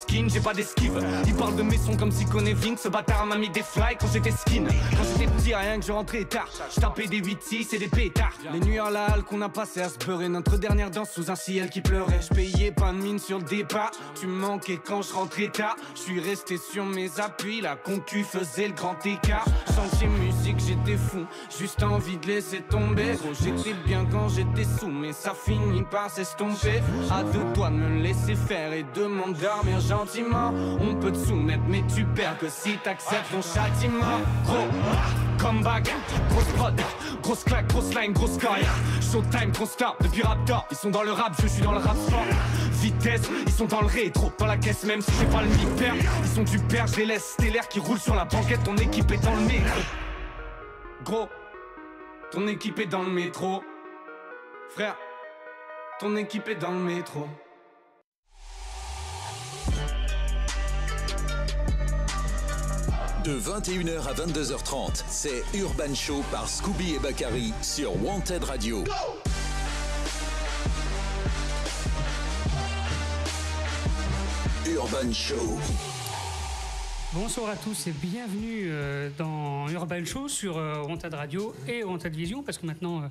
skin, j'ai pas d'esquive. Il parle de mes sons comme si connaît Vink. Ce bâtard m'a mis des fly quand j'étais skin. Quand j'étais petit, rien que je rentrais tard. Je tapais des 8-6 et des pétards. Les nuits à la halle qu'on a passé à se beurrer. Notre dernière danse sous un ciel qui pleurait. Je payais pas de mine sur le départ. Tu me manquais quand je rentrais tard. Je suis resté sur mes appuis. La concu faisait le grand écart. Chantier musique, j'étais fou. Juste envie de laisser tomber. Gros, j'étais bien quand j'étais sous. Mais ça finit par s'estomper. À deux doigts de me laisser faire et de m'endormir gentiment. On peut te soumettre mais tu perds que si t'acceptes ton châtiment. Gros comeback, grosse prod, grosse claque, grosse line, grosse carrière. Showtime, gros star, depuis Raptor. Ils sont dans le rap, je suis dans le rap sport. Vitesse, ils sont dans le rétro, dans la caisse même si j'ai pas le mi-père. Ils sont du père, je les laisse stellaire qui roule sur la banquette. Ton équipe est dans le métro. Gros, ton équipe est dans le métro. Frère, ton équipe est dans le métro. De 21h à 22h30, c'est Urban Show par Scooby et Bakary sur Wanted Radio. Urban Show. Bonsoir à tous et bienvenue dans Urban Show sur Wanted Radio et Wanted Vision, parce que maintenant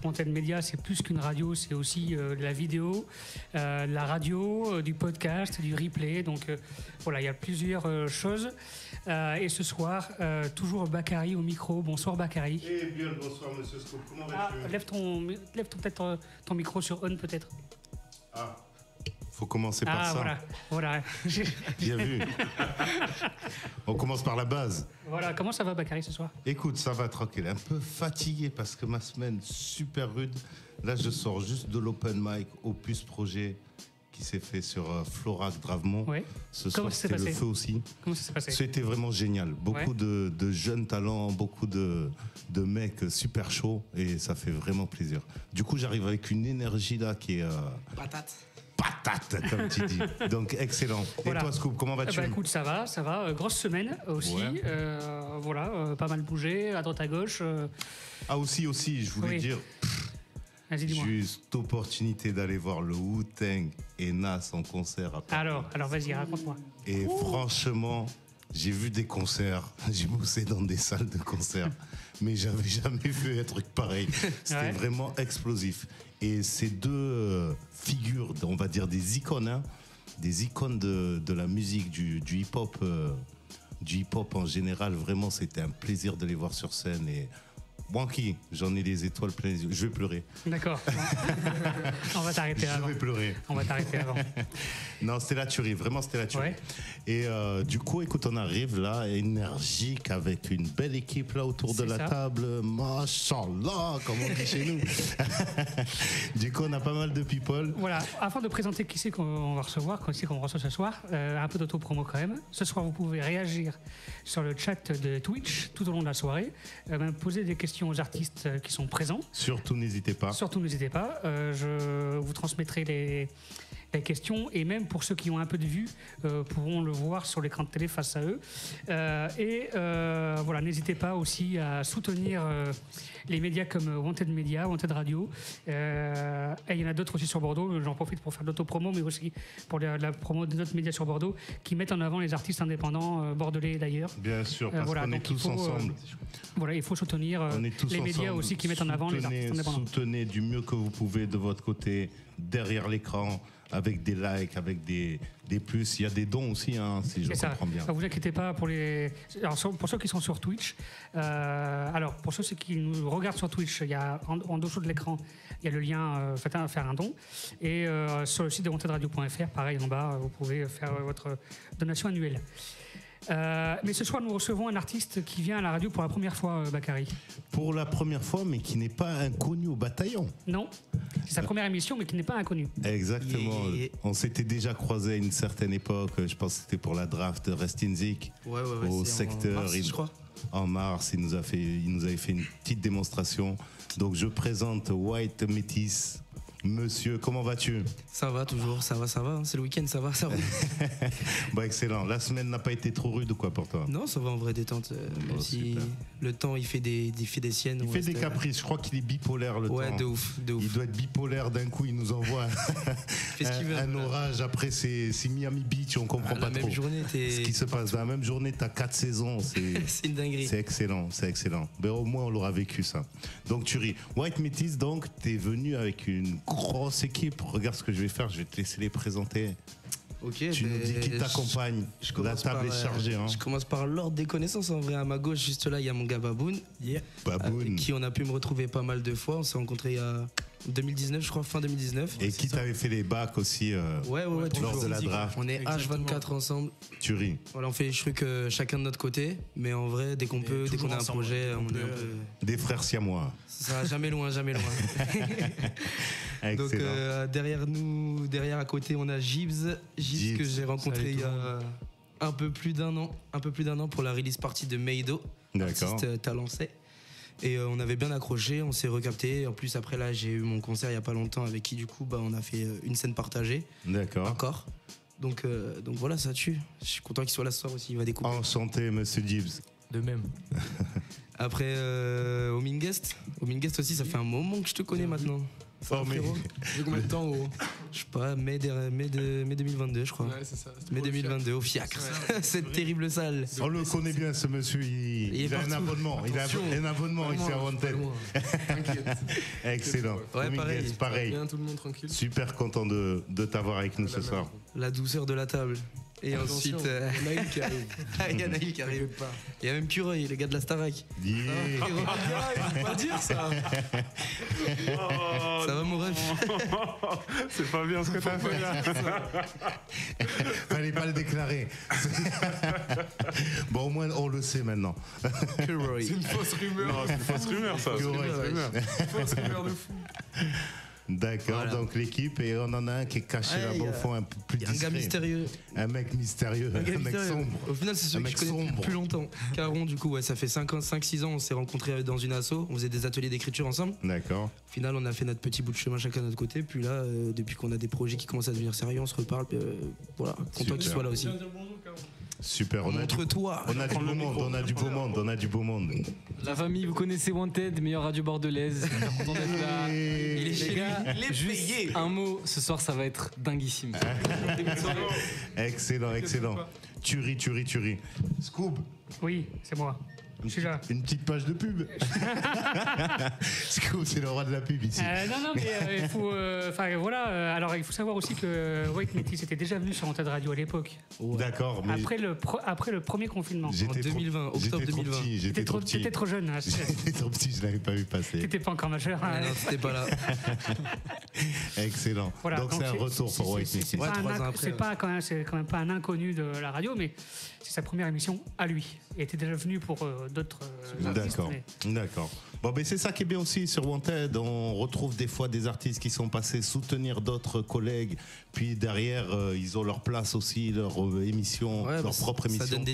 Wanted Media c'est plus qu'une radio, c'est aussi de la vidéo, de la radio, du podcast, du replay, donc voilà, il y a plusieurs choses. Et ce soir, toujours Bakary au micro. Bonsoir Bakary. Eh bien le bonsoir monsieur Scoop, comment vas-tu? Lève peut-être ton micro sur on peut-être. Ah, faut commencer par ça. Voilà. Bien vu. On commence par la base. Voilà, comment ça va Bakary ce soir? Écoute, ça va tranquille, un peu fatigué parce que ma semaine super rude. Là je sors juste de l'open mic Opus Projet qui s'est fait sur Florac Dravemont. Ouais. Ce soir c'était le feu aussi. Comment ça s'est passé? C'était vraiment génial. Beaucoup de jeunes talents, beaucoup de mecs super chauds et ça fait vraiment plaisir. Du coup j'arrive avec une énergie là qui est... Patate, comme tu dis. Donc, excellent. Voilà. Et toi, Scoop, comment vas-tu? Écoute, ça va. Grosse semaine aussi. Ouais. Voilà, pas mal bougé, à droite à gauche. Ah, aussi, je voulais dire... Vas-y, dis-moi. J'ai eu cette opportunité d'aller voir le Wu-Tang et Nas en concert à Paris. Alors vas-y, raconte-moi. Et franchement, j'ai vu des concerts. J'ai bossé dans des salles de concert. Mais j'avais jamais vu un truc pareil. C'était vraiment explosif. Et ces deux figures, on va dire des icônes, des icônes de la musique, du hip-hop, en général, vraiment c'était un plaisir de les voir sur scène. Et Wanky, j'en ai les étoiles plein les yeux. Je vais pleurer. D'accord. On va t'arrêter avant. Je vais pleurer. On va t'arrêter avant. Non, c'était la tuerie. Vraiment, c'était la tuerie. Ouais. Et du coup, écoute, on arrive là, énergique, avec une belle équipe là autour de la table. Machallah, comme on dit chez nous. Du coup, on a pas mal de people. Voilà. Afin de présenter qui c'est qu'on va recevoir, qui c'est qu'on reçoit ce soir, un peu d'auto-promo quand même. Ce soir, vous pouvez réagir sur le chat de Twitch tout au long de la soirée. Même poser des questions aux artistes qui sont présents. Surtout n'hésitez pas. Je vous transmettrai les questions, et même pour ceux qui ont un peu de vue pourront le voir sur l'écran de télé face à eux. Voilà, n'hésitez pas aussi à soutenir les médias comme Wanted Media, Wanted Radio. Et il y en a d'autres aussi sur Bordeaux. J'en profite pour faire de l'autopromo, mais aussi pour la promo de d'autres médias sur Bordeaux qui mettent en avant les artistes indépendants bordelais d'ailleurs. Bien sûr, parce qu'on est tous ensemble. Voilà, il faut soutenir les médias aussi qui mettent en avant les artistes indépendants. Soutenez du mieux que vous pouvez de votre côté, derrière l'écran, avec des likes, avec des plus. Il y a des dons aussi, si je comprends bien. Ne vous inquiétez pas pour pour ceux qui sont sur Twitch. Alors, pour ceux qui nous regardent sur Twitch, il y a en dessous de l'écran, il y a le lien faire un don. Et sur le site de wantedradio.fr, pareil en bas, vous pouvez faire votre donation annuelle. Mais ce soir, nous recevons un artiste qui vient à la radio pour la première fois, Bakary. Pour la première fois, mais qui n'est pas inconnu au bataillon. Non, c'est sa première émission, mais qui n'est pas inconnu. Exactement. On s'était déjà croisé à une certaine époque. Je pense que c'était pour la draft de Restinzik au secteur. En mars, je crois. En mars, il nous avait fait une petite démonstration. Donc, je présente White Métis. Monsieur, comment vas-tu? Ça va toujours, ça va, hein. C'est le week-end, ça va. Bon, excellent. La semaine n'a pas été trop rude ou quoi pour toi? Non, ça va en vraie détente, même si super. Le temps il fait des siennes. Il fait des caprices, je crois qu'il est bipolaire le temps. Ouais, de ouf. Il doit être bipolaire, d'un coup il nous envoie un orage, après c'est Miami Beach, on comprend pas la même trop journée, ce qui se passe. Dans la même journée, t'as 4 saisons, c'est une dinguerie. C'est excellent. Mais au moins on l'aura vécu ça. Donc tu ris. White Métis, donc t'es venu avec une grosse équipe. Regarde ce que je vais faire, je vais te laisser les présenter. Ok, tu nous dis qui t'accompagne. La table est chargée. Hein. Je commence par l'ordre des connaissances. En vrai, à ma gauche, juste là, il y a mon gars Baboun. Baboun. Avec qui on a pu me retrouver pas mal de fois. On s'est rencontrés il y a 2019, je crois, fin 2019. Et qui t'avait fait les bacs aussi ouais, lors de la draft. On est H24 ensemble. Tu ris. Voilà, on fait les trucs chacun de notre côté. Mais en vrai, dès qu'on peut, dès qu'on a un projet, on est un peu... Des frères siamois. Ça va jamais loin, jamais loin. Donc derrière nous, à côté, on a Gibbs que j'ai rencontré il y a un peu plus d'un an pour la release party de Meido, artiste talençais. Et on avait bien accroché, on s'est recapté. En plus après là, j'ai eu mon concert il y a pas longtemps avec qui du coup on a fait une scène partagée. D'accord. Encore. Donc voilà, ça tue. Je suis content qu'il soit là ce soir aussi, il va découper. Enchanté, monsieur Gibbs. De même. Après, Omingest aussi, ça fait un moment que je te connais maintenant. Ça fait combien de temps Je sais pas, mai 2022, je crois. Ouais, c'est ça. Mai 2022, au Fiacre. Cette terrible salle. On le connaît bien, ce monsieur. Il a un abonnement. Il a un abonnement ici à Wanted. T'inquiète. Excellent. Ouais, pareil. Bien, tout le monde tranquille. Super content de t'avoir avec nous ce soir. La douceur de la table. Et ensuite, Naïl qui arrive. Il y a Naïl qui arrive. Il y a même Cureuil, les gars de la Starac. Yeah. Il faut pas dire ça. Ça va mon ref? C'est pas bien ce que t'as fait là. Fallait pas le déclarer. Bon, au moins on le sait maintenant. Cureuil. C'est une fausse rumeur. Non, c'est une fausse rumeur ça. Une fausse rumeur de fou. D'accord, voilà. Donc l'équipe, et on en a un qui est caché là-bas au fond, un peu plus discret. Un gars mystérieux. Un mec mystérieux, un mec sombre. Au final, c'est celui que je connais depuis plus longtemps. Caron, du coup, ça fait 5-6 ans, on s'est rencontrés dans une asso, on faisait des ateliers d'écriture ensemble. D'accord. Au final, on a fait notre petit bout de chemin chacun de notre côté, puis là, depuis qu'on a des projets qui commencent à devenir sérieux, on se reparle, voilà, content qu'il soit là aussi. Super, Montre-toi. On a du beau monde, on a du beau monde. La famille, vous connaissez Wanted, meilleure radio bordelaise. Content d'être là. Il est chez lui, il est juste payé. Un mot, ce soir ça va être dinguissime. Excellent. Tuerie. Scoob. Oui, c'est moi. Je suis là. Une petite page de pub. Scoob, c'est le roi de la pub ici. Non, mais il faut. Voilà. Alors, il faut savoir aussi que White Métis était déjà venu sur Wanted Radio à l'époque. D'accord, mais Après le premier confinement. En 2020, octobre 2020. J'étais trop petit. T'étais trop jeune. Hein, J'étais trop petit, je l'avais pas vu passer. T'étais pas encore majeur. Hein. Non, t'étais pas là. Excellent. Voilà, donc c'est un retour pour White Métis. C'est quand même pas un inconnu de la radio, mais c'est sa première émission à lui. Il était déjà venu pour d'autres artistes. D'accord. Bon, ben c'est ça qui est bien aussi sur Wanted. On retrouve des fois des artistes qui sont passés soutenir d'autres collègues, puis derrière ils ont leur place aussi, leur émission, leur propre émission. Ça donne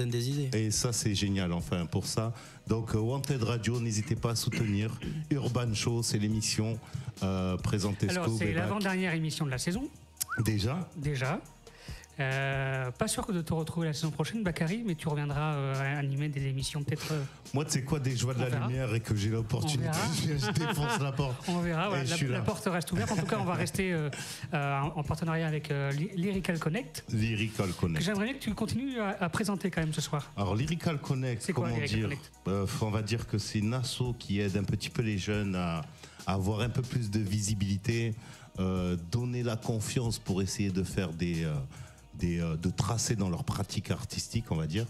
des idées. Et ça c'est génial enfin pour ça. Donc Wanted Radio, n'hésitez pas à soutenir. Urban Show, c'est l'émission présentée. Alors c'est l'avant-dernière émission de la saison. Déjà. Pas sûr de te retrouver la saison prochaine, Bakary, mais tu reviendras animer des émissions peut-être. Moi, tu sais quoi, dès que je vois de la lumière et que j'ai l'opportunité, je défonce la porte. On verra, voilà, la porte reste ouverte. En tout cas, on va rester en partenariat avec Lyrical Connect. Lyrical Connect. J'aimerais bien que tu continues à présenter quand même ce soir. Alors, Lyrical Connect, c'est quoi, comment Lyrical dire Connect on va dire que c'est une asso qui aide un petit peu les jeunes à avoir un peu plus de visibilité, donner la confiance pour essayer de faire de tracer dans leur pratique artistique, on va dire.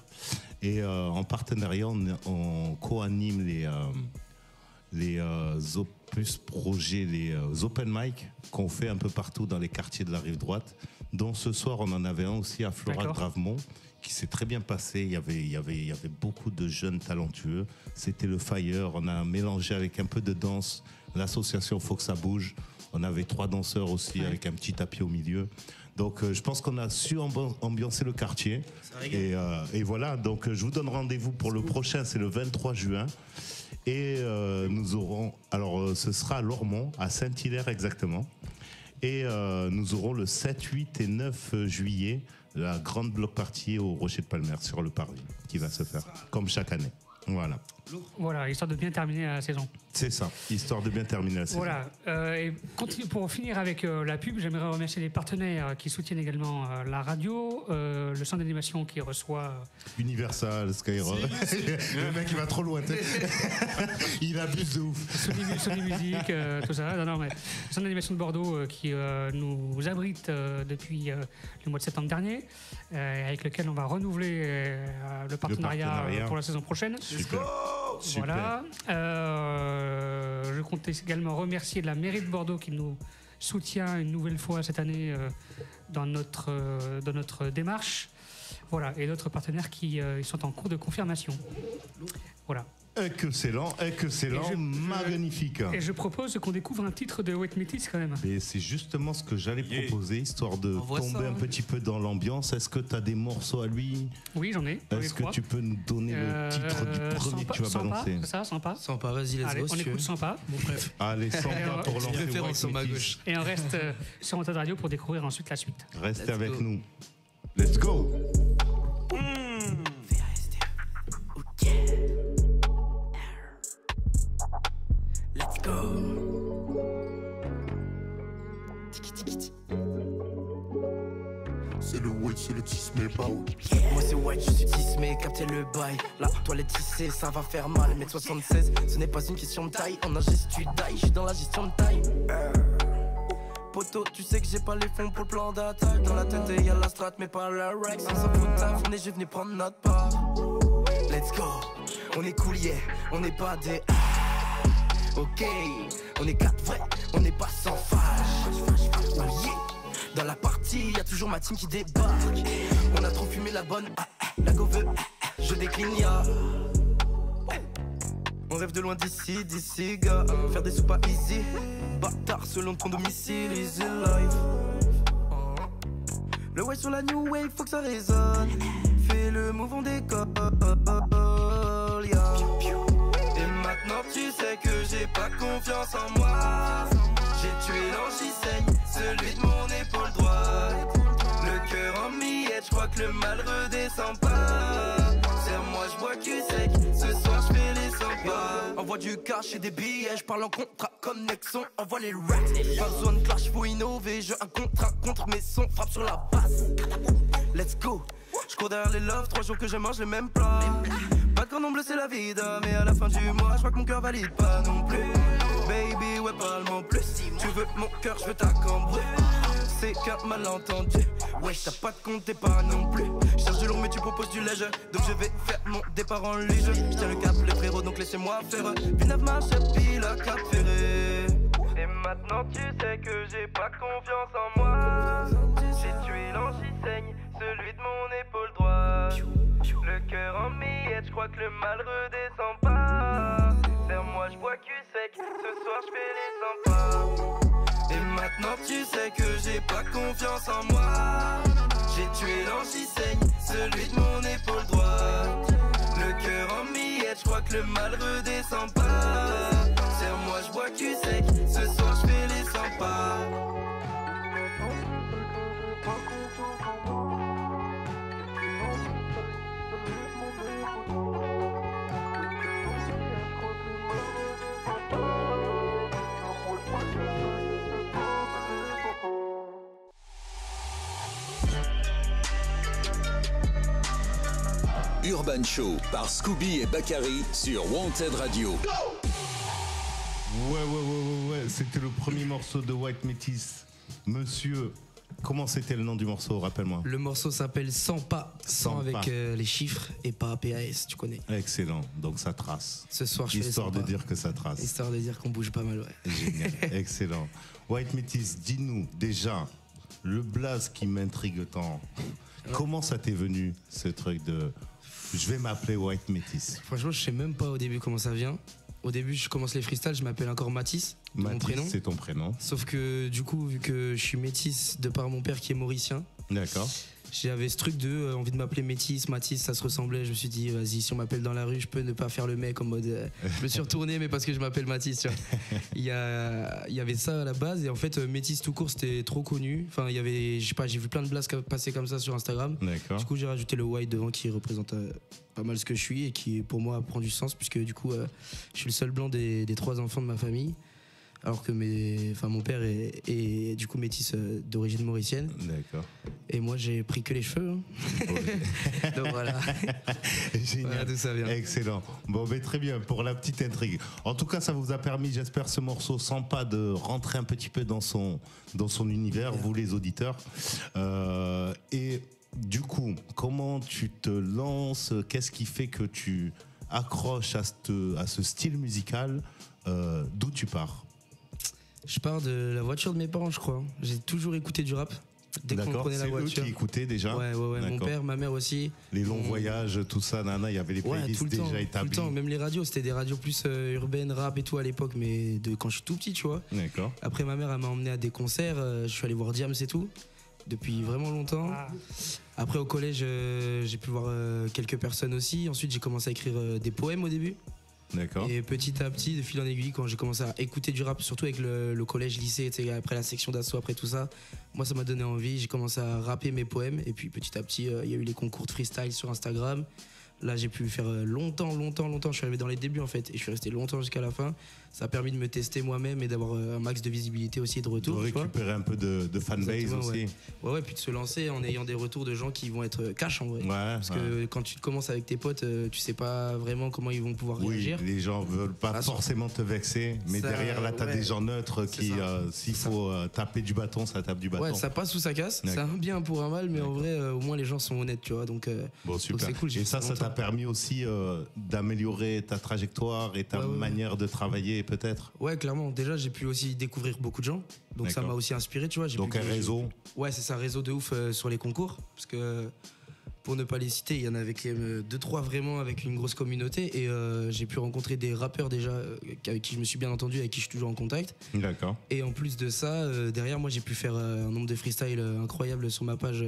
Et en partenariat, on co-anime les opus projets, les open mic qu'on fait un peu partout dans les quartiers de la rive droite. Donc ce soir, on en avait un aussi à Floral-Gravemont qui s'est très bien passé. Il y avait beaucoup de jeunes talentueux. C'était le Fire. On a mélangé avec un peu de danse l'association Faut que ça bouge. On avait 3 danseurs aussi avec un petit tapis au milieu. Donc je pense qu'on a su ambiancer le quartier. Et voilà, donc je vous donne rendez-vous pour le prochain, c'est le 23 juin. Et nous aurons, alors ce sera à Lormont, à Saint-Hilaire exactement. Et nous aurons le 7, 8 et 9 juillet la grande bloc party au Rocher de Palmer sur le parvis qui va se faire, comme chaque année. Voilà, histoire de bien terminer la saison. C'est ça, histoire de bien terminer la saison. Voilà, et pour finir avec la pub, j'aimerais remercier les partenaires qui soutiennent également la radio, le centre d'animation qui reçoit... Universal, Skyrock. Le mec il va trop loin. Il abuse de ouf. Sony Music, tout ça. Non, mais le centre d'animation de Bordeaux qui nous abrite depuis le mois de septembre dernier, avec lequel on va renouveler le partenariat pour la saison prochaine. Super. Voilà. Je compte également remercier la mairie de Bordeaux qui nous soutient une nouvelle fois cette année dans notre démarche. Voilà. Et d'autres partenaires qui sont en cours de confirmation. Voilà. Excellent, magnifique. Et je propose qu'on découvre un titre de White Metis quand même. Et c'est justement ce que j'allais proposer, histoire de tomber un petit peu dans l'ambiance. Est-ce que tu as des morceaux à lui? Oui, j'en ai. Est-ce que tu peux nous donner le titre du premier que tu vas balancer? C'est ça, Sympa. Sympa, vas-y, let's go. On écoute Sympa. Bon, bref. Allez, Sympa pour lancer référence en ma gauche. Et on reste sur Wanted Radio pour découvrir ensuite la suite. Restez avec nous. Let's go. Let's go. C'est le white, c'est le tismé, bao. Moi c'est white, je suis tismé, captez le bail. La toilette tissée, ça va faire mal. Mais 76, ce n'est pas une question de taille. En ingest, tu die, je suis dans la gestion de taille. Poto, tu sais que j'ai pas les fonds pour le plan d'attaque. Dans la tête, y'a la strat, mais pas la Rex. On s'en fout de ta fournée, je venais prendre notre part. Let's go, on est cool, yeah, on n'est pas des. Ok, on est 4 vrais, on n'est pas sans fâche. Oh yeah. Dans la partie, y'a toujours ma team qui débarque. On a trop fumé la bonne, la go veut, je décline, ya. On rêve de loin d'ici, gars. Faire des soupes pas easy. Bâtard selon ton domicile, easy life. Le way sur la new wave, faut que ça résonne. Fais le move, on décolle, ya. Maintenant tu sais que j'ai pas confiance en moi. J'ai tué l'angiseigne, celui de mon épaule droite. Le cœur en miettes, je crois que le mal redescend pas. Serre-moi, je bois cul sec, ce soir je fais les sympas. Envoie du cash et des billets, je parle en contrat comme Nexon. Envoie les racks, pas besoin de clash, faut innover. Je un contrat contre mes sons, frappe sur la basse. Let's go, je cours derrière les loves, 3 jours que je mange les mêmes plats. Pas de cordon bleu c'est la vida, mais à la fin du mois je crois que mon cœur valide pas non plus. Baby ouais parle-moi plus, tu veux mon cœur je veux ta cambrer. C'est qu'un malentendu, ouais t'as pas de compte t'es pas non plus. Je cherche du lourd mais tu proposes du léger, donc je vais faire mon départ en luge. Je tiens le cap les frérots donc laissez-moi faire. Pinave ma chapille la cap ferré. Et maintenant tu sais que j'ai pas confiance en moi. J'ai tué l'angiseigne, celui de mon épaule droite. Le cœur en miettes, je crois que le mal redescend pas. Serre-moi, je bois cul sec, ce soir je fais les sympas. Et maintenant tu sais que j'ai pas confiance en moi. J'ai tué l'angiseigne, celui de mon épaule droite. Le cœur en miettes, je crois que le mal redescend pas. Serre-moi, je bois cul sec, ce soir je fais les sympas. Urban Show par Scooby et Bakary sur Wanted Radio. Ouais, c'était le premier morceau de White Metis. Monsieur, comment c'était le nom du morceau, rappelle-moi. Le morceau s'appelle Sans pas, sans avec les chiffres et pas PAS, tu connais. Excellent, donc ça trace. Ce soir, je fais histoire de dire que ça trace. Histoire de dire qu'on bouge pas mal, ouais. Génial, excellent. White Metis, dis-nous déjà, le blaze qui m'intrigue tant. Comment ça t'est venu, ce truc de... Je vais m'appeler White Metis. Franchement, je sais même pas au début comment ça vient. Au début, je commence les freestyles, je m'appelle encore Mathis, mon prénom. C'est ton prénom. Sauf que du coup, vu que je suis métis de par mon père qui est mauricien. D'accord. J'avais ce truc de envie de m'appeler Métis, Mathis, ça se ressemblait. Je me suis dit, vas-y, si on m'appelle dans la rue, je peux ne pas faire le mec en mode. Je me suis retourné, mais parce que je m'appelle Mathis, tu vois. Il y avait ça à la base, et en fait, Métis tout court, c'était trop connu. Enfin, il y avait, je sais pas, j'ai vu plein de blagues passer comme ça sur Instagram. D'accord. Du coup, j'ai rajouté le white devant qui représente pas mal ce que je suis et qui, pour moi, prend du sens, puisque du coup, je suis le seul blanc des 3 enfants de ma famille. Alors que mon père est du coup métis d'origine mauricienne. D'accord. Et moi j'ai pris que les cheveux. Hein. Donc voilà. Génial. Voilà d'où ça vient. Excellent. Bon, mais très bien pour la petite intrigue. En tout cas, ça vous a permis, j'espère, ce morceau Sampa de rentrer un petit peu dans son univers, vous les auditeurs. Et du coup, comment tu te lances? Qu'est-ce qui fait que tu accroches à ce style musical? D'où tu pars? Je pars de la voiture de mes parents, je crois. J'ai toujours écouté du rap. Dès qu'on prenait la voiture. C'est eux qui écoutaient déjà? Ouais. Mon père, ma mère aussi. Les longs voyages, tout ça, il y avait les playlists déjà établies. Tout le temps, même les radios, c'était des radios plus urbaines, rap et tout à l'époque, mais quand je suis tout petit, tu vois. D'accord. Après, ma mère, elle m'a emmené à des concerts, je suis allé voir Diams et tout, depuis vraiment longtemps. Après, au collège, j'ai pu voir quelques personnes aussi. Ensuite, j'ai commencé à écrire des poèmes au début. D'accord. Et petit à petit, de fil en aiguille, quand j'ai commencé à écouter du rap, surtout avec le collège, lycée, après la section d'assaut, après tout ça, moi ça m'a donné envie, j'ai commencé à rapper mes poèmes. Et puis petit à petit, il y a eu les concours de freestyle sur Instagram. Là, j'ai pu faire longtemps. Je suis arrivé dans les débuts en fait, et je suis resté longtemps jusqu'à la fin. Ça a permis de me tester moi-même et d'avoir un max de visibilité aussi et de retour. De récupérer un peu de fanbase aussi. Ouais, puis de se lancer en ayant des retours de gens qui vont être cash en vrai. Parce que quand tu commences avec tes potes, tu sais pas vraiment comment ils vont pouvoir réagir. Les gens veulent pas forcément te vexer, mais derrière là, t'as des gens neutres qui, s'il faut taper du bâton, ça tape du bâton. Ouais, ça passe ou ça casse. C'est un bien pour un mal, mais en vrai, au moins les gens sont honnêtes, tu vois. Donc, super. Donc c'est cool. Et ça t'a permis aussi d'améliorer ta trajectoire et ta manière de travailler peut-être. Ouais, clairement. Déjà, j'ai pu aussi découvrir beaucoup de gens. Donc ça m'a aussi inspiré, tu vois. Donc un réseau. Ouais, c'est ça, réseau de ouf sur les concours. Parce que, pour ne pas les citer, il y en avait quand même 2-3 vraiment avec une grosse communauté. Et j'ai pu rencontrer des rappeurs déjà avec qui je me suis bien entendu, avec qui je suis toujours en contact. D'accord. Et en plus de ça, derrière moi, j'ai pu faire un nombre de freestyles incroyable sur ma page,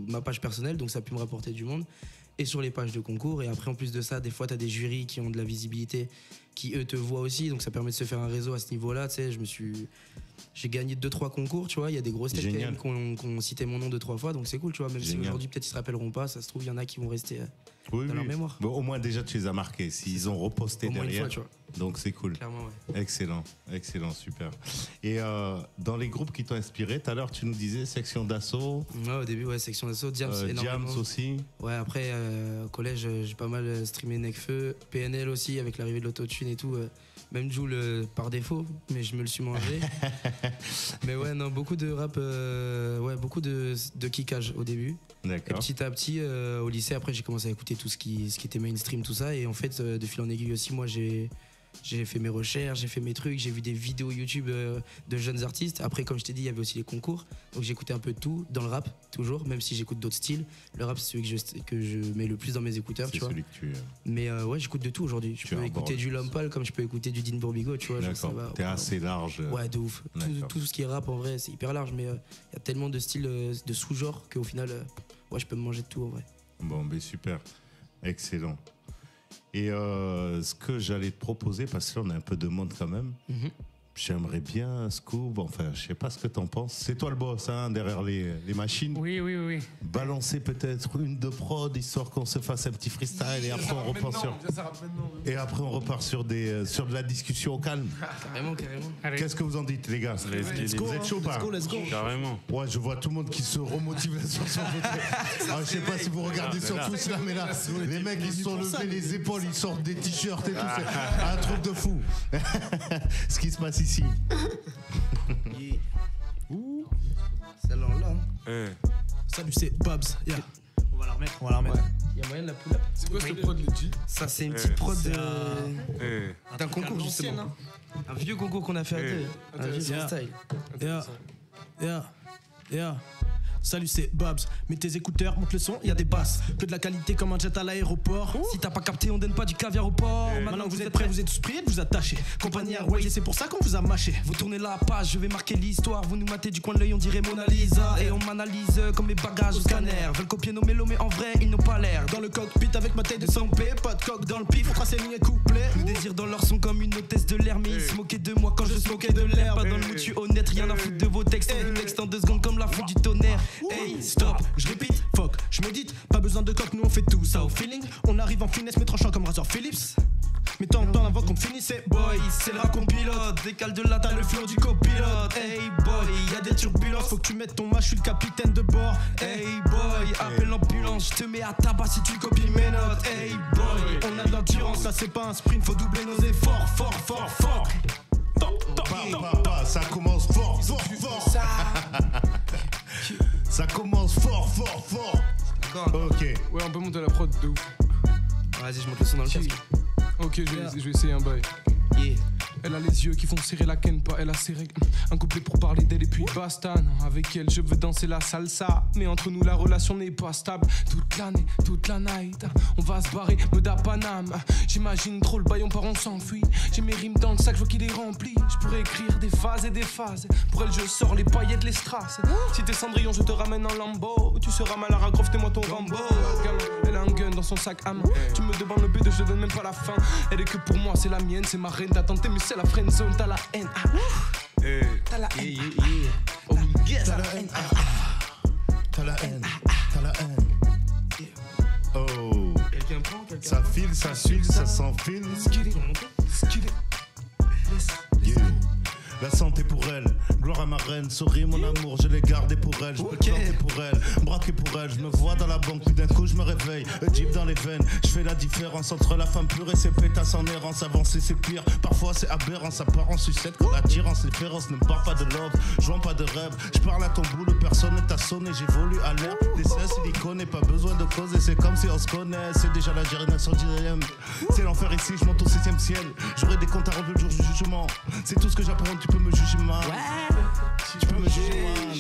ma page personnelle. Donc ça a pu me rapporter du monde. Et sur les pages de concours. Et après, en plus de ça, des fois, tu as des jurys qui ont de la visibilité, qui eux te voient aussi. Donc ça permet de se faire un réseau à ce niveau-là. Tu sais, j'ai gagné 2-3 concours, tu vois. Il y a des grosses têtes qui ont cité mon nom 2-3 fois. Donc c'est cool, tu vois. Même si aujourd'hui, peut-être ils se rappelleront pas, ça se trouve, il y en a qui vont rester dans leur mémoire. Bon, au moins, déjà, tu les as marqués. S'ils ont reposté au derrière. Moins une fois, tu vois. Donc c'est cool. Clairement, ouais. Excellent, super. Et dans les groupes qui t'ont inspiré, tout à l'heure tu nous disais Section d'Assaut. Ouais, au début, Section d'Assaut, Diams énormément. Diams aussi. Ouais, après au collège, j'ai pas mal streamé Nekfeu, PNL aussi avec l'arrivée de l'autotune et tout. Même Jul par défaut, mais je me le suis mangé. Mais ouais, non, beaucoup de rap, beaucoup de kickage au début. D'accord. Et petit à petit, au lycée, après, j'ai commencé à écouter tout ce qui était mainstream, tout ça. Et en fait, de fil en aiguille aussi, moi, j'ai fait mes recherches, j'ai fait mes trucs, j'ai vu des vidéos YouTube de jeunes artistes. Après, comme je t'ai dit, il y avait aussi les concours. Donc j'écoutais un peu de tout, dans le rap, toujours, même si j'écoute d'autres styles. Le rap, c'est celui que je mets le plus dans mes écouteurs, tu vois. C'est celui que tu... Mais ouais, j'écoute de tout aujourd'hui. Je peux écouter du Lompal comme je peux écouter du Dean Bourbigo, tu vois. D'accord, t'es assez large. Ouais, de ouf. Tout ce qui est rap, en vrai, c'est hyper large, mais il y a tellement de styles, de sous-genres qu'au final, je peux me manger de tout, en vrai. Bon, mais super. Excellent. Et ce que j'allais te proposer, parce que là on a un peu de monde quand même, j'aimerais bien, Scoop, enfin je sais pas ce que t'en penses, c'est toi le boss derrière les machines. Oui. Balancer peut-être une de prod, histoire qu'on se fasse un petit freestyle et après on repart sur de la discussion au calme. Carrément. Qu'est-ce que vous en dites les gars? Vous êtes chaud pas? Let's go. Carrément. Ouais, je vois tout le monde qui se remotive là sur son côté. Je sais pas si vous regardez sur tous là, mais là, les mecs ils se sont levés les épaules, ils sortent des t-shirts et tout, c'est un truc de fou. Ce qui se passe ici. Celle-là. Salut, c'est Babs. Yeah. On va la remettre. Il y a moyen de la pull-up. C'est quoi cette prod, Legit? Ça, c'est une petite prod d'un concours, justement. Un vieux concours qu'on a fait à deux. Un vieux freestyle. Yeah. salut c'est Babs. Mets tes écouteurs, monte le son, y'a des basses. Que de la qualité comme un jet à l'aéroport. Si t'as pas capté, on donne pas du caviar au port. Maintenant que vous êtes prêts, vous êtes tous priés de vous attacher. Compagnie Airways, et c'est pour ça qu'on vous a mâché. Vous tournez la page, je vais marquer l'histoire. Vous nous matez du coin de l'œil, on dirait Mona Lisa. Et on m'analyse comme les bagages au scanner. Veulent copier nos mélos, mais en vrai, ils n'ont pas l'air. Dans le cockpit avec ma tête de 100p, pas de coque dans le pif, on trace les lignes couplées. Nous désirent dans leur son comme une hôtesse de l'air. Mais ils se moquaient de moi quand je smokais de l'air. Pas dans le mood, je suis honnête, rien à foutre de vos textes. On vous next en 2 secondes comme la faute du tonnerre. Hey, stop, je répète, fuck, je médite. Pas besoin de coque, nous on fait tout ça au feeling. On arrive en finesse, mais tranchant comme Razor Phillips. Mais tant avant qu'on finisse, c'est boy, c'est le rap qu'on pilote. Décale de là, t'as le flow du copilote. Hey boy, y'a des turbulences, faut que tu mettes ton match, je suis le capitaine de bord. Hey boy, appelle l'ambulance, je te mets à tabac si tu copies mes notes. Hey boy, on a de l'endurance, là c'est pas un sprint, faut doubler nos efforts. Fort, fort, fort. Ça commence fort, fort, fort. Ça commence fort, fort, fort. Ok. Ouais, on peut monter la prod de ouf. Vas-y, je monte le son dans le casque. Ok, je vais essayer un bail. Yeah. Elle a les yeux qui font serrer la kenpa, elle a ses règles. Un couplet pour parler d'elle et puis basta. Non, avec elle je veux danser la salsa. Mais entre nous la relation n'est pas stable. Toute l'année, toute la night, on va se barrer, Moda Paname. J'imagine trop le bail, on part, on s'enfuit. J'ai mes rimes dans le sac, je vois qu'il est rempli. Je pourrais écrire des phases et des phases. Pour elle je sors les paillettes, les strass. Si t'es Cendrillon je te ramène en Lambo. Tu seras Malara Croft et moi ton Rambo. Elle a un gun dans son sac à main. Tu me demandes le B2, je te donne même pas la fin. Elle est que pour moi, c'est la mienne, c'est ma reine. T'as tenté mais c'est la friendzone, t'as la haine. T'as la haine. Oh yes, t'as la haine. T'as la haine. T'as la haine. Oh. Ça file, ça suit, ça s'enfile. Yeah. La santé pour elle, gloire à ma reine, souris mon amour, je l'ai gardé pour elle, je peux planter pour elle, braquer pour elle, je me vois dans la banque, puis d'un coup je me réveille, jeep dans les veines, je fais la différence entre la femme pure et ses pétasses en errance, avancer c'est pire, parfois c'est aberrant, ça part en sucette quand l'attirance, les féroces ne me parlent pas de love, je vends pas de rêve, je parle à ton boulot, personne ne t'a sonné, j'évolue à l'air, des silicone, pas besoin de causer, c'est comme si on se connaît, c'est déjà la génération d'IM, c'est l'enfer ici, je monte au 7ème ciel, j'aurai des comptes à relever le jour du jugement, c'est tout ce que j'apprends, tu peux me juger mal. Tu peux me juger mal.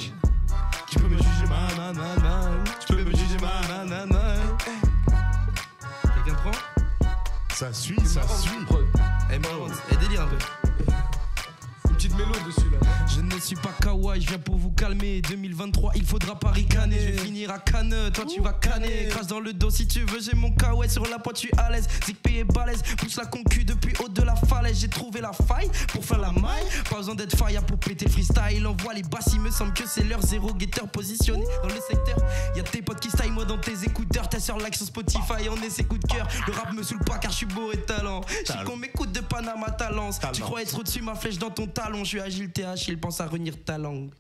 Tu peux me juger mal. Tu peux me juger mal. Quelqu'un prend? Ça suit, ça suit. Et délire un peu. Une petite mélo dessus là. Je ne suis pas kawaii, je viens pour vous calmer. 2023, il faudra pas ricaner. Je vais finir à Cannes, toi tu vas canner. Crache dans le dos si tu veux, j'ai mon kawaii sur la pointe, tu es à l'aise. Zigpé est balèze, pousse la concu depuis haut de la falaise. J'ai trouvé la faille pour faire la maille. Pas besoin d'être faille pour péter le freestyle. Envoie les basses, il me semble que c'est leur zéro guetteur positionné dans le secteur. Y'a tes potes qui style, moi dans tes écouteurs. Ta soeur like sur Spotify, on est ses coups de cœur. Le rap me saoule pas car je suis beau et talent. J'ai qu'on m'écoute de Panama Talence. Tu crois être au-dessus, ma flèche dans ton talon. Je suis agile, TH, il pense à renir ta langue.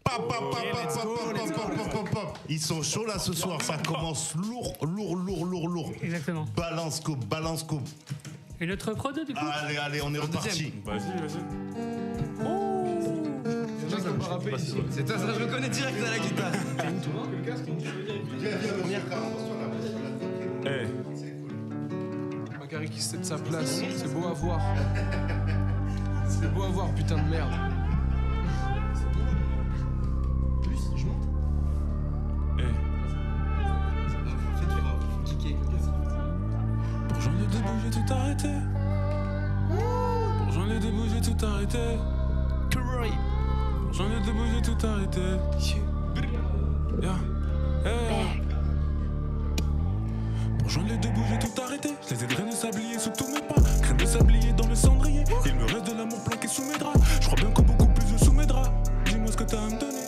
Ils sont chauds là ce soir, ça commence lourd. Exactement. Balance coupe. Et notre prod du coup? Allez, on est reparti. Vas-y. C'est toi, ça je reconnais direct à la guitare. Bakary qui cède sa place, c'est beau à voir. C'est beau à voir, putain de merde. Pour j'en ai debout, j'ai tout arrêté. Pour j'en ai debout, j'ai tout arrêté. Pour j'en ai debout, j'ai tout arrêté. Yeah. Hey. Pour j'en ai debout, j'ai tout arrêté. Je les ai graines de sablier sous tous mes pas. Graines de sablier dans le cendrier. Il me reste de l'amour plaqué sous mes draps. Je crois bien que beaucoup plus de sous mes draps. Dis-moi ce que t'as à me donner.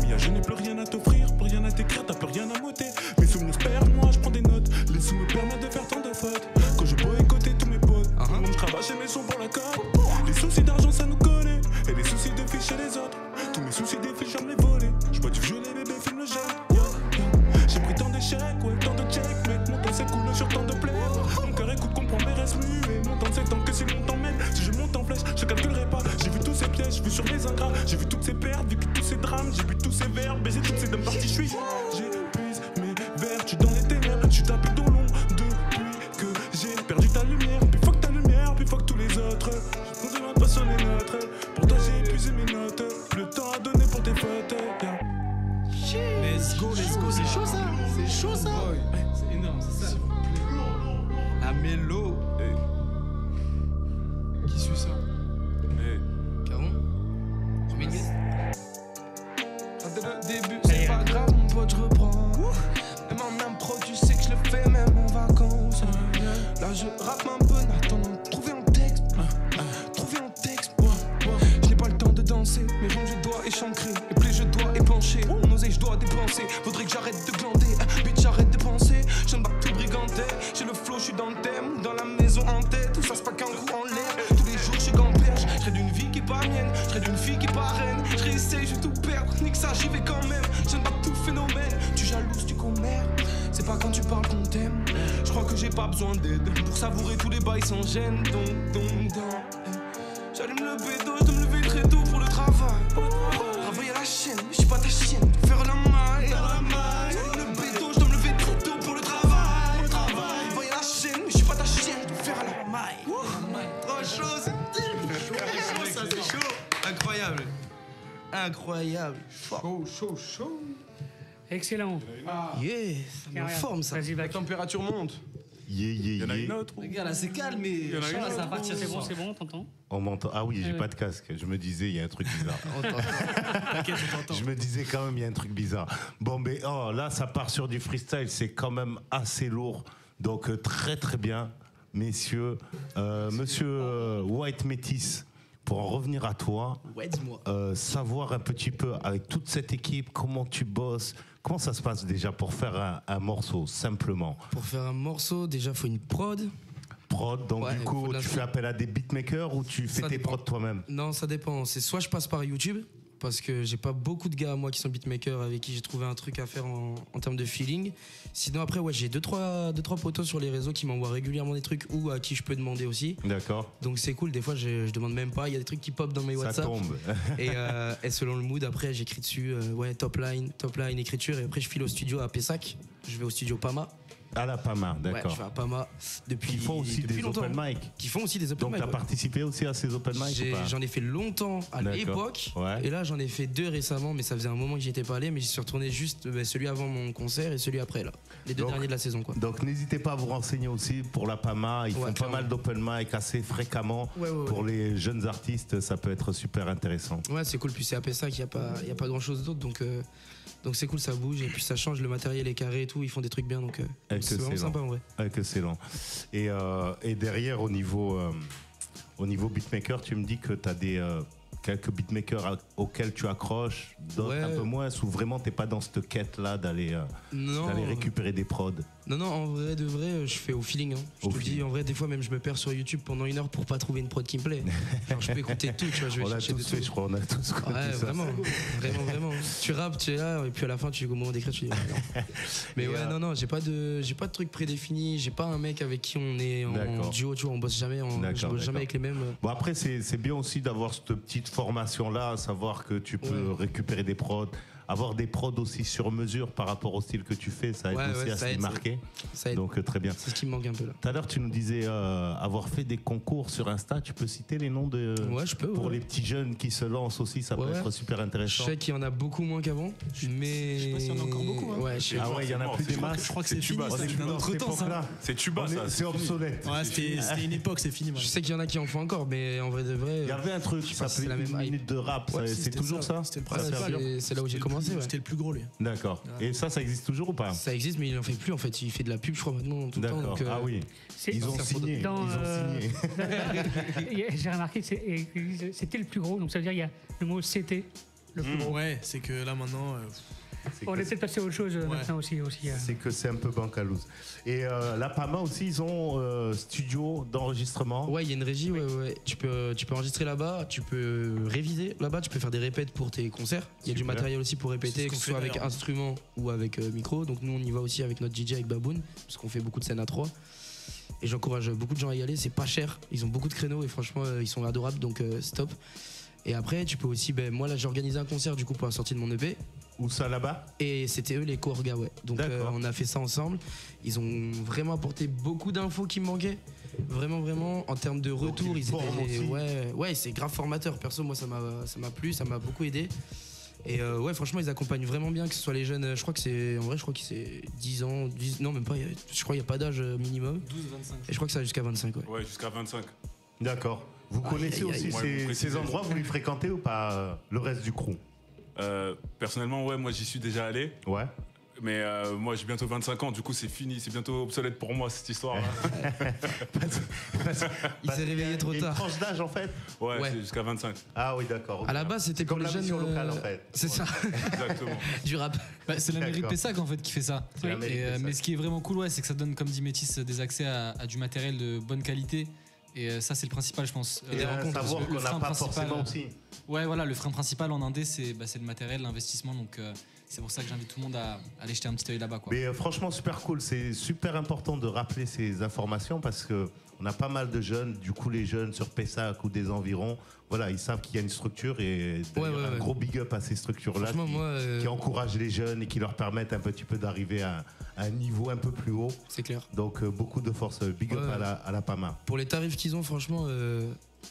Mia, je n'ai plus rien à t'offrir, plus rien à t'écrire, t'as plus rien à m'ôter. Mes souvenirs se perdent, moi je prends des notes. Les sous me permettent de faire tant de fautes. Quand je boycottais tous mes potes, je cravache mes sons pour la cote. Les soucis d'argent ça nous connaît. Et les soucis de filles chez les autres. Tous mes soucis des filles j'aime les voler. Je bois du violet, bébé filme le jeune. J'ai pris tant d'échecs, ouais, tant de checks. Mais mon temps c'est cool sur tant de plaies. Mon cœur écoute, comprend mes restes muets. Mon temps c'est tant que si longtemps mène. Si je monte en flèche, je calculerai pas. J'ai vu tous ces pièges, vu sur les ingrats. J'ai vu toutes ces pertes, vécu tous ces drames. J'ai vu tous ces verbes, baiser toutes ces dames parties. J'épuise mes vertus dans les ténèbres. J'suis tapé dans l'ombre depuis que j'ai perdu ta lumière. Puis fuck ta lumière, puis fuck tous les autres. On demande pas sonner notre. Pour toi j'ai épuisé mes notes. Le temps à donner pour tes fautes. Let's go, boy. C'est énorme, c'est ça. La mélo. Qui suit ça? Caron? Dès le début, c'est pas grave, mon pote, je reprends. Même en impro, tu sais que je le fais, même en vacances. Là, je rappe un peu, en attendant de trouver un texte. Je n'ai pas le temps de danser, mais bon, je dois échancrer. Et plus je dois épancher, mon oseille, je dois dépenser. Faudrait que j'arrête de glander, bitch, j'arrête de penser. Je ne bats tout brigantais, j'ai le flow, je suis dans le thème. Dans la maison en tête, tout ça c'est pas qu'un coup en l'air. Tous les jours, je suis gamberge, je serai d'une vie qui est pas mienne. Je serai d'une fille qui est pas reine. Je réessaye, je vais tout perdre, nique ça, j'y vais quand même. Je ne bats tout phénomène, tu jalouses, tu commères. C'est pas quand tu parles qu'on t'aime. Je crois que j'ai pas besoin d'aide pour savourer tous les bails sans gêne. Donc. J'allume le bédo, je dois me lever très tôt pour le travail. Travailler à la chaîne, je suis pas ta chienne. Faire la maille. J'allume le bédo, je dois me lever très tôt pour le travail. Travailler à la chaîne, je suis pas ta chienne. Faire la maille. Trop chaud, c'est ça, c'est chaud. Incroyable. Chaud. Excellent. Yes, Tiens, en regarde. forme ça. Vas-y, La Bac. température monte. Il y en a une autre. Regarde, là c'est calme, mais Il y en a une ça autre. va partir. C'est bon, t'entends? On m'entend. Ah oui, j'ai Ouais. pas de casque. Je me disais, il y a un truc bizarre. T'inquiète, on t'entend. Je me disais quand même, il y a un truc bizarre. Bon, mais là, ça part sur du freestyle. C'est quand même assez lourd. Donc, très, très bien, messieurs. Monsieur White Métis, pour en revenir à toi, Ouais, dis-moi. savoir un petit peu, avec toute cette équipe, comment tu bosses. Comment ça se passe déjà pour faire un morceau, simplement? Pour faire un morceau, déjà, faut une prod. Donc Ouais, du faut coup, de la tu fais appel à des beatmakers ou tu fais Ça tes dépend. prods toi-même? Non, ça dépend. C'est soit je passe par YouTube, parce que j'ai pas beaucoup de gars à moi qui sont beatmakers avec qui j'ai trouvé un truc à faire en termes de feeling. Sinon après ouais, j'ai deux trois potos sur les réseaux qui m'envoient régulièrement des trucs ou à qui je peux demander aussi. D'accord. Donc c'est cool, des fois je demande même pas, il y a des trucs qui pop dans mes Ça WhatsApp. tombe. Et selon le mood après j'écris dessus top line écriture et après je file au studio à Pessac. Je vais au studio Pama. À la Pama, Ouais, d'accord. je vais à Pama depuis Ils font aussi depuis des longtemps. open mic. Qui font aussi des open Donc mic. tu as ouais. participé aussi à ces open mic ou pas? J'en ai fait longtemps à D'accord. l'époque. Ouais. Et là, j'en ai fait 2 récemment, mais ça faisait un moment que j'y étais pas allé. Mais j'y suis retourné juste celui avant mon concert et celui après, là. Les 2 Donc- derniers de la saison, quoi. Donc n'hésitez pas à vous renseigner aussi pour la Pama. Ils font pas clairement. mal d'open mic assez fréquemment. Ouais. Pour les jeunes artistes, ça peut être super intéressant. Ouais, c'est cool. Puis c'est à Pessac, il y a pas grand chose d'autre. Donc c'est cool, ça bouge. Et puis ça change, le matériel est carré et tout. Ils font des trucs bien. Donc c'est vraiment sympa en vrai. Excellent. Et derrière, au niveau beatmaker, tu me dis que tu as quelques beatmakers auxquels tu accroches, d'autres Ouais. un peu moins, ou vraiment t'es pas dans cette quête-là d'aller récupérer des prods? Non, en vrai de vrai, je fais au feeling. Hein. Je Au te feeling. dis, en vrai, des fois même, je me perds sur YouTube pendant 1 heure pour pas trouver une prod qui me plaît. Genre, je peux écouter tout, tu vois. Je vais On l'a chercher de tous fait, tout. je crois, on a tous connu Ouais, ça. vraiment. Tu rappes, tu es là, et puis à la fin, au moment d'écrire, tu dis. Non. Mais Et ouais, non, j'ai pas de truc prédéfini, j'ai pas un mec avec qui on est en D'accord. duo, tu vois, on bosse jamais, je bosse jamais avec les mêmes. Bon, après, c'est bien aussi d'avoir cette petite formation-là, savoir que tu peux récupérer des prods, avoir des prods aussi sur mesure par rapport au style que tu fais, ça aide aussi à se démarquer. Ça aide. Donc, très bien. C'est ce qui me manque un peu là. Tout à l'heure, tu nous disais avoir fait des concours sur Insta. Tu peux citer les noms de. Ouais, je peux. Pour les petits jeunes qui se lancent aussi, ça peut être super Je intéressant. sais qu'il y en a beaucoup moins qu'avant, mais. Je sais pas s'il y en a encore beaucoup. Hein. Ouais, je sais Ah pas. ouais, il y en a plus des masses. Je crois que c'est fini. Tuba, Ça, c'est c'est un Dans autre cette temps, ça. époque-là, C'est Tuba, ça. c'est obsolète. Ouais, c'était une époque, c'est fini. Je sais qu'il y en a qui en font encore, mais en vrai de vrai. Il y avait un truc qui je sais pas si s'appelait c'est la même une hype. minute de rap. Ouais, C'est toujours ça? C'était le Ouais, principal. c'est là où j'ai commencé. Ouais. C'était le plus gros, lui. D'accord. Et ça existe toujours ou pas? Ça existe, mais il en fait plus en fait. Il fait de la pub, je crois, maintenant tout le temps. D'accord. Donc, Ah oui. C'est- Ils ont dans- signé. dans, Ils ont signé. J'ai remarqué que c'était le plus gros, donc ça veut dire qu'il y a le mot c'était le plus gros. Ouais, c'est que là maintenant. On est peut-être passé à autre chose Ouais. maintenant aussi. C'est que c'est un peu bancalouse. Et la PAMA aussi, ils ont studio d'enregistrement. Ouais, il y a une régie, ouais. Tu peux enregistrer là-bas, tu peux réviser là-bas, tu peux faire des répètes pour tes concerts. Il y a du Super. matériel aussi pour C'est répéter, ce que qu'on ce fait soit avec d'ailleurs. instrument ou avec micro. Donc nous, on y va aussi avec notre DJ, avec Baboon, parce qu'on fait beaucoup de scènes à 3. Et j'encourage beaucoup de gens à y aller, c'est pas cher. Ils ont beaucoup de créneaux et franchement, ils sont adorables, donc c'est top. Et après, tu peux aussi, moi là, j'ai organisé un concert du coup pour la sortie de mon EP. Où ça là-bas? Et c'était eux les co-orgas, ouais. Donc on a fait ça ensemble. Ils ont vraiment apporté beaucoup d'infos qui me manquaient. Vraiment, en termes de retour, ils ils forment étaient. aussi. Ouais, c'est grave formateur. Perso, moi, ça m'a plu, ça m'a beaucoup aidé. Et ouais, franchement, ils accompagnent vraiment bien, que ce soit les jeunes. Je crois que c'est 10 ans, non, même pas, je crois qu'il n'y a pas d'âge minimum. 12-25. Et je crois que ça va jusqu'à 25, ouais. Ouais, jusqu'à 25. D'accord. Vous connaissez aussi ces endroits, vous les fréquentez ou pas, le reste du crew? Personnellement, ouais, moi j'y suis déjà allé. Ouais. Mais moi j'ai bientôt 25 ans, du coup c'est fini, c'est bientôt obsolète pour moi cette histoire-là. Il s'est réveillé trop tard. Il y a une tranche d'âge en fait? Ouais, c'est jusqu'à 25. Ah oui, d'accord. À la base, c'était comme pour les la mission jeunes locale en fait. C'est ça. Exactement. Du rap. Bah, c'est la mairie de Pessac en fait qui fait ça. C'est la mairie de Pessac. Mais ce qui est vraiment cool, ouais, c'est que ça donne, comme dit Métis, des accès à du matériel de bonne qualité. Et ça, c'est le principal, je pense. Et savoir qu'on n'a pas forcément aussi. Ouais, voilà, le frein principal en indé, c'est le matériel, l'investissement. Donc, c'est pour ça que j'invite tout le monde à aller jeter un petit œil là-bas, quoi. Mais franchement, super cool. C'est super important de rappeler ces informations parce que on a pas mal de jeunes. Du coup, les jeunes sur Pessac ou des environs, voilà, ils savent qu'il y a une structure et un gros big up à ces structures-là qui encouragent les jeunes et qui leur permettent un petit peu d'arriver à un niveau un peu plus haut. C'est clair. Donc, beaucoup de force. Big up à la PAMA. Pour les tarifs qu'ils ont, franchement,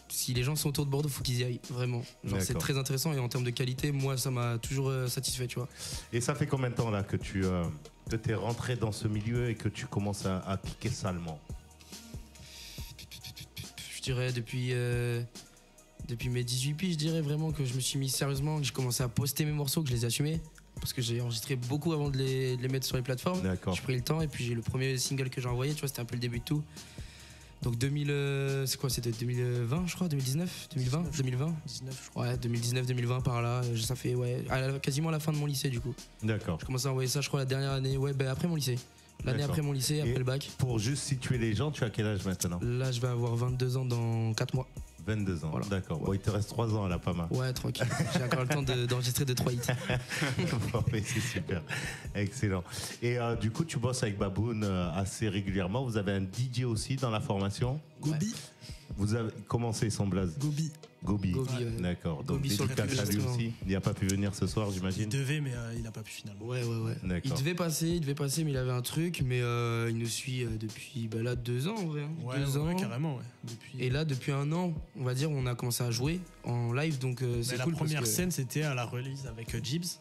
si les gens sont autour de Bordeaux, faut qu'ils y aillent, vraiment. Genre, c'est très intéressant et en termes de qualité, moi, ça m'a toujours satisfait, tu vois. Et ça fait combien de temps là que tu es rentré dans ce milieu et que tu commences à kicker salement? Je dirais depuis mes 18 piges, je dirais vraiment que je me suis mis sérieusement, que j'ai commencé à poster mes morceaux, que je les ai assumés. Parce que j'ai enregistré beaucoup avant de les mettre sur les plateformes. D'accord. J'ai pris le temps et puis j'ai le premier single que j'ai envoyé, tu vois, c'était un peu le début de tout. Donc c'est quoi, c'était 2020 je crois, 2019, 2020, 2019 je crois. Ouais, 2019, 2020 par là, ça fait quasiment à la fin de mon lycée du coup. D'accord. J'ai commencé à envoyer ça je crois la dernière année, après mon lycée. L'année après mon lycée, après le bac. Pour juste situer les gens, tu as quel âge maintenant? Là je vais avoir 22 ans dans 4 mois. 22 ans, voilà. D'accord. Bon, il te reste 3 ans à la PAMA. Ouais, tranquille. J'ai encore le temps d'enregistrer 2-3 hits. Bon, mais c'est super. Excellent. Et du coup, tu bosses avec Baboon assez régulièrement. Vous avez un DJ aussi dans la formation? Gobi. Vous avez commencé son blaze? Gobi. Gobi, d'accord. Donc, dédicace à lui aussi. Il n'a pas pu venir ce soir, j'imagine. Il devait, mais il n'a pas pu finalement. Ouais. Il devait passer, mais il avait un truc. Mais il nous suit depuis 2 ans en vrai. 2 ans. Carrément, ouais. Et là, depuis 1 an, on va dire, on a commencé à jouer en live. Donc c'est cool. La première scène, c'était à la release avec Gibbs.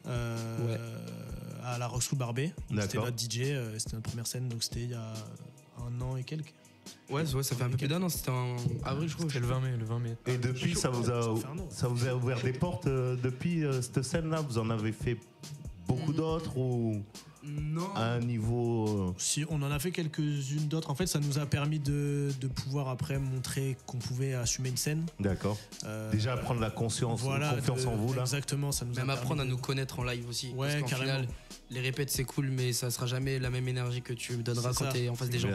À la Roxou Barbet. C'était notre DJ. C'était notre première scène. Donc c'était il y a 1 an et quelques. Ouais, ça fait un peu plus d'1 an, c'était en avril je crois. C'était le 20 mai. Et depuis, ça vous a ouvert des portes depuis cette scène-là? Vous en avez fait beaucoup d'autres ou non. À un niveau... Si, on en a fait quelques-unes d'autres. En fait, ça nous a permis de pouvoir après montrer qu'on pouvait assumer une scène. D'accord. Déjà prendre la confiance en vous là. Exactement, ça nous a même apprendre à nous connaître en live aussi. Ouais, parce qu'en final, les répètes c'est cool, mais ça sera jamais la même énergie que tu donneras quand t'es en face des gens.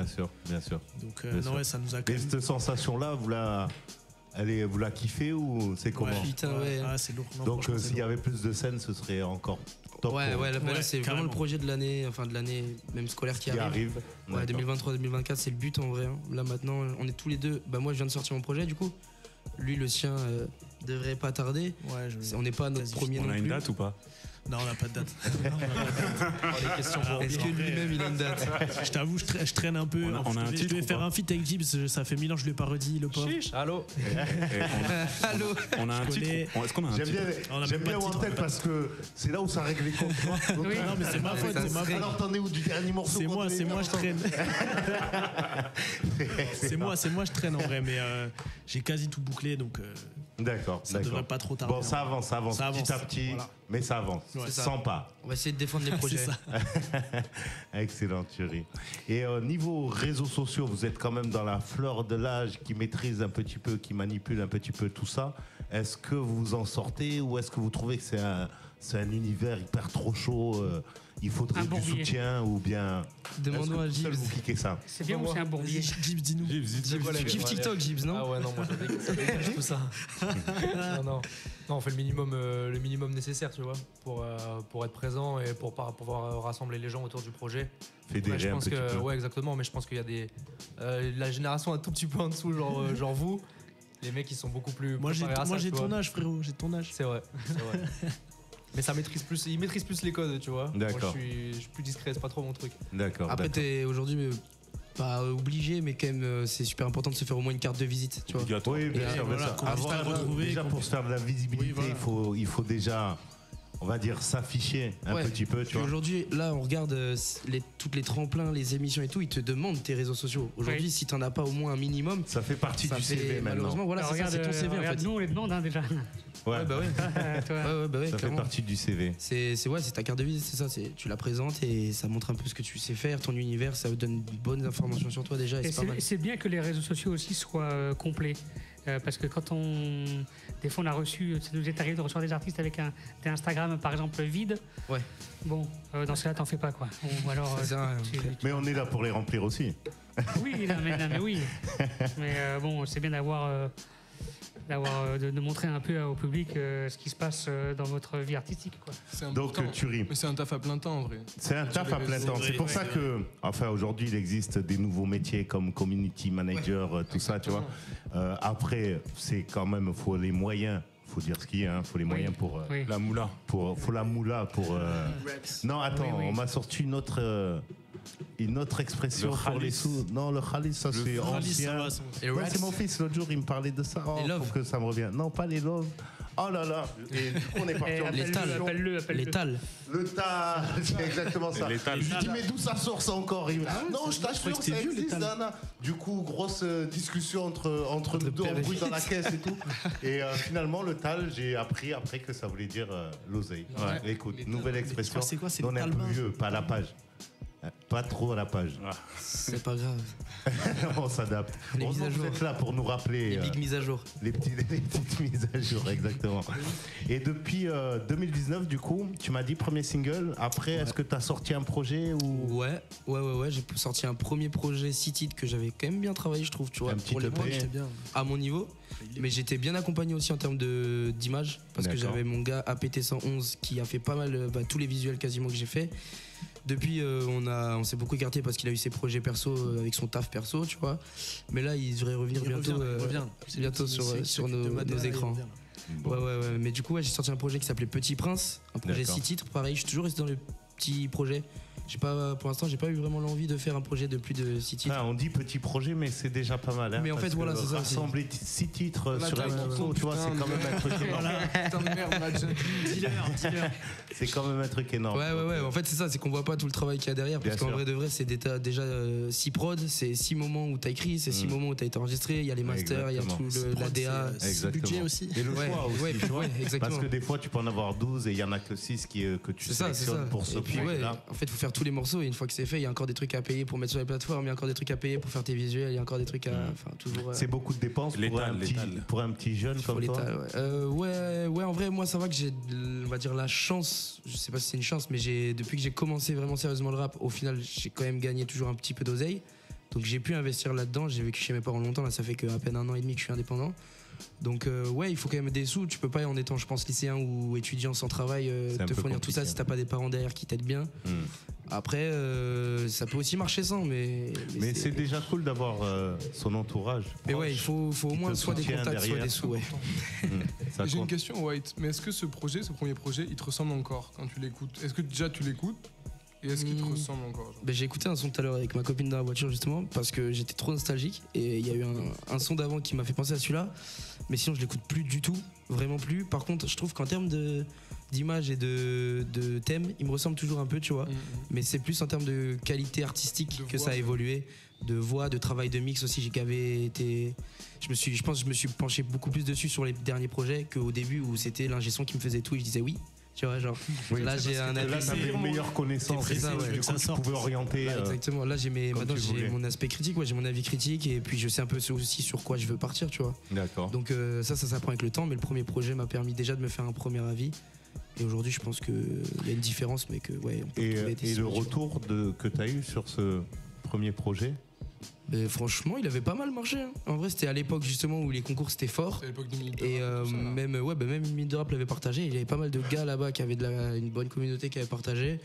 Bien sûr. Donc ouais, ça nous a quand même... Et cette sensation-là, vous la kiffez ou c'est comment? Putain, ouais. Ah, c'est lourd. Non, donc s'il y avait plus de scènes, ce serait encore top. Ouais, là c'est vraiment le projet de l'année, même scolaire qui arrive. Ouais, 2023-2024, c'est le but en vrai. Là maintenant, on est tous les deux. Moi, je viens de sortir mon projet du coup. Lui, le sien devrait pas tarder. Ouais, on n'est pas notre premier non plus. On a une date ou pas? Non, on n'a pas de date. Est-ce que lui-même il a une date? Je t'avoue, je traîne un peu. Je devais faire un feat avec Gibbs, ça fait 1000 ans que je lui ai pas redit, le pauvre. Allô. Allô. On a un titre. Est-ce qu'on a un titre? J'aime bien Wanted parce que c'est là où ça règle les comptes. Non, mais c'est ma faute. Alors t'en es où du dernier morceau? C'est moi, je traîne. C'est moi, je traîne en vrai, mais j'ai quasi tout bouclé, donc. D'accord. Ça devrait pas trop tarder. Bon, ça avance petit à petit, voilà. Mais ça avance, sans pas. On va essayer de défendre les projets. Excellent, Thierry. Et niveau réseaux sociaux, vous êtes quand même dans la fleur de l'âge qui maîtrise un petit peu, qui manipule un petit peu tout ça. Est-ce que vous en sortez ou est-ce que vous trouvez que c'est un univers hyper trop chaud? Il faudrait du soutien ou bien... Demandons à Gibbs. Vous cliquez ça. C'est bien ou c'est un bourbier? Gibbs, dis-nous. Tu kiffes TikTok, Gibbs, non? Ah ouais, non, moi j'adore tout ça. Non, on fait le minimum nécessaire, tu vois, pour être présent et pour pouvoir rassembler les gens autour du projet. Fédérer un petit peu. Ouais, exactement, mais je pense qu'il y a la génération un tout petit peu en dessous, genre vous. Les mecs, ils sont beaucoup plus... Moi, j'ai ton âge, frérot, j'ai ton âge. C'est vrai. Mais ils maîtrisent plus les codes, tu vois. D'accord. Moi, je suis plus discret, c'est pas trop mon truc. D'accord. Après, aujourd'hui, pas obligé, mais quand même, c'est super important de se faire au moins une carte de visite, tu vois. Oui, bien sûr, voilà, déjà pour se faire de la visibilité, il faut déjà, on va dire, s'afficher un petit peu, tu vois. Aujourd'hui, là, on regarde toutes les tremplins, les émissions et tout, ils te demandent tes réseaux sociaux. Aujourd'hui, si t'en as pas au moins un minimum, ça fait partie du CV malheureusement, voilà, c'est ton CV en fait. Nous, on les demande déjà. Ouais, bah ouais. Ça fait partie du CV. C'est ta carte de visite, c'est ça. Tu la présentes et ça montre un peu ce que tu sais faire, ton univers, ça vous donne de bonnes informations sur toi déjà. Et c'est bien que les réseaux sociaux aussi soient complets. Parce que quand des fois on a reçu, ça nous est arrivé de recevoir des artistes avec des Instagram par exemple vide. Ouais. Bon, dans ce cas-là t'en fais pas quoi. Ou alors. Mais on est là pour les remplir aussi. Oui, mais oui. Mais bon, c'est bien de montrer un peu au public ce qui se passe dans votre vie artistique, quoi. Donc tu ris. Mais c'est un taf à plein temps en vrai. C'est un taf à plein temps. C'est pour ça que, enfin, aujourd'hui, il existe des nouveaux métiers comme community manager, tout ça, tu vois. Après, c'est quand même, faut les moyens. Faut dire ce qu'il y a, hein. Faut les moyens pour la moula. Faut la moula pour. Non, attends, on m'a sorti une autre expression pour les sous. Non, le khalis, ça c'est ancien. C'est mon fils, l'autre jour, il me parlait de ça. Oh, faut que ça me revienne. Non, pas les love. Oh là là. Et du coup, on est parti en Appelle-le. Les tals. Le tal, c'est exactement ça. Je lui dis, mais d'où ça sort ça encore? Non, je t'assure, ça existe, Dana. Du coup, grosse discussion entre nous deux, en bruit dans la caisse et tout. Et finalement, le tal, j'ai appris après que ça voulait dire l'oseille. Écoute, nouvelle expression. C'est quoi, c'est on est un peu vieux, pas à la page. Pas trop à la page. C'est pas grave. On s'adapte. Heureusement que vous êtes là pour nous rappeler. Les big mises à jour. Les petites mises à jour, exactement. Et depuis 2019, du coup, tu m'as dit premier single. Après, est-ce que tu as sorti un projet ou... Ouais. J'ai sorti un premier projet 6 titres que j'avais quand même bien travaillé, je trouve, tu vois, pour l'époque, à mon niveau. Mais j'étais bien accompagné aussi en termes d'image, parce que j'avais mon gars APT111 qui a fait pas mal tous les visuels quasiment que j'ai fait. Depuis, on s'est beaucoup écarté parce qu'il a eu ses projets perso avec son taf perso, tu vois. Mais là, il devrait revenir bientôt sur nos écrans. Ouais. Mais du coup, j'ai sorti un projet qui s'appelait Petit Prince, un projet 6 titres. Pareil, je suis toujours resté dans le petit projet. Pour l'instant, j'ai pas eu vraiment l'envie de faire un projet de plus de 6 titres. On dit petit projet, mais c'est déjà pas mal. Hein, mais en fait, voilà, c'est ça. Rassembler 6 titres sur un morceau, tu vois, c'est quand même un truc énorme. Putain de merde, dealer. C'est quand même un truc énorme. Ouais. En fait, c'est ça, c'est qu'on voit pas tout le travail qu'il y a derrière. Parce qu'en vrai de vrai, c'est déjà 6 prods, c'est 6 moments où t'as écrit, c'est 6 moments où t'as été enregistré. Il y a les masters, il y a tout la DA. C'est le budget aussi. Et le choix aussi, tu vois. Parce que des fois, tu peux en avoir 12 et il y en a que 6 que tu sélectionnes pour ce projet-là. En fait, il faut faire tous les morceaux et une fois que c'est fait, il y a encore des trucs à payer pour mettre sur les plateformes, il y a encore des trucs à payer pour faire tes visuels, il y a encore des trucs à. Enfin, toujours. C'est beaucoup de dépenses pour un petit jeune comme toi. Ouais, en vrai, moi ça va que j'ai, on va dire, la chance, je sais pas si c'est une chance, mais depuis que j'ai commencé vraiment sérieusement le rap, au final, j'ai quand même gagné toujours un petit peu d'oseille. Donc j'ai pu investir là-dedans, j'ai vécu chez mes parents longtemps, là ça fait qu'à peine 1 an et demi que je suis indépendant. Donc il faut quand même des sous, tu peux pas en étant je pense lycéen ou étudiant sans travail te fournir tout ça si t'as pas des parents derrière qui t'aident bien. Après ça peut aussi marcher sans mais c'est déjà cool d'avoir son entourage. Mais ouais, il faut au moins soit des contacts derrière, soit des sous. J'ai une question White, mais est-ce que ce premier projet, il te ressemble encore quand tu l'écoutes? Est-ce que déjà tu l'écoutes? Et est-ce qu'il te ressemble encore? J'ai écouté un son tout à l'heure avec ma copine dans la voiture justement parce que j'étais trop nostalgique et il y a eu un son d'avant qui m'a fait penser à celui-là, mais sinon je l'écoute plus du tout, vraiment plus. Par contre je trouve qu'en termes d'image et de thème, il me ressemble toujours un peu, tu vois, mais c'est plus en termes de qualité artistique que ça a évolué, de voix, de travail de mix aussi. Je pense que je me suis penché beaucoup plus dessus sur les derniers projets qu'au début où c'était l'ingé son qui me faisait tout et je disais oui. Tu vois, genre, là j'ai un avis. Là, t'avais une meilleure connaissance. C'est ça, du coup, tu pouvais orienter. Exactement. Là, maintenant, j'ai mon aspect critique, j'ai mon avis critique, et puis je sais un peu aussi sur quoi je veux partir, tu vois. D'accord. Donc, ça s'apprend avec le temps, mais le premier projet m'a permis déjà de me faire un premier avis. Et aujourd'hui, je pense qu'il y a une différence, mais que, ouais, on peut trouver des le retour que t'as eu sur ce premier projet? Mais franchement, il avait pas mal marché. Hein. En vrai, c'était à l'époque justement où les concours c'était fort. C'était à l'époque de Minute et même Minute Rap l'avait partagé. Il y avait pas mal de gars là-bas qui avaient une bonne communauté qui avait partagé.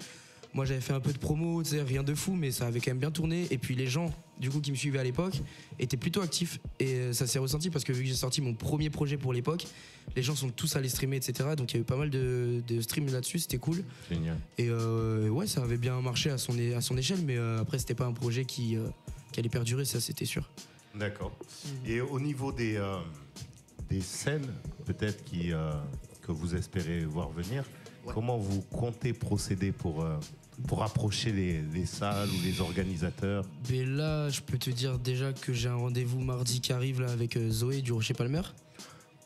Moi, j'avais fait un peu de promo, tu sais, rien de fou, mais ça avait quand même bien tourné. Et puis les gens, du coup, qui me suivaient à l'époque, étaient plutôt actifs. Et ça s'est ressenti parce que vu que j'ai sorti mon premier projet pour l'époque, les gens sont tous allés streamer, etc. Donc il y a eu pas mal de streams là-dessus, c'était cool. Génial. Et ouais, ça avait bien marché à son échelle, mais après, c'était pas un projet qui allait perdurer, ça c'était sûr. D'accord. Et au niveau des scènes, peut-être que vous espérez voir venir, comment vous comptez procéder pour approcher les salles ou les organisateurs? Mais là, je peux te dire déjà que j'ai un rendez-vous mardi qui arrive là, avec Zoé du Rocher Palmer.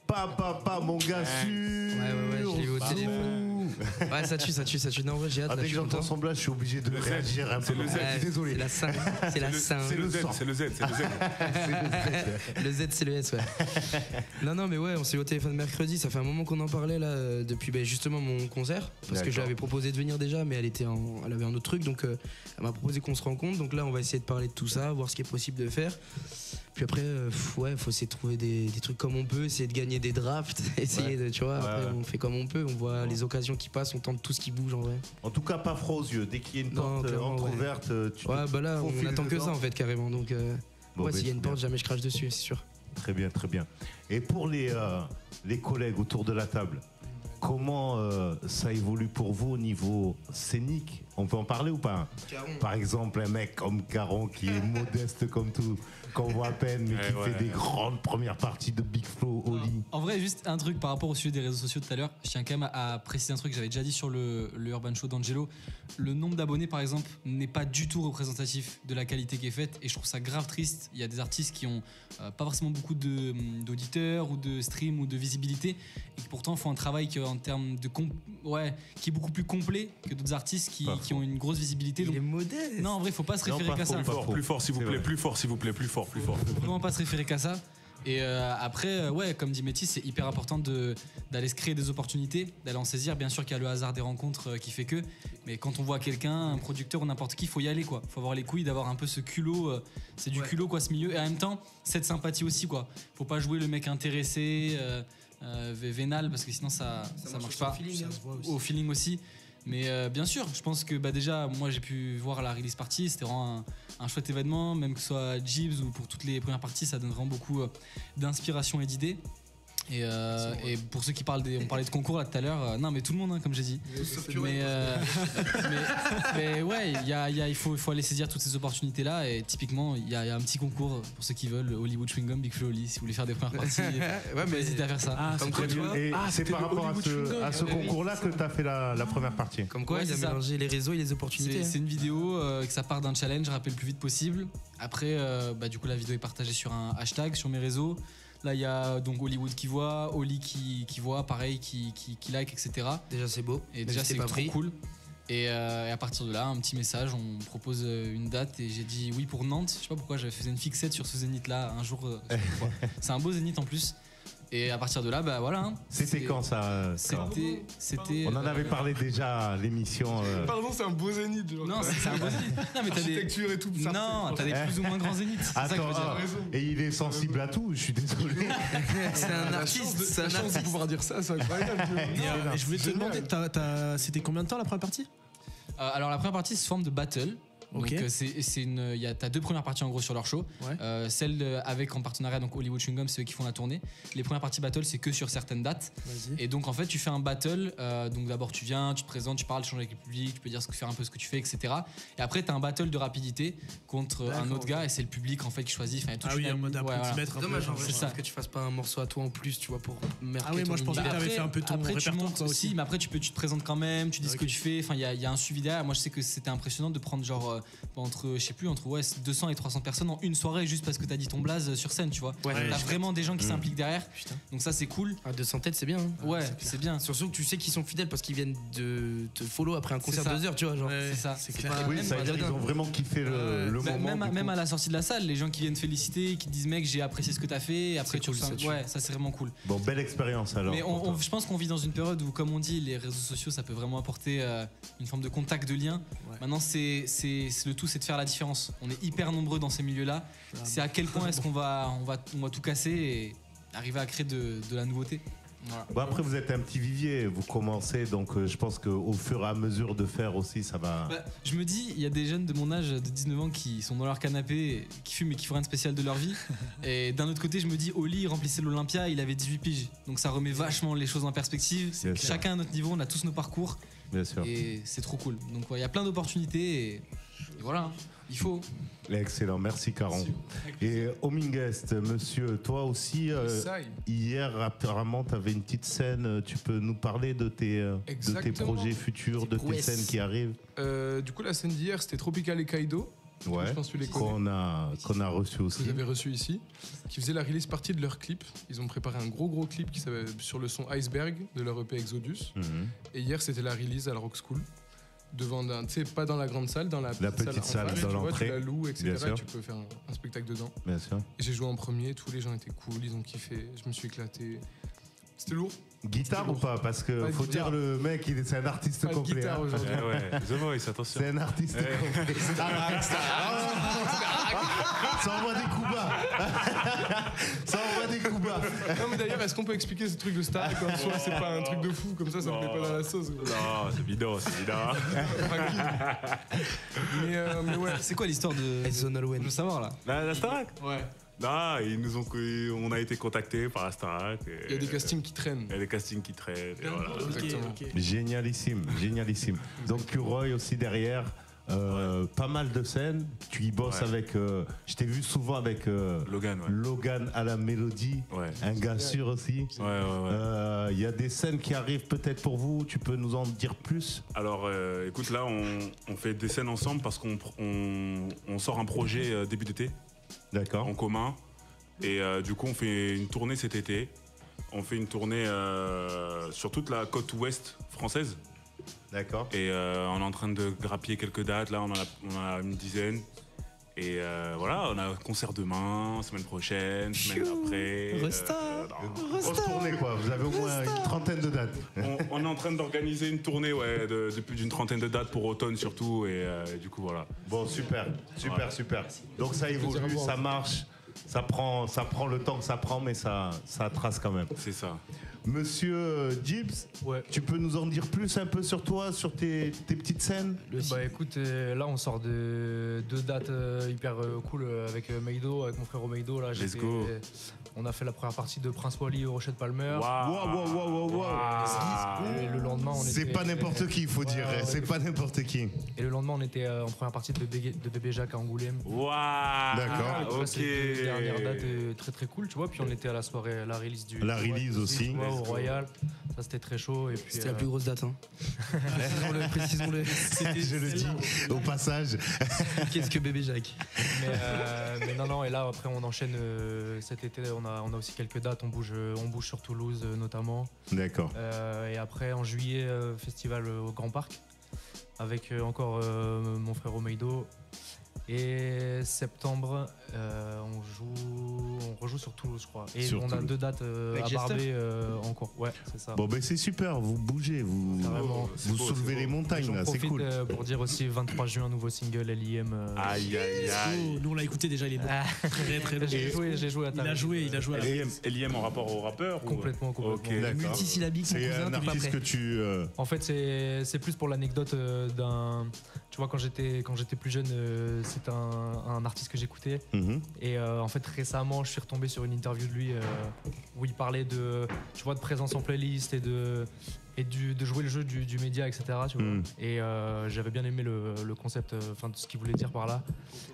Pas mon gars sûr. Ouais, je l'ai eu au téléphone. Ouais, ça tue. Non, ouais, j'ai hâte. Dès que j'entends son blast, je suis obligé de réagir un peu. Désolé. C'est la Z. C'est le Z. Le Z, c'est le S, ouais. Non, mais ouais, on s'est eu au téléphone mercredi. Ça fait un moment qu'on en parlait là, depuis justement mon concert. Parce que je lui avais proposé de venir déjà, mais elle avait un autre truc. Donc elle m'a proposé qu'on se rencontre. Donc là, on va essayer de parler de tout ça, voir ce qui est possible de faire. Puis après, faut essayer de trouver des trucs comme on peut, essayer de gagner des drafts, essayer de, tu vois, après on fait comme on peut, on voit les occasions qui passent, on tente tout ce qui bouge en vrai. En tout cas, pas froid aux yeux. Dès qu'il y a une porte entrouverte, tu là, on attend que ça en fait, carrément. Donc, s'il y a une porte, jamais je crache dessus, c'est sûr. Très bien. Et pour les collègues autour de la table, comment ça évolue pour vous au niveau scénique? On peut en parler ou pas? Caron. Par exemple, un mec comme Caron qui est modeste comme tout, qu'on voit à peine, mais qui fait des grandes premières parties de Big Flo, Oli. En vrai, juste un truc par rapport au sujet des réseaux sociaux tout à l'heure, je tiens quand même à préciser un truc que j'avais déjà dit sur le Urban Show d'Angelo. Le nombre d'abonnés, par exemple, n'est pas du tout représentatif de la qualité qui est faite, et je trouve ça grave triste. Il y a des artistes qui ont pas forcément beaucoup d'auditeurs ou de streams ou de visibilité, et qui pourtant font un travail qui, en termes de qui est beaucoup plus complet que d'autres artistes qui ont une grosse visibilité. Il est modeste. Non, en vrai, faut pas se référer qu'à ça. Plus fort, s'il vous plaît, plus fort. Faut vraiment pas se référer qu'à ça. Et après, comme dit Métis, c'est hyper important d'aller se créer des opportunités, d'aller en saisir. Bien sûr qu'il y a le hasard des rencontres qui fait que, mais quand on voit quelqu'un, un producteur ou n'importe qui, faut y aller quoi. Faut avoir les couilles, d'avoir un peu ce culot. C'est du culot quoi, ce milieu. Et en même temps, cette sympathie aussi quoi. Faut pas jouer le mec intéressé, vénal, parce que sinon ça marche pas. Au feeling aussi. Mais bien sûr, je pense que déjà, moi j'ai pu voir la release party, c'était vraiment un chouette événement, même que ce soit Jibs ou pour toutes les premières parties, ça donne vraiment beaucoup d'inspiration et d'idées. Et pour ceux qui parlent on parlait de concours là tout à l'heure, non mais tout le monde comme j'ai dit. Mais ouais, il faut aller saisir toutes ces opportunités là, et typiquement il y a un petit concours pour ceux qui veulent, Hollywood Chewing Gum, Big Flo Oli, si vous voulez faire des premières parties. N'hésitez à faire ça. C'est par rapport à ce concours là que tu as fait la première partie. Comme quoi il a mélangé les réseaux et les opportunités. C'est une vidéo que ça part d'un challenge, rappelle le plus vite possible. Après du coup la vidéo est partagée sur un hashtag sur mes réseaux. Là, il y a donc Hollywood qui voit, Oli qui voit, pareil, qui like, etc. Déjà, c'est beau. Et déjà, c'est trop cool. Et à partir de là, un petit message, on me propose une date et j'ai dit oui pour Nantes. Je sais pas pourquoi, j'avais fait une fixette sur ce zénith-là un jour. C'est un beau zénith en plus. Et à partir de là, voilà. Hein, c'était quand ça? C'était. On en avait parlé déjà à l'émission. Pardon, c'est un beau zénith. Genre. Non, c'est un beau zénith. Non, mais architecture et tout. Non, t'as des plus ou moins grands zéniths. C'est ça que je veux dire. Et il est sensible à tout. Je suis désolé. C'est un artiste. C'est la chance de pouvoir dire ça. C'est incroyable. Et je voulais te demander, c'était combien de temps la première partie? Alors la première partie se forme de battle. Okay. Donc t'as deux premières parties en gros sur leur show. Celle avec en partenariat donc Hollywood Chewing Gum, c'est eux qui font la tournée. Les premières parties battle c'est que sur certaines dates. Et donc en fait tu fais un battle. Donc d'abord tu viens, tu te présentes, tu parles, tu changes avec le public, tu peux faire un peu ce que tu fais, etc. Et après t'as un battle de rapidité contre un autre gars et c'est le public en fait qui choisit. Enfin, en mode applaudimètre. C'est dommage en fait que tu fasses pas un morceau à toi en plus, tu vois, pour marquer. Ah oui, moi je pensais que t'avais fait un peu ton répertoire toi aussi. Mais après tu te présentes quand même, tu dis ce que tu fais. Enfin il y a un suivi derrière. Moi je sais que c'était impressionnant de prendre genre entre 200 et 300 personnes en une soirée juste parce que t'as dit ton blaze sur scène, tu vois. T'as vraiment des gens qui s'impliquent derrière. Putain. Donc ça c'est cool. 200 têtes c'est bien. Ouais, c'est bien. Surtout que tu sais qu'ils sont fidèles parce qu'ils viennent de te follow après un concert de 2 heures, tu vois. Genre. C'est ça. C'est clair. Oui, ça veut dire qu'ils ont vraiment kiffé le moment. Même à la sortie de la salle, les gens qui viennent féliciter, qui te disent mec j'ai apprécié ce que t'as fait. Et après tu ça c'est vraiment cool. Bon, belle expérience alors. Mais je pense qu'on vit dans une période où, comme on dit, les réseaux sociaux ça peut vraiment apporter une forme de contact, de lien. Maintenant c'est le tout, c'est de faire la différence. On est hyper nombreux dans ces milieux-là. C'est à quel point est-ce qu'on va tout casser et arriver à créer de la nouveauté. Voilà. Bon, après vous êtes un petit vivier, vous commencez, donc je pense qu'au fur et à mesure de faire aussi ça va. Je me dis, il y a des jeunes de mon âge de 19 ans qui sont dans leur canapé, qui fument et qui font rien de spécial de leur vie. Et d'un autre côté je me dis, Oli remplissait l'Olympia, il avait 18 piges. Donc ça remet vachement les choses en perspective. Chacun à notre niveau, on a tous nos parcours. Bien sûr. Et c'est trop cool. Donc il y a plein d'opportunités et voilà. Il faut. Excellent, merci Caron. Et Omingest, monsieur, toi aussi, hier apparemment tu avais une petite scène, tu peux nous parler de tes projets futurs, de tes scènes qui arrivent? Du coup la scène d'hier c'était Tropical et Kaido. Ouais, je pense que tu les qu'on a reçu aussi. Vous avez reçu ici, qui faisait la release partie de leur clip. Ils ont préparé un gros clip qui sur le son Iceberg de leur EP Exodus. Et hier c'était la release à la Rock School. Devant tu sais, pas dans la grande salle, dans la petite salle dans l'entrée. Tu la loues, etc. Et tu peux faire un spectacle dedans. Bien sûr. Et j'ai joué en premier, tous les gens étaient cool, ils ont kiffé, je me suis éclaté. C'était lourd. Guitare ou pas? Parce que faut dire, le mec, c'est un artiste complet. Guitare aujourd'hui. The Voice, attention. C'est un artiste complet. Ça envoie des coups bas. Ça envoie des coups bas. Non, mais d'ailleurs, est-ce qu'on peut expliquer ce truc de star en soi? C'est pas un truc de fou, comme ça ne met pas dans la sauce. Non, c'est bidon, mais ouais. C'est quoi l'histoire de. Je veux savoir là. La Starac? Ouais. Non, on a été contactés par la Starac. Il y a des castings qui traînent. Il y a des castings qui traînent. Et voilà. Okay. Génialissime. Donc Kuroy aussi derrière. Pas mal de scènes. Tu y bosses avec. Je t'ai vu souvent avec Logan à la mélodie. Ouais. Un gars sûr aussi. Ouais. Y a des scènes qui arrivent peut-être pour vous. Tu peux nous en dire plus? Alors, écoute, là, on fait des scènes ensemble parce qu'on sort un projet début d'été. D'accord. En commun. Et du coup, on fait une tournée cet été. On fait une tournée sur toute la côte ouest française. D'accord. Et on est en train de grappiller quelques dates. Là, on en a une dizaine. Et voilà, on a un concert demain, semaine prochaine, semaine après. Grosse tournée, quoi. Vous avez au moins une trentaine de dates. On est en train d'organiser une tournée de plus d'une trentaine de dates pour automne surtout. Et du coup, voilà. Bon, super. Donc ça évolue, ça marche. Ça prend le temps que ça prend, mais ça trace quand même. C'est ça. Monsieur Gibbs, tu peux nous en dire plus un peu sur toi, sur tes petites scènes? Bah écoute, là on sort de 2 dates hyper cool avec Meido, avec mon frère Meido. Là, Let's go. On a fait la première partie de Prince Wally au Rocher de Palmer. Wow. Et le lendemain, on était. C'est pas n'importe qui, il faut dire. C'est pas n'importe qui. Et le lendemain, on était en première partie de Bébé Jacques à Angoulême. D'accord. Ok. C'était une dernière date très cool, tu vois. Puis on était à la soirée, la release du. La release aussi. Au Royal. Ça c'était très chaud. C'était la plus grosse date. Hein. Précisons-le. Je le dis au passage. Qu'est-ce que Bébé Jacques? Mais non. Et là après on enchaîne cet été. On a aussi quelques dates. On bouge sur Toulouse notamment. D'accord. Et après en juillet festival au Grand Parc avec encore mon frère Omeido. Et septembre, on rejoue sur Toulouse, je crois. Et sur on a Toulouse. 2 dates à Barbé encore. Ouais, c'est ça. Bon, ben c'est super, vous bougez, vous soulevez les montagnes, là, c'est cool. Pour dire aussi, 23 juin, nouveau single LIM. Aïe. Nous, on l'a écouté déjà, il est bon. Très bon. J'ai joué à ta. Il a joué à la LIM en rapport au rappeur? Complètement. Ok, d'accord. Multisyllabique, c'est un artiste que tu. En fait, c'est plus pour l'anecdote d'un. Tu vois, quand j'étais plus jeune, c'était un artiste que j'écoutais. Et en fait, récemment, je suis retombé sur une interview de lui où il parlait de présence en playlist et de jouer le jeu du média, etc. Tu vois. Et j'avais bien aimé le concept, de ce qu'il voulait dire par là.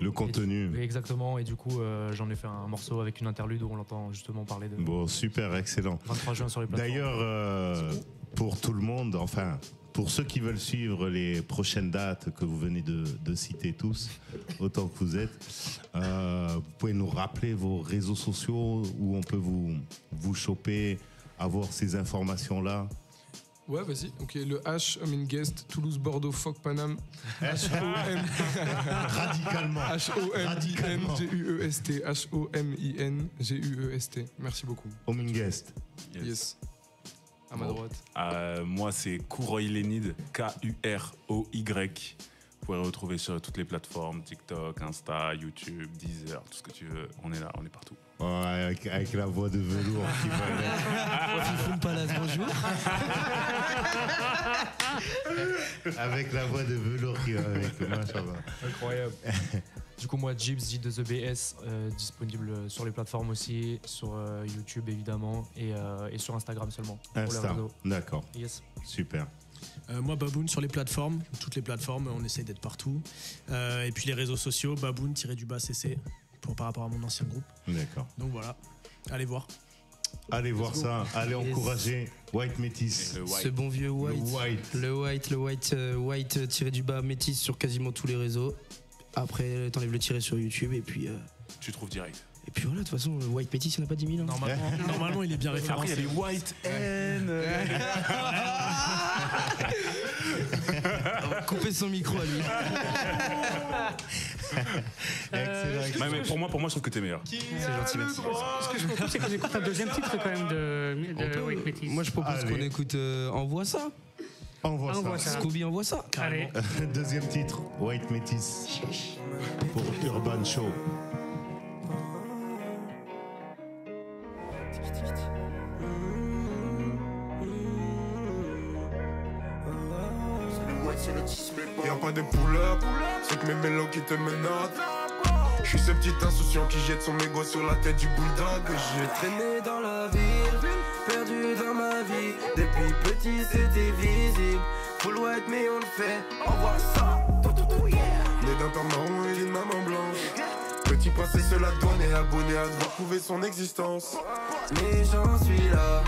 Le contenu. Exactement. Et du coup, j'en ai fait un morceau avec une interlude où on l'entend justement parler de. Bon, super, excellent. 23 juin sur les plateformes. D'ailleurs, pour tout le monde, pour ceux qui veulent suivre les prochaines dates que vous venez de citer tous, autant que vous êtes, vous pouvez nous rappeler vos réseaux sociaux où on peut vous choper, avoir ces informations-là. Ouais, vas-y. Ok, le H, Omingest, Toulouse, Bordeaux, Foc, Paname. H-O-M. Radicalement. H-O-M-I-N-G-U-E-S-T. H-O-M-I-N-G-U-E-S-T. Merci beaucoup. Omingest. Yes. À ma droite. Moi, c'est Kuroy Lenid, K-U-R-O-Y. Vous pouvez retrouver sur toutes les plateformes, TikTok, Insta, YouTube, Deezer, tout ce que tu veux. On est là, on est partout. Ouais, avec la voix de velours qui va Fifoun Palace, bonjour. Avec la voix de velours qui va avec. Incroyable. Du coup, moi, Gibbs, J2EBS, disponible sur les plateformes aussi, sur YouTube évidemment, et sur Instagram seulement. Insta, d'accord. Yes. Super. Moi, Baboun sur les plateformes, toutes les plateformes, on essaye d'être partout. Et puis les réseaux sociaux, Baboun-CC par rapport à mon ancien groupe. D'accord. Donc voilà, allez voir. Allez voir ça, allez encourager White Métis. Ce bon vieux White. Le White tiré du bas Métis sur quasiment tous les réseaux. Après, t'enlèves le tiré sur YouTube et puis. Tu trouves direct. Et puis voilà, de toute façon, White Métis, il n'y en a pas 10 000. Hein. Normalement, il est bien référencé. Après, il y a les White N. Couper son micro à lui. Excellent. Mais pour moi, je trouve que t'es meilleur. C'est gentil, merci. Ce que je propose, c'est qu'on écoute un deuxième titre quand même de White Métis. Moi, je propose qu'on écoute Envoie ça. Envoie ça. Scooby, envoie ça. Allez. Deuxième titre, White Métis pour Urban Show. Y'a pas de pull-up, c'est que mes mélos qui te menottent. J'suis ce petit insouciant qui jette son ego sur la tête du bulldog. J'ai traîné dans la ville, perdu dans ma vie. Depuis petit c'était visible. Full white mais on le fait, envoie ça. Né d'un père marron et d'une maman blanche. Petit princesse la douane et abonné à devoir prouver son existence. Mais j'en suis là,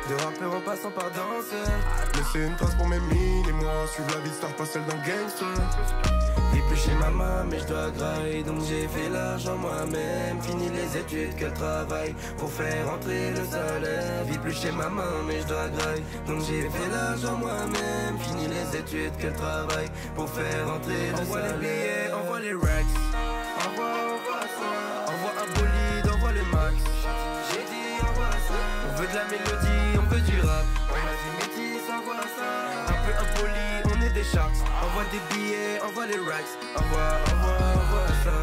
de rappeur en passant par danseur. Laisser une trace pour mes mines et moi suivre la vie de star, pas celle d'un gangster. Vis plus chez maman mais je dois grailler, donc j'ai fait l'argent moi-même. Fini les études que le travail pour faire entrer le salaire. Vis plus chez maman mais je dois grailler, donc j'ai fait l'argent moi-même. Fini les études que le travail pour faire entrer le salaire. Envoie les billets, envoie les racks. Envoie ça. Envoie un bolide, envoie le max. J'ai dit envoie ça. On veut de la mélodie, on veut du rap. On a dit métis, envoie ça. Un peu impoli, on est des sharks. Envoie des billets, envoie les racks. Envoie ça.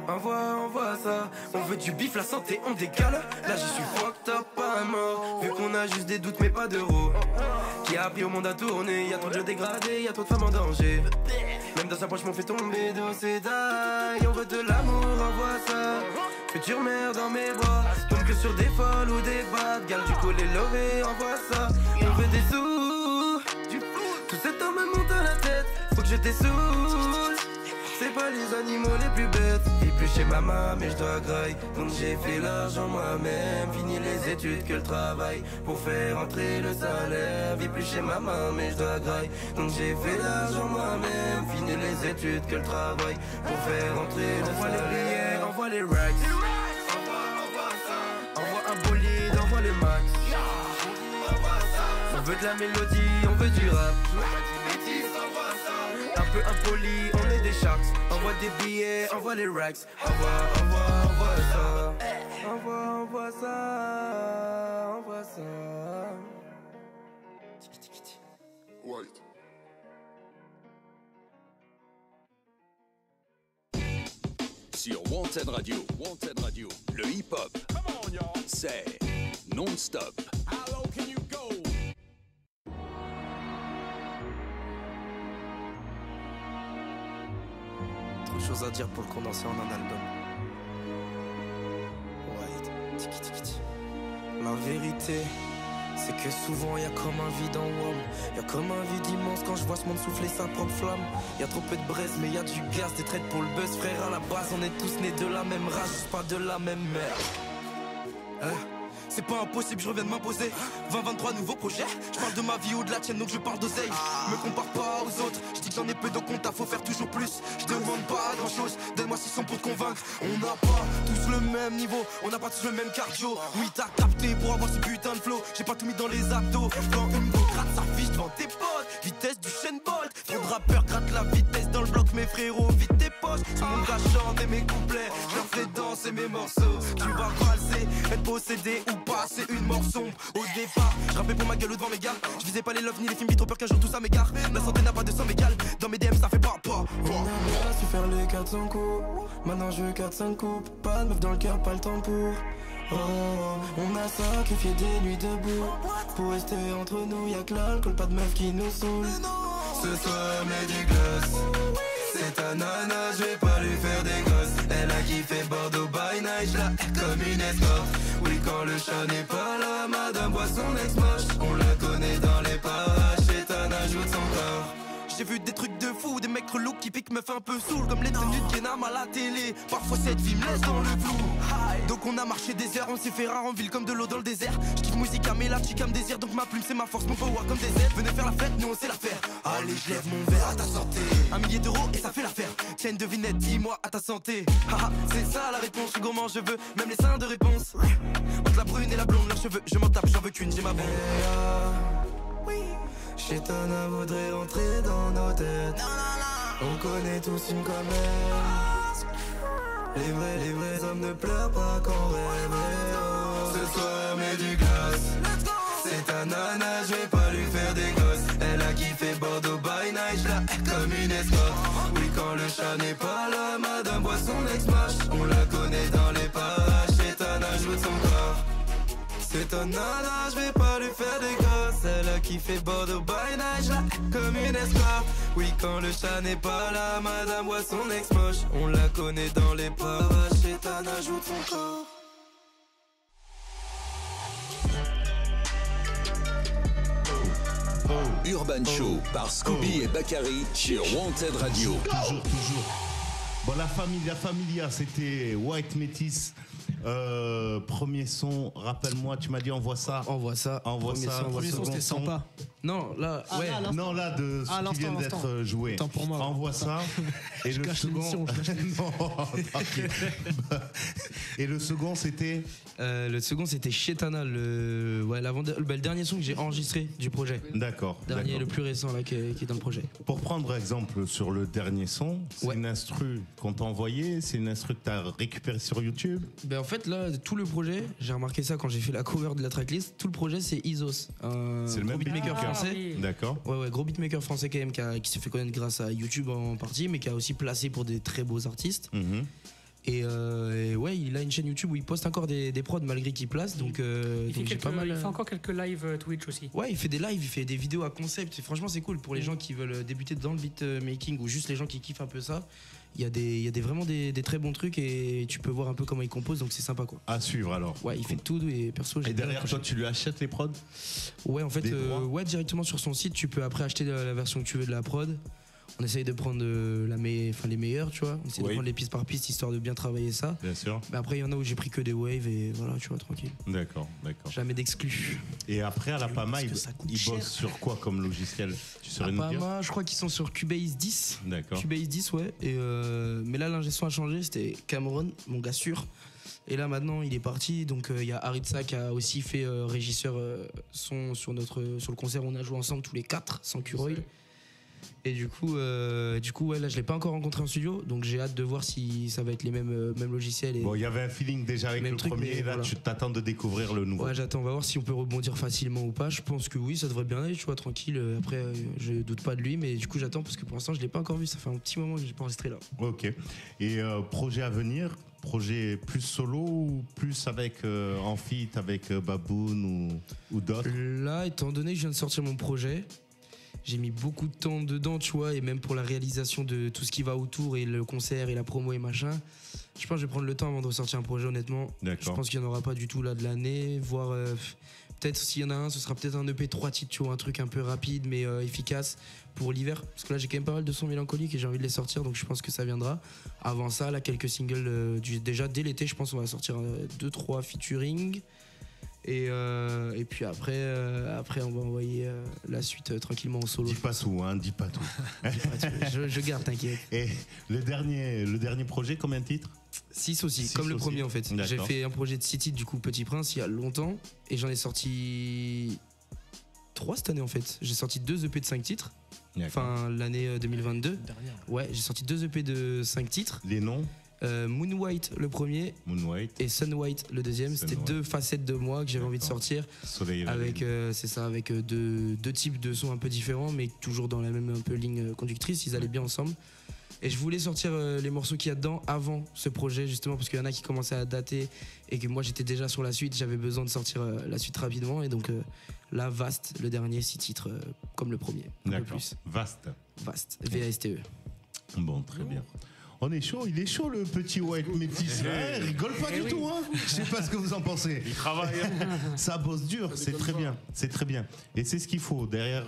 Envoie ça. On veut du bif, la santé, on décale. Là je suis fucked up, pas mort. Vu qu'on a juste des doutes mais pas d'euros. Qui a appris au monde à tourner. Y'a trop de jeux dégradés, y'a trop de femmes en danger. Même dans sa poche m'ont fait tomber de ses dailles. On veut de l'amour, envoie ça. Future mère dans mes bras. Tombe que sur des folles ou des bad. Garde du collet lové, envoie ça. On veut des sous. Tout cet homme me monte à la tête. Faut que je t'essoule. C'est pas les animaux les plus bêtes. Vis plus chez maman mais je dois grailler, donc j'ai fait l'argent moi-même. Fini les études que le travail pour faire entrer le salaire. Vis plus chez maman mais je dois grailler, donc j'ai fait l'argent moi-même. Fini les études que le travail pour faire entrer le salaire. Envoie les billets, envoie les racks. Envoie ça. Envoie un bolide, envoie le max. On veut de la mélodie, on veut du rap. Un peu impoli, on est des sharks. Envoie des billets, envoie les racks. Envoie ça. Envoie ça. Envoie ça. White. Sur Wanted Radio, le hip-hop, c'est non-stop. How low can you go? Trop de choses à dire pour le condenser en un album. White, tiki tiki tiki. La vérité, c'est que souvent y'a comme un vide en WOM. Y'a comme un vide immense quand je vois ce monde souffler sa propre flamme. Y'a trop peu de braise mais y'a du gaz, des traites pour le buzz. Frère, à la base on est tous nés de la même race, juste pas de la même mère. C'est pas impossible, je reviens de m'imposer. 2023 nouveaux projets. Je parle de ma vie ou de la tienne, donc je parle d'oseille. Me compare pas aux autres. Je dis que j'en ai peu de compte, faut faire toujours plus. Je demande pas grand chose, donne-moi 600 pour te convaincre. On n'a pas tous le même niveau, on n'a pas tous le même cardio. Oui, t'as capté pour avoir ce putain de flow. J'ai pas tout mis dans les abdos. Quand une go gratte sa fiche devant tes potes. Vitesse du Usain Bolt. Trop de rappeurs grattent la vitesse dans le bloc, mes frérots, vite tes poches. Tout le monde va chanter mes couplets, je leur fais danser mes morceaux. Tu vas valser, être possédé ou pas, c'est une mort sombre. Au départ, je rappais pour ma gueule devant mes gars. Je visais pas les love ni les films, trop peur qu'un jour tout ça m'égare. La santé n'a pas de somme égale, dans mes DM ça fait pas. On a bien su faire les 400 coups, maintenant je veux 4-5 coupes. Pas de meuf dans le cœur, pas le temps pour. Oh, on a sacrifié des nuits debout pour rester entre nous, y'a que l'alcool, pas de meuf qui nous saoule. Ce soir met du gloss, c'est ta nana, je vais pas lui faire des gosses. Elle a kiffé Bordeaux by night, j'la comme une escorte. Oui, quand le chat n'est pas là, madame boit son ex moche. On la connaît dans les parages, c'est ta nage fous, des mecs relous qui piquent meuf un peu saoul, comme les tenues de Kenam à la télé. Parfois cette vie me laisse dans le flou. Donc on a marché des heures, on s'est fait rare en ville comme de l'eau dans le désert. J'kiffe musique à la chica me désire, donc ma plume c'est ma force, mon power comme des ailes. Venez faire la fête, nous on sait la faire. Allez, je lève mon verre à ta santé. 1 millier d'euros et ça fait l'affaire. Tiens une devinette, dis-moi à ta santé. Haha, c'est ça la réponse, je suis gourmand, je veux même les seins de réponse. Entre la brune et la blonde, leurs cheveux, je m'en tape, j'en veux qu'une, j'ai ma bombe. Chétana voudrait rentrer dans nos têtes. On connaît tous une commère. Les vrais hommes ne pleurent pas quand rêve. Ce soir met du glace. C'est ta nana, je vais pas lui faire des gosses. Elle a kiffé Bordeaux by night, je la hais comme une escorte. Oui, quand le chat n'est pas là, madame boit son ex-mash. On la connaît dans les parages, Chétana joue de son corps. C'est ta nana, je vais pas lui faire des gosses. Elle a kiffé Bordeaux by night, je la hais comme une escorte. Oui, quand le chat n'est pas là, madame boit son ex-moche. On la connaît dans les parages, Chétana joue de son corps. Urban Show par Scooby et Bakary sur Wanted Radio. Toujours. Bon, la familia, c'était White Métis. Premier son, rappelle-moi, tu m'as dit envoie ça. Envoie ça. Premier son, c'était sympa. Non, là, ouais. Non, là, de ce qui vient d'être joué. Temps pour moi. Envoie ça. Et le second. Et le second, c'était. Le second, c'était Chétana, le dernier son que j'ai enregistré du projet. D'accord. Le plus récent là, qui est dans le projet. Pour prendre exemple sur le dernier son, c'est une instru qu'on t'a envoyée, c'est une instru que t'as récupérée sur YouTube. Ben en fait là, tout le projet, j'ai remarqué ça quand j'ai fait la cover de la tracklist, tout le projet c'est Isos, c'est le même beatmaker français. Oui. D'accord. Ouais, gros beatmaker français quand même qui s'est fait connaître grâce à YouTube en partie, mais qui a aussi placé pour des très beaux artistes. Mm-hmm. Et ouais, il a une chaîne YouTube où il poste encore des prods malgré qu'il place. Donc, il fait encore quelques lives Twitch aussi. Ouais, il fait des lives, il fait des vidéos à concept. Et franchement, c'est cool pour les gens qui veulent débuter dans le beatmaking ou juste les gens qui kiffent un peu ça. Il y a vraiment des très bons trucs et tu peux voir un peu comment il compose, donc c'est sympa quoi. À suivre alors. Ouais, il fait tout et perso. Et derrière toi, tu lui achètes les prods ? Ouais, en fait, directement sur son site, tu peux après acheter la version que tu veux de la prod. On essaye de prendre les meilleurs, tu vois. On essaye de prendre les pistes par piste histoire de bien travailler ça. Bien sûr. Mais après, il y en a où j'ai pris que des waves et voilà, tu vois, tranquille. D'accord. Jamais d'exclus. Et après, à la Pama, ils bossent sur quoi comme logiciel ? Tu saurais nous dire ? Pama, je crois qu'ils sont sur Cubase 10. D'accord. Cubase 10, ouais. Mais là, l'ingé son a changé. C'était Cameron, mon gars sûr. Et là, maintenant, il est parti. Donc, il y a Aritza qui a aussi fait régisseur son sur le concert où on a joué ensemble tous les 4, sans Curoil. Et du coup, ouais, là, je l'ai pas encore rencontré en studio, donc j'ai hâte de voir si ça va être les mêmes logiciels. Et bon, il y avait un feeling déjà avec le premier, et là, tu t'attends de découvrir le nouveau. Ouais, j'attends, on va voir si on peut rebondir facilement ou pas. Je pense que oui, ça devrait bien aller, tu vois, tranquille. Après, je doute pas de lui, mais du coup, j'attends parce que pour l'instant, je l'ai pas encore vu. Ça fait un petit moment que j'ai pas enregistré là. Ok. Et projet à venir, projet plus solo ou plus avec en feat avec Baboon ou d'autres ? Là, étant donné que je viens de sortir mon projet, j'ai mis beaucoup de temps dedans, tu vois, et même pour la réalisation de tout ce qui va autour et le concert et la promo et machin. Je pense que je vais prendre le temps avant de ressortir un projet, honnêtement. D'accord. Je pense qu'il n'y en aura pas du tout là de l'année, voire peut-être s'il y en a un, ce sera peut-être un EP 3 titres, tu vois, un truc un peu rapide mais efficace pour l'hiver. Parce que là, j'ai quand même pas mal de sons mélancoliques et j'ai envie de les sortir, donc je pense que ça viendra. Avant ça, là, quelques singles, déjà dès l'été, je pense qu'on va sortir 2-3 featuring. Et puis après, on va envoyer la suite tranquillement en solo. Dis pas tout. Je garde, t'inquiète. Et le dernier projet, combien de titres ? 6 aussi, 6 comme le premier en fait. J'ai fait un projet de 6 titres, du coup, Petit Prince, il y a longtemps. Et j'en ai sorti 3 cette année en fait. J'ai sorti 2 EP de 5 titres. Enfin, l'année 2022. Ouais, j'ai sorti 2 EP de 5 titres. Les noms ? Moon White le premier et Sun White le deuxième. C'était 2 facettes de moi que j'avais envie de sortir avec avec deux types de sons un peu différents mais toujours dans la même un peu ligne conductrice. Ils allaient bien ensemble et je voulais sortir les morceaux qu'il y a dedans avant ce projet justement parce qu'il y en a qui commençaient à dater et que moi j'étais déjà sur la suite, j'avais besoin de sortir la suite rapidement et donc là Vaste le dernier 6 titres comme le premier. D'accord. Plus. Vaste VASTE. Bon, très bien. On est chaud, il est chaud le petit White Métis. Il rigole pas du tout, hein. Je sais pas ce que vous en pensez. Il travaille. Ça bosse dur, c'est très bien. Et c'est ce qu'il faut. Derrière,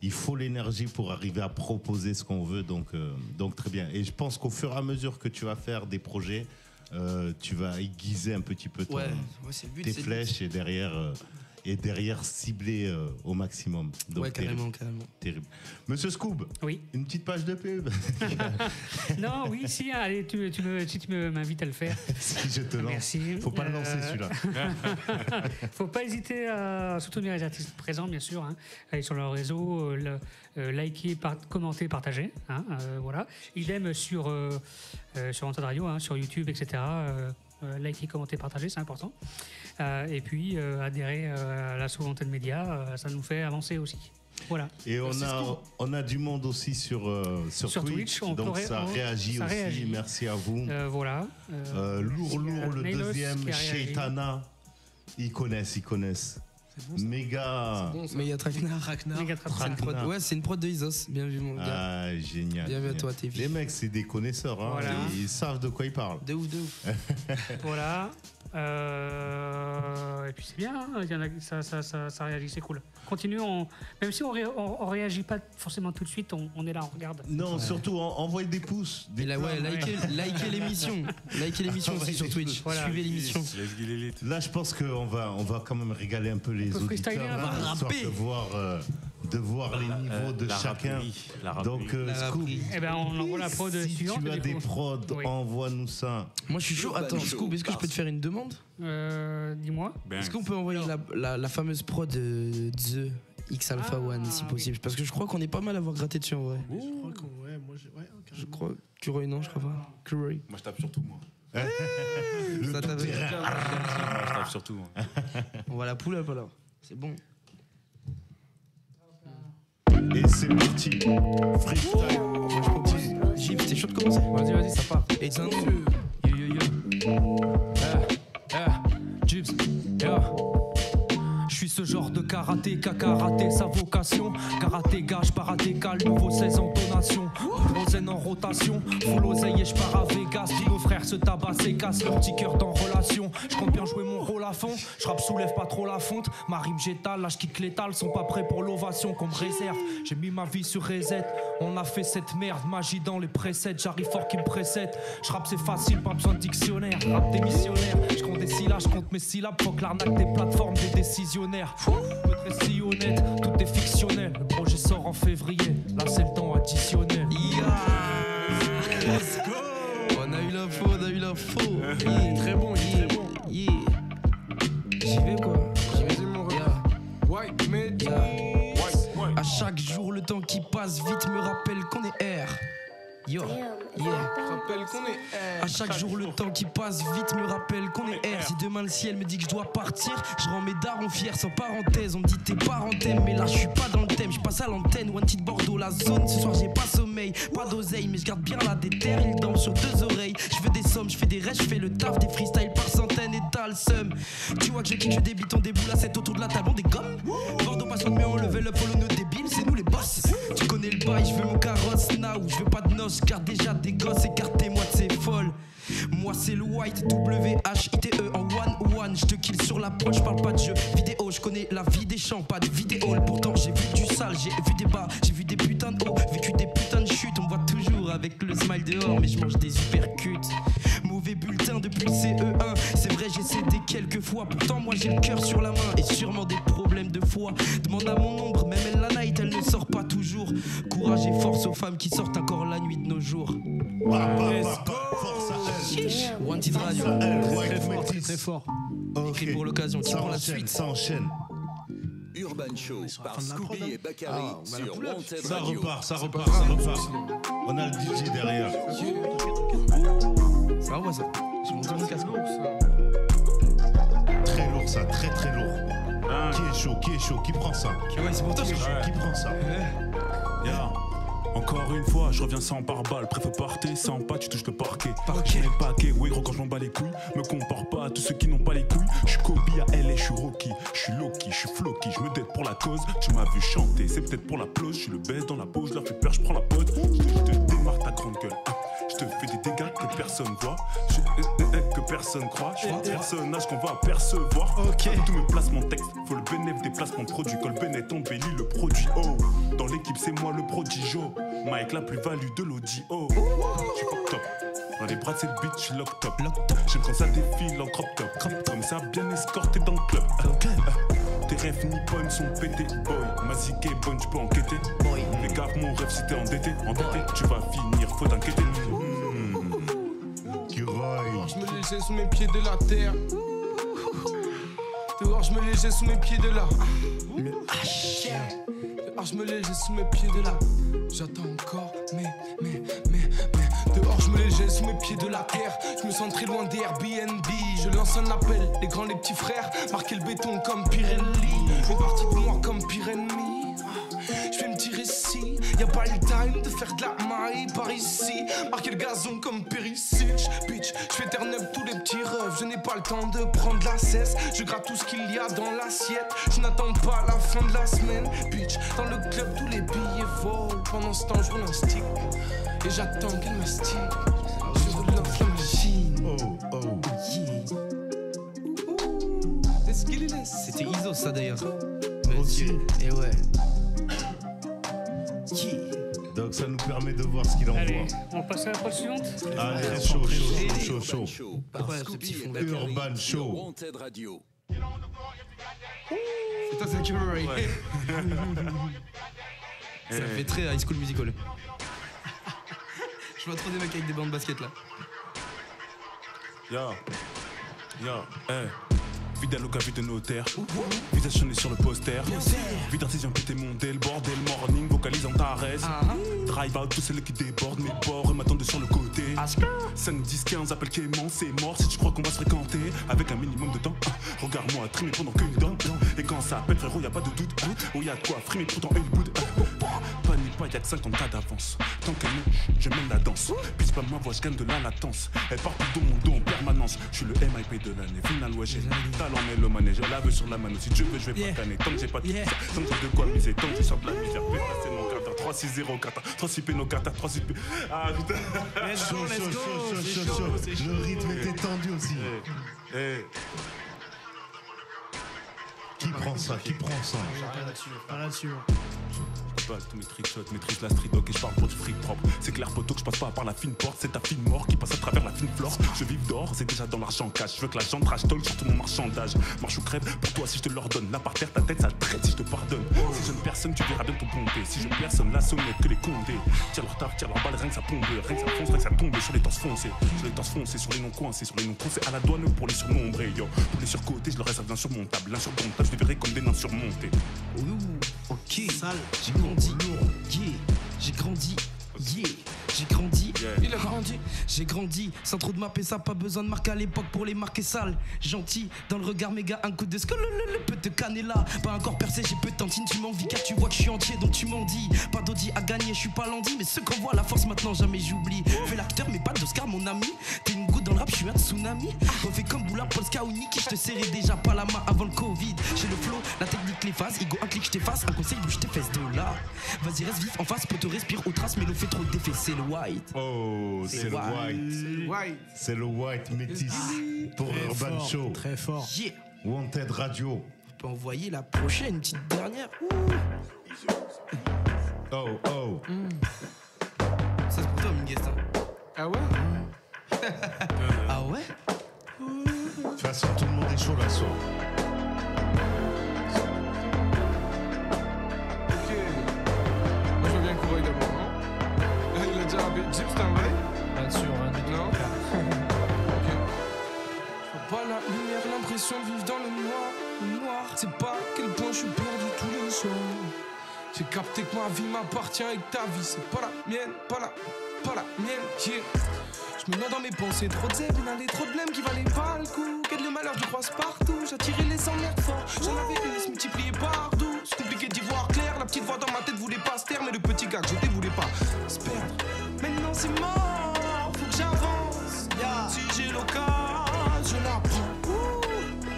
il faut l'énergie pour arriver à proposer ce qu'on veut, donc très bien. Et je pense qu'au fur et à mesure que tu vas faire des projets, tu vas aiguiser un petit peu tes flèches et derrière cibler au maximum. Donc, carrément. Terrible. Monsieur Scoob, oui. Une petite page de pub. Non, oui, si, allez, si tu m'invites à le faire. Si je te lance. Merci. Faut pas le lancer celui-là. Faut pas hésiter à soutenir les artistes présents, bien sûr. Hein. Aller sur leur réseau, liker, commenter, partager. Hein, voilà. Idem sur Wanted Radio, hein, sur YouTube, etc. Liker, commenter, partager, c'est important. Et puis adhérer à l'asso Wanted Media, ça nous fait avancer aussi. Voilà. Et on a du monde aussi sur Twitch, donc ça réagit aussi. Merci à vous. Voilà. Lourd, le deuxième, Shaitana, ils connaissent. Méga Traquenard. Ouais, c'est une prod de Isos. Bien vu, mon gars. Ah, génial. Bien vu à toi, TV. Les mecs, c'est des connaisseurs. Hein. Voilà. Ils savent de quoi ils parlent. De ouf. Voilà. Et puis c'est bien, hein. Ça réagit, c'est cool. Continuons, même si on réagit pas forcément tout de suite, on est là, on regarde. Non, surtout envoyez des pouces. Likez l'émission. Likez l'émission aussi sur Twitch. Voilà. Suivez l'émission. Là, je pense qu'on va quand même régaler un peu les auditeurs. De voir les niveaux de chacun. Donc, Scoop, on envoie la prod suivante. Si tu as des prods, envoie-nous ça. Moi, je suis chaud. Attends, Scoop, est-ce que je peux te faire une demande? Dis-moi. Est-ce qu'on peut envoyer la fameuse prod de The X Alpha One, si possible? Parce que je crois qu'on est pas mal à avoir gratté dessus en vrai. Je crois. Kuroy, non, je crois pas. Kuroy. Moi, je tape sur tout, moi. Ça tape. Je tape sur tout, moi. On va la pull up alors. C'est bon. Et c'est parti. Freestyle. Gilles, t'es chaud de commencer? Vas-y, ça part. Et tiens, Jibs, je suis ce genre de karatéka, karaté sa vocation. Karaté gage, paratéka, le nouveau 16 en donation. Rosen en rotation, full oseille et je pars à Vegas. Tous nos frères se tabassent et cassent leur petit cœur dans relation. Je compte bien jouer mon rôle à fond, je rappe soulève pas trop la fonte. Ma rime j'étale, là je kick l'étal, sont pas prêts pour l'ovation qu'on me réserve. J'ai mis ma vie sur reset, on a fait cette merde. Magie dans les presets, j'arrive fort qui me précède. Je rappe c'est facile, pas besoin de dictionnaire. Rap des missionnaires, je compte des syllabes, je compte mes syllabes. Faut que l'arnaque des plateformes des décisionnaires. Peut être si honnête, tout est fictionnel. Le projet sort en février, là c'est le temps additionnel. Let's go. On a eu l'info. Très bon, J'y vais quoi? mon gars. White Medi. À chaque jour, le temps qui passe vite me rappelle qu'on est R. Rappelle qu'on est À chaque jour, le temps qui passe vite me rappelle qu'on est R. Si demain le ciel me dit que je dois partir, je rends mes darons fiers sans parenthèse. On me dit t'es parenthème, mais là je suis pas dans le thème. Je passe à l'antenne, Wanted Bordeaux, la zone. Ce soir j'ai pas sommeil, pas d'oseille, mais je garde bien la déterre. Il danse sur deux oreilles. Je veux des sommes, je fais des restes, je fais le taf, des freestyles par centaines et t'as le seum. Tu vois que je kick, je débite, on déboule à 7 autour de la table, on dégomme. Bordeaux passe mais on level up, follow nos débiles, c'est nous les boss. Tu connais le bail, je veux mon carrosse now, je veux pas de noces, garde déjà des gosses, écartez-moi de ces folles. Moi c'est le white, W-H-I-T-E en one. Je te kill sur la prod, je parle pas de jeux vidéo. Je connais la vie des champs, pas de vidéo. Pourtant j'ai vu du sale, j'ai vu des bas, j'ai vu des putains de hauts, vécu des putains de chutes. On me voit toujours avec le smile dehors, mais je mange des uppercuts. Mauvais bulletin depuis le CE1. C'est vrai j'ai cédé quelques fois, pourtant moi j'ai le cœur sur la main. Et sûrement des problèmes de foi. Demande à mon ombre, même elle la night, elle ne sort pas toujours. Courage et force aux femmes qui sortent encore la nuit de nos jours. Force à elle. Wanted Radio. Très fort. Écrit pour l'occasion, qui prend la suite. Ça enchaîne. Urban Show par Scooby et Bakary sur Wanted Ça Radio. repart. On a le DJ derrière. Ça envoie ça. J'ai monté mon casque. Très lourd ça, très lourd. Qui est chaud, qui prend ça? Ouais, c'est pour toi. Qui prend ça? Encore une fois, je reviens sans pare-balles. Préfère partir sans pas, tu touches le parquet. Je n'ai pas gay, oui, gros, quand je m'en bats les couilles. Me compare pas à tous ceux qui n'ont pas les couilles. Je suis Kobe à LA, je suis Rocky. Je suis Loki, je suis Floki. Je me dette pour la cause. Tu m'as vu chanter, c'est peut-être pour l'applause. Je suis le best dans la pause, je leur fais peur, je prends la pause. Je te démarre ta grande gueule. Je te fais des dégâts que personne voit. Que personne croit. Je suis un personnage qu'on va apercevoir. Avec tous mes placements textes, faut le bénéfice des placements de produits. Col Bennett embellit le produit. Oh, dans l'équipe, c'est moi le prodigio. Mike, la plus-value de l'audio. Je suis fucked up. Dans les bras de cette bitch, je suis locked up. J'aime quand ça défile en crop top. Comme ça, bien escorté dans le club. Tes rêves nippon sont pétés, boy. Ma zig est bonne, tu peux enquêter. Fais gaffe, mon rêve, si t'es endetté, tu vas finir, faut t'inquiéter. Dehors, je me légeais sous mes pieds de la terre. Dehors, je me légeais sous mes pieds de là. Dehors, je me légeais sous mes pieds de là. J'attends encore, mais. Dehors, je me légeais sous mes pieds de la terre. Je me sens très loin des Airbnb. Je lance un appel, les grands, les petits frères. Marquer le béton comme Pirelli. Une partie de moi comme pire ennemi. Je vais me tirer ici. Y'a pas le time de faire de la maille par ici. Marquer le gazon comme Perisic. Bitch, je fais turn up tous les petits rêves. Je n'ai pas le temps de prendre la cesse. Je gratte tout ce qu'il y a dans l'assiette. Je n'attends pas la fin de la semaine. Bitch, dans le club tous les billets volent. Pendant ce temps je roule un stick. Et j'attends qu'elle mastique. Je roule la machine. Yeah. C'était Iso ça d'ailleurs. Aussi. Et ouais. Donc ça nous permet de voir ce qu'il envoie. Allez, on passe à la page suivante. Allez, chaud. Urban Show. Wanted Radio. C'est toi, c'est Kimmeray. Ça fait très High School Musical. Je vois trop des mecs avec des bancs de basket là. Fidèle au café de notaire, visage sonné sur le poster. Vie d'artisan pété monté, le bordel morning, vocalise en Tarès. Drive out, tous celles qui débordent mes bords et m'attendent sur le côté. 5, 10, 15, appelle Clément, c'est mort si tu crois qu'on va se fréquenter. Avec un minimum de temps, regarde-moi trimer pendant qu'une dent. Et quand ça appelle frérot, y'a pas de doute. Oh, y'a de quoi frimer pourtant une bout. Panique pas, y'a que 50 cas d'avance. Tant qu'elle monte, je mène la danse. Pisse pas ma voix, je gagne de la latence. Elle part tout dans mon dos en permanence. Je suis le MIP de l'année, final ouais j'ai talent mélomane. Je la veux sur la mano, si tu veux je vais pas canner. Tant que j'ai pas de pizza, tant que j'ai de quoi miser. Tant que je sors de la misère, fais passer mon kata. 3-6-0 kata, 3-6 no kata, 3-6 Ah putain. Chaud. Le rythme était tendu aussi. Qui prend ça? Pas là-dessus. Tous mes trickshots, maîtrise la street, ok, je parle pour du fric propre. C'est clair, poteau, que je passe pas par la fine porte. C'est ta fine mort qui passe à travers la fine flore. Je vis d'or, c'est déjà dans l'argent cash. Je veux que l'argent trash talk sur tout mon marchandage. Marche ou crève, pour toi si je te l'ordonne. Là par terre, ta tête, ça traite si je te pardonne. Si jeune personne, tu verras bien ton pompé. Si jeune personne, la sonnette que les condés. Tire leur taf, tire leur balle, rien que ça pompe. Rien que ça fonce, rien que ça tombe. Sur les temps foncés, sur les noms coincés, sur les noms coincés. À la douane pour les surnombrer, yo. Pour les surcotés, je leur reste insurmontable. L'insurmontable, je les verrai comme des nains surmontés. Ok, sale, j'ai grandi, j'ai grandi, il a grandi, j'ai grandi, sans trop de mapper ça, pas besoin de marquer à l'époque pour les marquer sales. Gentil, dans le regard méga, un coup de skull, le peut te canner là. Pas encore percé, j'ai peu de tantine, tu m'envies car tu vois que je suis entier, donc tu m'en dis. Pas d'audi à gagner, je suis pas lundi, mais ceux qu'on voit la force maintenant, jamais j'oublie. Fais l'acteur, mais pas d'Oscar, mon ami. T'es une goutte dans le rap, je suis un tsunami. Refais comme Boulard, Polska ou Niki, je te serrais déjà pas la main avant le Covid. J'ai le flow, la technique, les phases, ego, un clic, je t'efface, un conseil, bouge tes fesses de là. Vas-y, reste vif en face, peut te respire aux traces, mais l'eau fait trop d'effet, c'est le white. Oh, c'est le white. C'est le white métis pour Urban Show. Très fort. Yeah. Wanted Radio. On peut envoyer la prochaine, une petite dernière. Oh. Ça c'est pour toi, Minguest. Ah ouais? Ah ouais? De toute façon, tout le monde est chaud là ce soir. Ok. Moi je veux bien courir d'abord, non? Il a déjà appelé Gyps, t'as un vrai? Là-dessus, on va Non? Ok. Je vois pas la lumière, l'impression de vivre dans le noir. C'est pas à quel point je suis perdu tous les soirs. J'ai capté que ma vie m'appartient et que ta vie c'est pas la mienne, pas la mienne, yeah. Je me noie dans mes pensées, trop de zèbres, inhalé trop de blême qui valaient pas le coup. Quel le malheur du croise partout, j'attirais les emmerdes forts. J'en avais une, se multipliait par 12. C'est compliqué d'y voir clair, la petite voix dans ma tête voulait pas se taire. Mais le petit gars que j'étais voulait pas se perdre. Maintenant c'est mort, faut que j'avance, yeah. Si j'ai l'occasion, je la prends.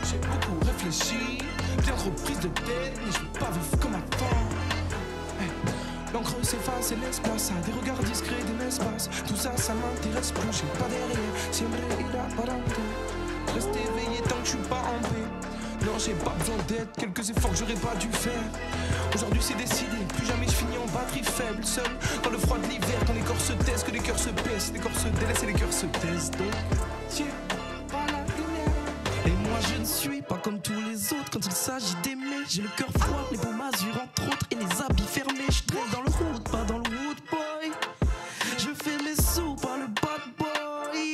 J'ai beaucoup réfléchi, bien trop prise de tête, mais je veux pas vivre comme avant. L'encre s'efface et laisse place à des regards discrets, des espaces. Tout ça, ça m'intéresse plus, j'ai pas derrière. Siempre irá para adelante. suis pas en paix. Non, j'ai pas besoin d'aide, quelques efforts que j'aurais pas dû faire. Aujourd'hui c'est décidé, plus jamais je finis en batterie faible. Seul dans le froid de l'hiver, quand les corps se taisent, que les cœurs se baissent, les corps se délaissent et les cœurs se taisent. Donc, tiens, voilà lumière. Et moi je ne suis pas comme tous les autres quand il s'agit d'aimer. J'ai le cœur froid, les beaux masures entre autres et les habits fermés. Je traîne dans le road, pas dans le wood boy. Je fais mes sous, pas le bad boy.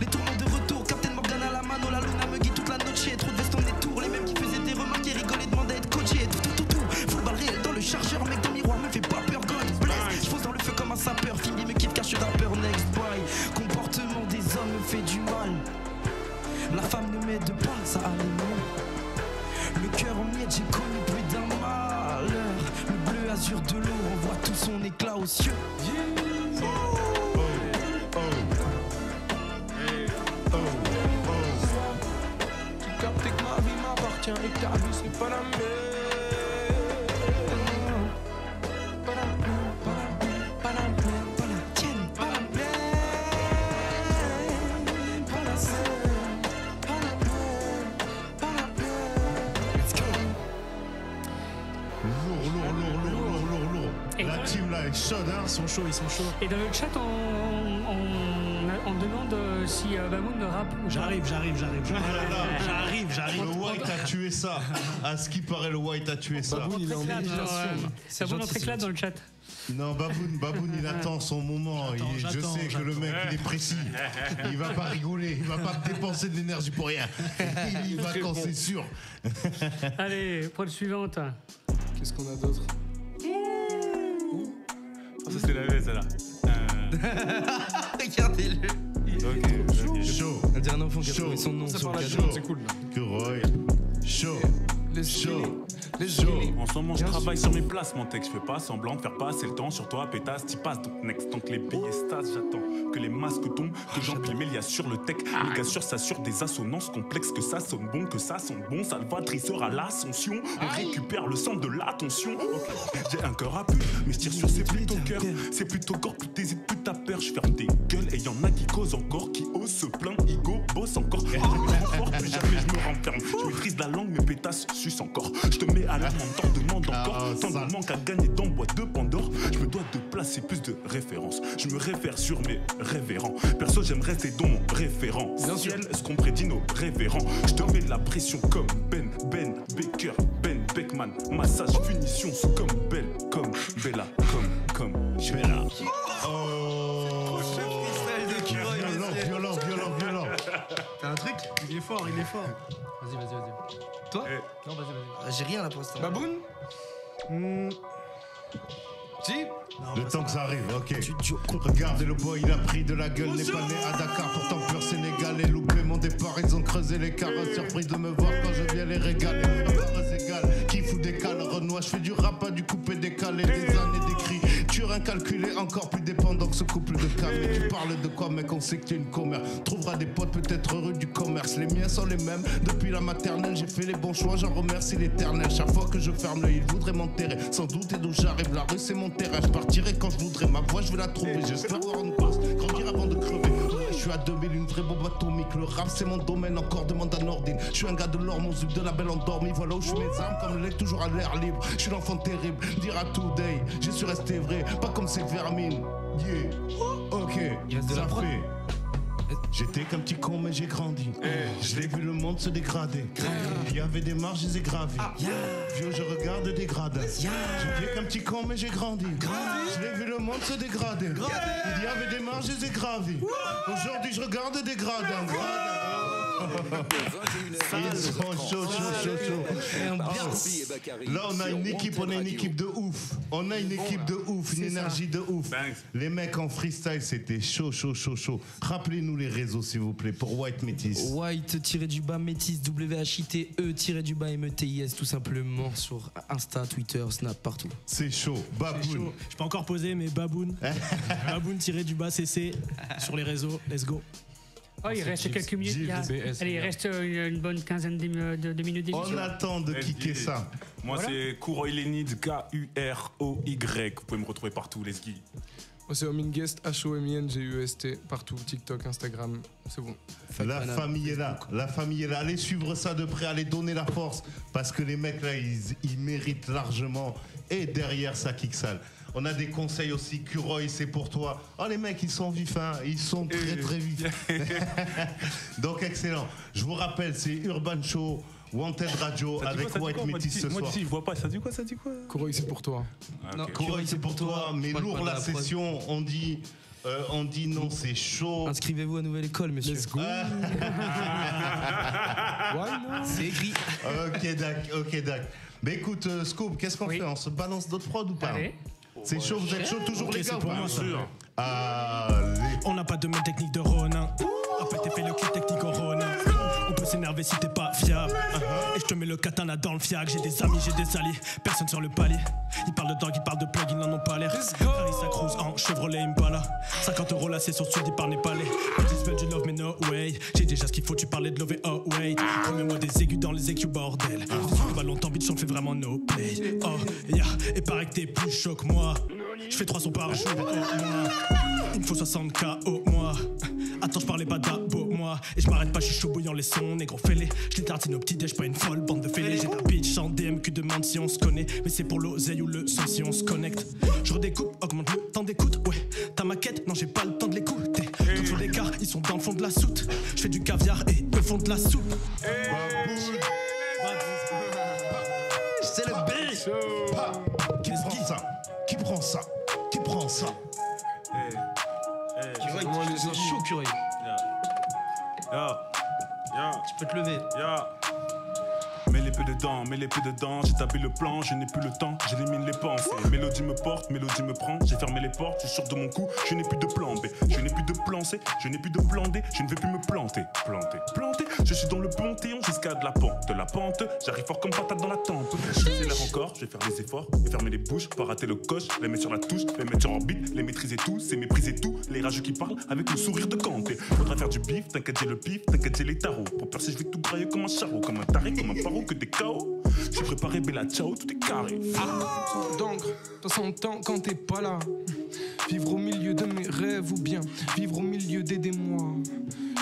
Les tourments de retour, Captain Morgan à la mano, la luna me guide toute la noche. Trop de vestes en détour, les mêmes qui faisaient des remarques et rigolaient, demandaient à être coachés. Tout, full balle réel dans le chargeur, mec dans le miroir, me fait pas peur, God bless. Je pose dans le feu comme un sapeur, Fini me kiffe car je suis rappeur, next boy. Comportement des hommes me fait du mal. La femme ne m'aide pas, ça allait mieux. Le cœur en miettes, j'ai connu plus d'un malheur. Le bleu azur de l'eau envoie tout son éclat aux cieux. Tu captes que ma vie m'appartient et que ta vie c'est pas la mienne. Pas la mienne, pas la mienne, pas la tienne, pas la mienne, pas la sienne, pas la mienne, pas la mienne. Let's go. Lourd. Et La team là est chaude, hein. Ils sont chauds. Et dans le chat, on demande si Baboun rappe. J'arrive. Le White a tué ça. À ce qui paraît, le White a tué ça. Baboun, il est en Ça vous notre éclat dans le chat. Non, Baboun, il attend son moment. Je sais que le mec, il est précis. Il va pas rigoler. Il va pas dépenser de l'énergie pour rien. Il y va quand c'est sûr. Allez, prod suivante. Qu'est-ce qu'on a d'autre? Ça, c'est la veste, là. Regardez-le. Ok, chaud. On dirait un enfant qui a trouvé son nom sur le cadeau. C'est cool. Que Roy. Chaud. En ce moment, je travaille sur mes placements textes. Je fais pas semblant de faire passer le temps sur toi, pétasse, t'y passes. Donc, next, tant que les billets stassent, j'attends que les masques tombent, que j'empile Mélia sur le tech. Les cassures s'assurent des assonances complexes, que ça sonne bon, que ça sent bon. Salvatriceur à l'ascension, on récupère le centre de l'attention. Okay. J'ai un cœur à pute, mais je tire sur c'est plutôt cœur. C'est plutôt corps, plus t'hésites, plus t'as peur. Je ferme tes gueules et y'en a qui causent encore, qui osent se plaindre, ego, bosse encore. Plus jamais je me renferme. Je maîtrise la langue, mes pétasses sucent encore. Je te mets à l'amende, t'en demande encore. Tant de manque à gagner dans boîte de Pandore. Je me dois de placer plus de références. Je me réfère sur mes révérends. Perso, j'aime rester dans mon référent. Ciel, ce qu'on prédit nos révérends. Je te mets de la pression comme Ben Baker, Ben Beckman. Massage, finition, sous comme Belle, comme Bella, comme Bella. Violent. T'as un truc? Il est fort. Vas-y. Toi? Non, vas-y. J'ai rien là pour l'instant. Baboun? Si? Le temps que ça arrive, ok. Regardez le boy, il a pris de la gueule. N'est pas né à Dakar, pourtant pur sénégalais. Loupé mon départ, ils ont creusé l'écart. Surpris de me voir quand je viens les régaler. Égal, qui fout des cales, Renoir. Je fais du rap, pas du coupé décalé. Des années d'écrit, tu incalculé, encore plus dépendant que ce couple de camés. Tu parles de quoi, mec? On sait que t'es une commère. Trouveras des potes peut-être heureux du commerce. Les miens sont les mêmes. Depuis la maternelle, j'ai fait les bons choix. J'en remercie l'éternel. Chaque fois que je ferme l'œil, il voudrait m'enterrer. Sans doute et d'où j'arrive, la rue c'est mon terrain. Je partirai quand je voudrais. Ma voix, je vais la trouver. J'espère avoir une pause. Grandir avant de crever. Je suis à 2000, une vraie bombe atomique. Le rap c'est mon domaine, encore demande à Nordine. Je suis un gars de l'or, mon zub de la belle endormie. Voilà où je suis mes armes, comme le lait toujours à l'air libre. Je suis l'enfant terrible, dire à today. J'ai su rester vrai, pas comme cette vermine. Yeah, ok, ça fait. J'étais qu'un petit con mais j'ai grandi. Je l'ai vu le monde se dégrader. Il y avait des marches, je les ai gravées. Vieux, je regarde des gradins. J'étais qu'un petit con mais j'ai grandi. Je l'ai vu le monde se dégrader. Il y avait des marches, je les ai gravées. Aujourd'hui je regarde des gradins. Ils sont chauds. Là on a une équipe, de ouf. On a une équipe de ouf, une énergie de ouf. Les mecs en freestyle c'était chaud. Rappelez-nous les réseaux s'il vous plaît pour White Métis. White-Métis, WHITE-METIS tout simplement sur Insta, Twitter, Snap, partout. C'est chaud, Baboun. Je peux encore poser mais Baboun. Baboun-CC sur les réseaux, let's go. Oh, il reste quelques minutes. Allez, il reste une bonne quinzaine de minutes d'émission. On attend de kicker ça. Moi, c'est Kouroy Lenid, Kuroy. Vous pouvez me retrouver partout, les skis. C'est Homingest, HOMINGUST, partout, TikTok, Instagram, c'est bon. La famille est là, allez suivre ça de près, allez donner la force, parce que les mecs là, ils méritent largement, et derrière ça kick sale. On a des conseils aussi, Kuroy, c'est pour toi. Oh les mecs, ils sont vifs, hein, ils sont très très vifs. Donc excellent. Je vous rappelle, c'est Urban Show, Wanted Radio, avec White Métis ce soir. Moi, je vois pas, ça dit quoi Kuroy, c'est pour toi. Kuroy, c'est pour toi, mais lourd la session, on dit non, c'est chaud. Inscrivez-vous à Nouvelle École, monsieur. Let's go. C'est écrit. Ok, d'accord. Mais écoute, Scoop, qu'est-ce qu'on fait? On se balance d'autres prods ou pas? Allez. C'est chaud, vous êtes chaud toujours les gars? pour moi, ça. Allez. On n'a pas de même technique de Ronin. Après t'es fait le clip technique au Ronin. On peut s'énerver si t'es pas fiable. Et je te mets le katana dans le fiac. J'ai des amis, j'ai des alliés. Personne sur le palier. Ils parlent de dog, ils parlent de plug, ils n'en ont pas l'air. Carissa Cruz en Chevrolet Impala. 50 € la session suivie par Népalais. Ils veulent du love mais no way. J'ai déjà ce qu'il faut, tu parlais de love et oh wait. Remets-moi des aigus dans les EQ bordel. Tu vas longtemps, bitch, on fait vraiment no play. Oh yeah, et paraît que t'es plus chaud que moi. Je fais 300 par jour au mois. Il me faut 60K au mois. Attends, je parlais pas d'abo, moi. Et je m'arrête pas, je suis chaud bouillant les sons, négro fêlé. Je les tartine au petit déj, pas une folle bande de fêlés. J'ai ta bitch en DM qui demande si on se connaît. Mais c'est pour l'oseille ou le son si on se connecte. Je redécoupe, augmente le temps d'écoute. Ouais, ta maquette, non, j'ai pas le temps de l'écouter. Tous sur l'écart, ils sont dans le fond de la soute. Je fais du caviar et eux font de la soupe. C'est le B. Qui prend ça? Kuroy, tu es chaud, Kuroy. Tu peux te lever. Mets les peu dedans, j'ai tapé le plan, je n'ai plus le temps, j'élimine les pensées. Mélodie me porte, mélodie me prend, j'ai fermé les portes, je suis sûr de mon coup, je n'ai plus de plan B, je n'ai plus de plan C, je n'ai plus de plan D, je ne vais plus me planter, je suis dans le panthéon jusqu'à de la pente, j'arrive fort comme patate dans la tempe, je l'air encore, je vais faire des efforts, et fermer les bouches, pas rater le coche, les mettre sur la touche, les mettre sur orbite, les maîtriser tous, et mépriser tout, les rageux qui parlent avec le sourire de Kanté. Faudra faire du bif, t'inquiète j'ai le pif, t'inquiète j'ai les tarots, pour percer je vais tout brailler comme un charreau, comme un taré, comme un paro, que des chaos. J'ai préparé Bella Ciao, tout est carré. Donc, dans 100 ans quand t'es pas là, vivre au milieu de mes rêves ou bien vivre au milieu d'aidez-moi.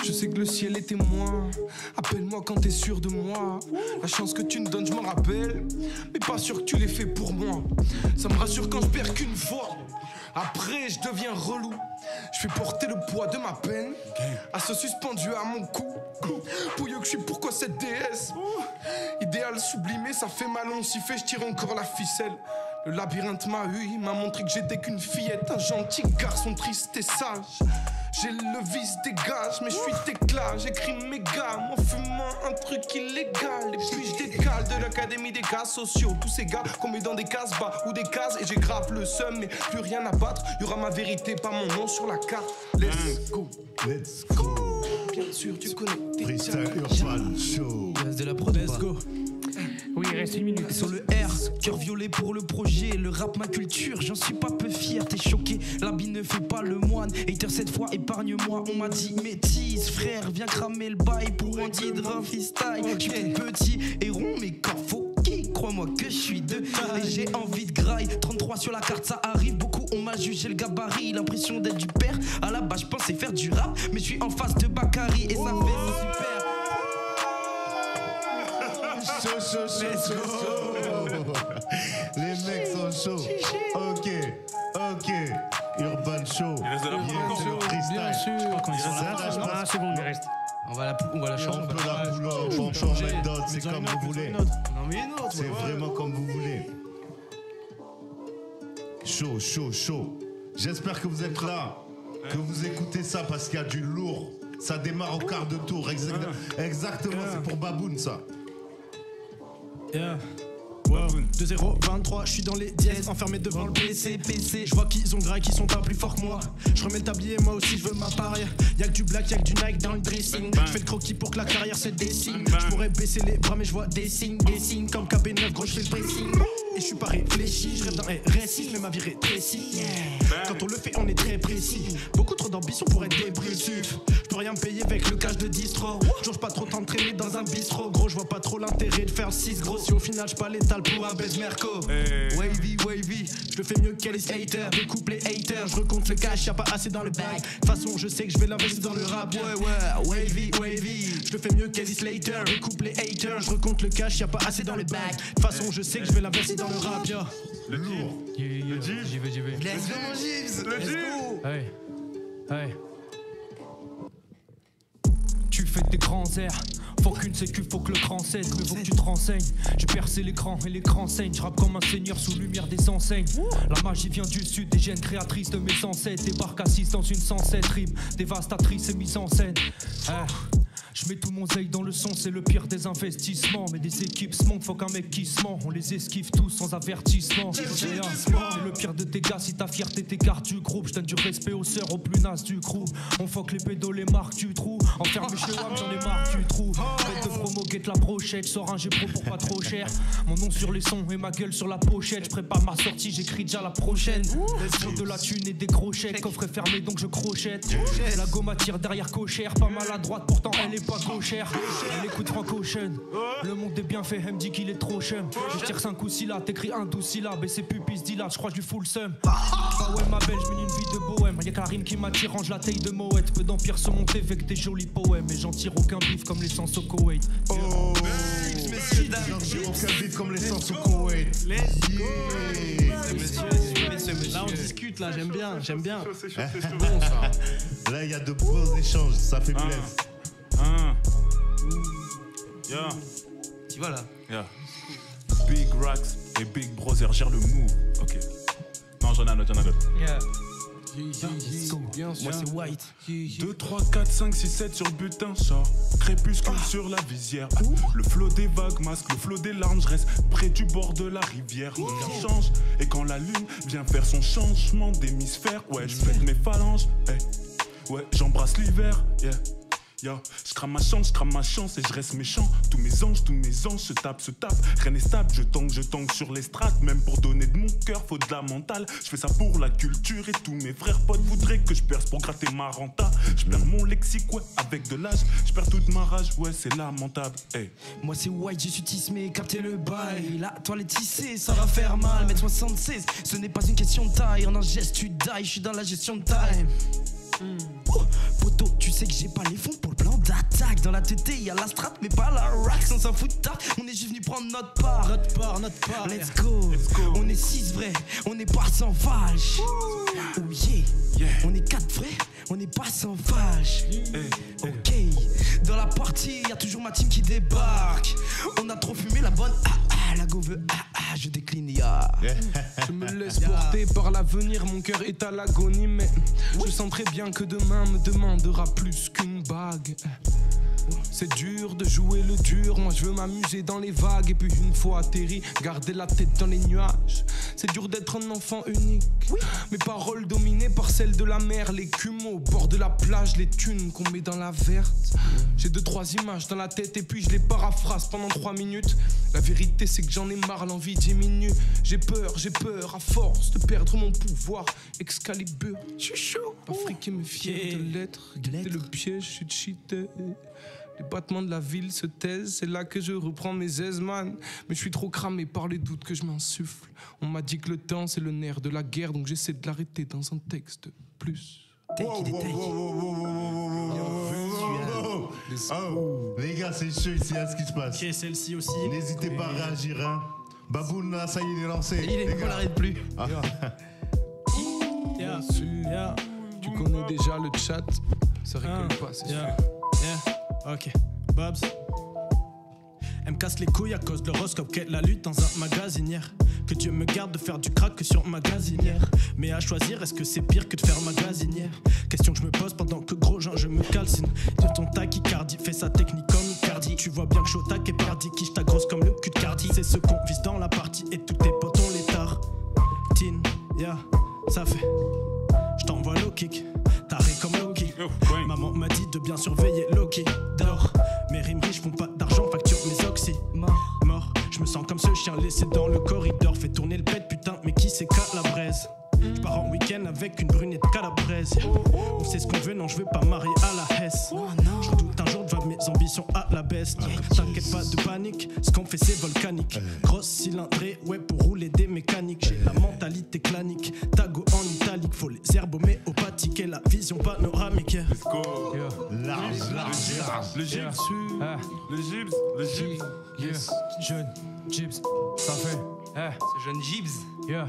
Je sais que le ciel est témoin. Appelle-moi quand t'es sûr de moi. La chance que tu me donnes, je m'en rappelle, mais pas sûr que tu l'aies fait pour moi. Ça me rassure quand je perds qu'une fois. Après, je deviens relou. Je fais porter le poids de ma peine à ce suspendu à mon cou. Pouilleux que je suis, pourquoi cette déesse? Idéal sublimé, ça fait mal, on s'y fait, je tire encore la ficelle. Le labyrinthe m'a eu, il m'a montré que j'étais qu'une fillette, un gentil garçon triste et sage. J'ai le vice des gages, mais je suis d'éclat. J'écris mes gammes en fumant un truc illégal. Et puis je décale de l'académie des cas sociaux. Tous ces gars qu'on met dans des cases bas ou des cases. Et j'ai grave le seum, mais plus rien à battre. Y'aura ma vérité, pas mon nom sur la carte. Let's go. Bien sûr, tu connais. Freestyle Urban Show. Il reste de la prod. Let's go. Oui, il reste 1 minute. Sur le R, cœur violet pour le projet. Le rap, ma culture, j'en suis pas peu fier. T'es choqué, l'habit ne fait pas le moine. Hater cette fois, épargne-moi. On m'a dit métisse, frère, viens cramer le bail pour Andy Drum freestyle. J'suis plus petit et rond, mais corps faut qui? Crois-moi que je suis de taille. Et j'ai envie de graille. 33 sur la carte, ça arrive. Beaucoup on m'a jugé le gabarit. L'impression d'être du père. À la base, je pensais faire du rap, mais je suis en face de Bakary et ça fait super. Chaud. Les mecs sont chauds. Ok. Urban Show. Il reste de la freestyle. Bien sûr. Je crois qu'on est sur la 20 secondes, il reste. On va la changer. On peut la pull-up, on peut en mettre d'autres, c'est comme vous voulez. Non mais une autre. C'est vraiment comme vous voulez. Chaud. J'espère que vous êtes là, que vous écoutez ça parce qu'il y a du lourd. Ça démarre au quart de tour. Exactement, c'est pour Baboun ça. Yeah. Wow. 2-0, 23, je suis dans les dièses, enfermé devant le PC. Je vois qu'ils ont graille, qu'ils sont pas plus forts que moi. Je remets le tablier, moi aussi je veux ma part. Y'a que du black, y'a que du Nike dans le dressing. Je fais le croquis pour que la carrière se dessine. Je pourrais baisser les bras, mais je vois des signes comme KB9, gros, je fais le pressing. et je suis pas réfléchi. Je rêve d'un RSI, mais ma vie rétrécit. Quand on le fait, on est très précis. Beaucoup trop d'ambition pour être dépressif. Je peux rien me payer avec le cash de distro. J'ose pas trop t'entraîner dans un bistrot. Gros, je vois pas trop l'intérêt de faire le 6 gros. Si au final je pas l'étal pour un baise merco. Wavy, je le fais mieux qu'Alice Hater. Découpe les haters, je recompte le cash, y'a pas assez dans le bag. De toute façon, je sais que je vais l'investir dans le rap. Wavy, je le fais mieux qu'Alice Hater. Découpe les haters, je recompte le cash, y'a pas assez dans le bag. De toute façon, je sais que je vais l'investir dans le rap. Le lourd. J'y vais. Let's go, Gibbs. Let's go. Ouais. Tu fais tes grands airs. Faut qu'une sécu, faut que le cran cède. Mais faut que tu te renseignes. J'ai percé l'écran et l'écran saigne. Je rappe comme un seigneur sous lumière des enseignes. La magie vient du sud, des gènes créatrices de mes ancêtres. Débarque assise dans une 107 rime dévastatrice et mise en scène. Je mets tout mon zeil dans le son, c'est le pire des investissements. Mais des équipes se montent, faut qu'un mec qui se ment. On les esquive tous sans avertissement. C'est le pire de tes gars si ta fierté t'écarte du groupe. Je donne du respect aux sœurs, aux plus nazes du crew. On fuck les pédos, les marques du trou. Enfermé chez WAM, j'en ai marre du trou. Faites de promo, guette la brochette. Sors un G-Pro pour pas trop cher. Mon nom sur les sons et ma gueule sur la pochette. Je prépare ma sortie, j'écris déjà la prochaine. Laisse de la thune et des gros chèques. Coffre est fermé donc je crochette. La gomme attire derrière cochère. Pas maladroite, pourtant elle est pas cochère. Elle écoute Frank Ocean. Le monde est bien fait, elle me dit qu'il est trop chum. Je tire 5 ou 6 là, t'écris un 12 syllabes. Et ses pupilles se dilatent, je crois que je lui fous le seum. Ah ouais ma belle, je mène une vie de bohème. Y'a que la rime qui m'attire, range la taille de Moët. Peu d'empire sur mon TV avec des jolis poèmes. Et j'en tire aucun bif comme l'essence au Koweït. Oh, j'en tire aucun bif comme l'essence au Koweït. Là on discute, là j'aime bien. C'est bon ça. Là il y a de beaux échanges, ça fait plaisir. Yeah. Tu vois là. Yeah. Big Rax et Big Brother gèrent le move. Ok. Non, j'en ai un autre. Yeah. Bien sûr. Moi c'est White. 2, 3, 4, 5, 6, 7 sur le butin, sort. Crépuscule sur la visière. Le flot des vagues masque le flot des larmes. Je reste près du bord de la rivière. Le regard change. Et quand la lune vient faire son changement d'hémisphère, ouais, je pète mes phalanges. Hey. Ouais, j'embrasse l'hiver. Yeah. Yo, je crame ma chance et je reste méchant. Tous mes anges se tapent. Rien n'est stable, je tangue sur les strates. Même pour donner de mon cœur, faut de la mentale. Je fais ça pour la culture et tous mes frères potes voudraient que je perce pour gratter ma renta. Je perds mon lexique, ouais, avec de l'âge. Je perds toute ma rage, ouais, c'est lamentable. Hey. Moi c'est White, je suis tismé, captez le bail. La toile est tissée, ça va faire mal. Mettre 76, ce n'est pas une question de taille. En un geste, tu die, je suis dans la gestion de time. Poto, tu sais que j'ai pas les fonds pour le plan d'attaque. Dans la TT, y'a la strat, mais pas la rack. On s'en fout de tard, on est juste venu prendre notre part. Notre part, let's go. On est 6 vrais, on est pas sans vache. Oh yeah, on est 4 vrais, on n'est pas sans vache. Ok, dans la partie, y'a toujours ma team qui débarque. On a trop fumé la bonne. La go veut je décline, Je me laisse porter par l'avenir, mon cœur est à l'agonie. Mais je sens très bien que demain me demandera plus qu'une bague. C'est dur de jouer le dur, moi je veux m'amuser dans les vagues. Et puis une fois atterri, garder la tête dans les nuages. C'est dur d'être un enfant unique. Mes paroles dominées par celles de la mer. L'écume au bord de la plage, les thunes qu'on met dans la verte. J'ai 2-3 images dans la tête et puis je les paraphrase pendant 3 minutes. La vérité c'est que j'en ai marre, l'envie diminue. J'ai peur, à force de perdre mon pouvoir. Excalibur, je suis chaud. Afrique me fier de l'être. Guetter le piège, je suis cheaté. Les battements de la ville se taisent, c'est là que je reprends mes aises, man. Mais je suis trop cramé par les doutes que je m'insuffle. On m'a dit que le temps c'est le nerf de la guerre, donc j'essaie de l'arrêter dans un texte plus. Les gars, c'est chaud ici, ce qui se passe. Ok, celle-ci aussi. N'hésitez pas à réagir, hein. Baboun, là, ça y est, il est lancé. On l'arrête plus. Tu connais déjà le chat, ça rigole pas, c'est sûr. Ok, Babs. Elle me casse les couilles à cause de l'horoscope qu'elle la lutte dans un magasinière. Que Dieu me garde de faire du crack que sur magasinière. Mais à choisir, est-ce que c'est pire que de faire magasinière? Question que je me pose pendant que gros genre je me calcine. De ton tachycardie, fais sa technique comme Icardi. Tu vois bien que je suis au taquet pardi, qui je grosse comme le cul de Cardi. C'est ce qu'on vise dans la partie et tous tes potes on les tard. Tin, ça fait. Je t'envoie low kick, taré comme Loki. Maman m'a dit de bien surveiller Loki. Dors, mes rimes riches font pas d'argent, facture mes oxy. Mort, je me sens comme ce chien laissé dans le corridor. Fais Hesse. On sait ce qu'on veut, non, je veux pas marier à la Hesse. Je redoute un jour de voir mes ambitions à la baisse. T'inquiète pas de panique, ce qu'on fait c'est volcanique. Grosse cylindrée, ouais, pour rouler des mécaniques. J'ai la mentalité clanique, tago en italique. Faut les herbes homéopathiques et la vision panoramique. Let's go. Large. Le Gibbs. Le Gibbs. Yes. Jeune Gibbs, ça fait. C'est jeune Gibbs. Yeah.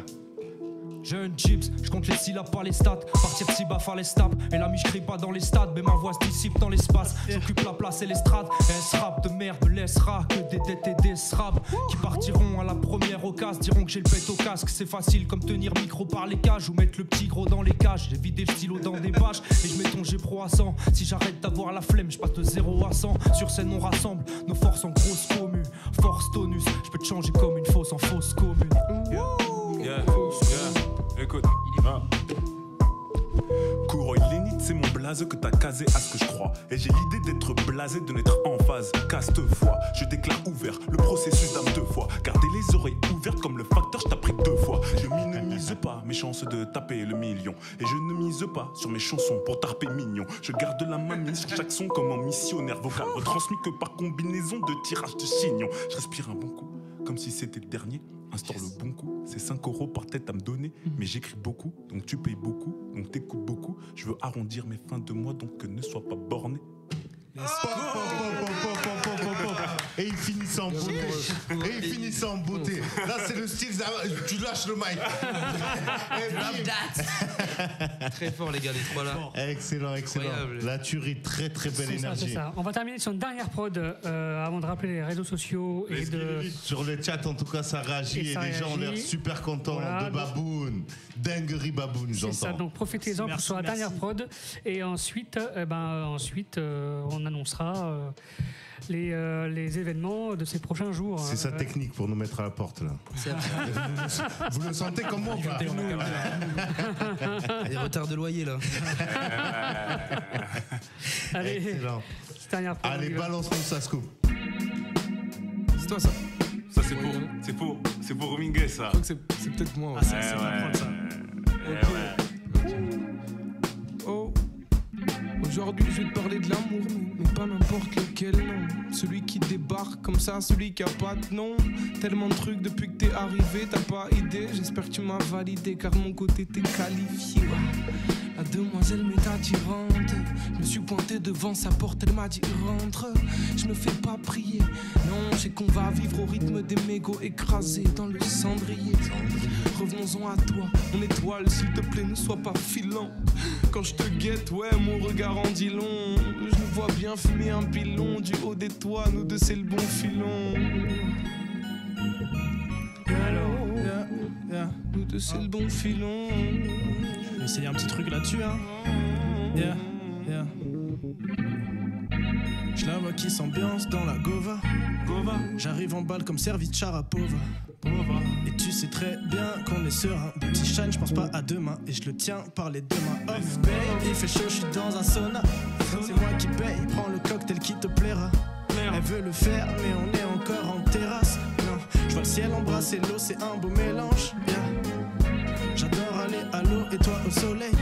Jeune Gibbs, je compte les syllabes par les stats. Partir si bas faire les stabs. Et la je crie pas dans les stades, mais ma voix se dissipe dans l'espace. J'occupe la place et l'estrade. S-rap de merde me laissera que des dettes et des srabs qui partiront à la première occasion. Diront que j'ai le pet au casque. C'est facile comme tenir micro par les cages ou mettre le petit gros dans les cages. J'ai vidé le stylo dans des bâches et je mets ton G-Pro à 100. Si j'arrête d'avoir la flemme, je passe de 0 à 100. Sur scène on rassemble nos forces en grosse commu. Force tonus, je peux te changer comme une fosse en fausse commune. Yeah. Écoute, Courroy Lénite, c'est mon blaze que t'as casé à ce que je crois. Et j'ai l'idée d'être blasé, de n'être en phase. Caste-foi, je déclare ouvert le processus d'âme 2 fois. Gardez les oreilles ouvertes comme le facteur, je t'ai pris 2 fois. Je minimise pas mes chances de taper le million. Et je ne mise pas sur mes chansons pour tarper mignon. Je garde la main mise sur chaque son comme un missionnaire vocal. Retransmis que par combinaison de tirage de chignons. Je respire un bon coup, comme si c'était le dernier. Instaure le bon coup, c'est 5 € par tête à me donner. Mais j'écris beaucoup, donc tu payes beaucoup, donc t'écoutes beaucoup. Je veux arrondir mes fins de mois, donc ne sois pas borné. Et il finissait en beauté. Là, c'est le style, tu lâches le mic. Très fort, les gars, les trois là. Excellent. Incroyable. La tuerie, très belle énergie. C'est ça. On va terminer sur une dernière prod avant de rappeler les réseaux sociaux. Et sur le chat, en tout cas, ça réagit et les gens ont l'air super contents de Baboun. Dinguerie Baboun, j'entends. C'est ça, donc profitez-en sur la dernière prod. Et ensuite, on annoncera les événements de ces prochains jours. C'est sa technique pour nous mettre à la porte là. Vous le sentez comme moi ou pas? Il y a des retards de loyer là. Allez, excellent. Dernière prod. Allez, balance-nous ça, Scoop. C'est toi ça. Ça c'est pour Minguet ça. Je crois que c'est peut-être moi. Ah, c'est ma prod ça. Oh. Aujourd'hui je vais te parler de l'amour, mais pas n'importe lequel nom. Celui qui débarque comme ça, celui qui a pas de nom. Tellement de trucs depuis que t'es arrivé, t'as pas idée. J'espère que tu m'as validé car mon côté t'es qualifié. La demoiselle m'est attirante. Je me suis pointé devant sa porte, elle m'a dit rentre. Je me fais pas prier, non, je sais qu'on va vivre au rythme des mégots écrasés dans le cendrier. Revenons-en à toi, mon étoile, s'il te plaît, ne sois pas filant. Quand je te guette, ouais, mon regard en dit long. Je me vois bien fumer un pilon du haut des toits, nous deux c'est le bon filon. Nous deux c'est le bon filon. Je vais essayer un petit truc là-dessus, hein. Yeah. Je la vois qui s'ambiance dans la Gova. J'arrive en balle comme service Sharapova. Et tu sais très bien qu'on est serein. Petit shine, je pense pas à demain. Et je le tiens par les deux mains. Off, babe, il fait chaud, je suis dans un sauna. C'est moi qui paye, prends le cocktail qui te plaira. Elle veut le faire, mais on est encore en terrasse. Non, je vois le ciel embrasser l'eau, c'est un beau mélange. Yeah. J'adore aller à l'eau et toi au soleil.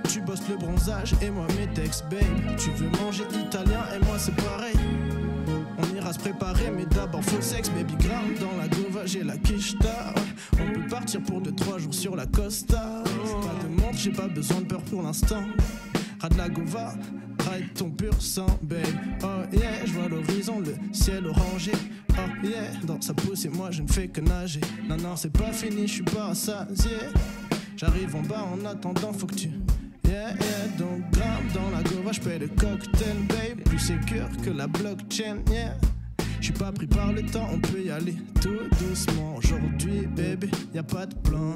Tu bosses le bronzage et moi mes textes, babe. Tu veux manger italien et moi c'est pareil. On ira se préparer mais d'abord faut sexe, baby gram. Dans la Gova j'ai la quicheta. On peut partir pour 2-3 jours sur la Costa. Pas de montre, j'ai pas besoin de peur pour l'instant. Rade la Gova, ride ton pur sang, babe. Oh yeah, je vois l'horizon, le ciel orangé. Oh yeah, dans sa pousse et moi je ne fais que nager. Non, c'est pas fini, je suis pas rassasié. J'arrive en bas en attendant, faut que tu... Yeah, donc gramme dans la Gova, j'paie le cocktail, babe. Plus sécure que la blockchain, yeah. J'suis pas pris par le temps, on peut y aller tout doucement. Aujourd'hui, baby, y'a pas de plan.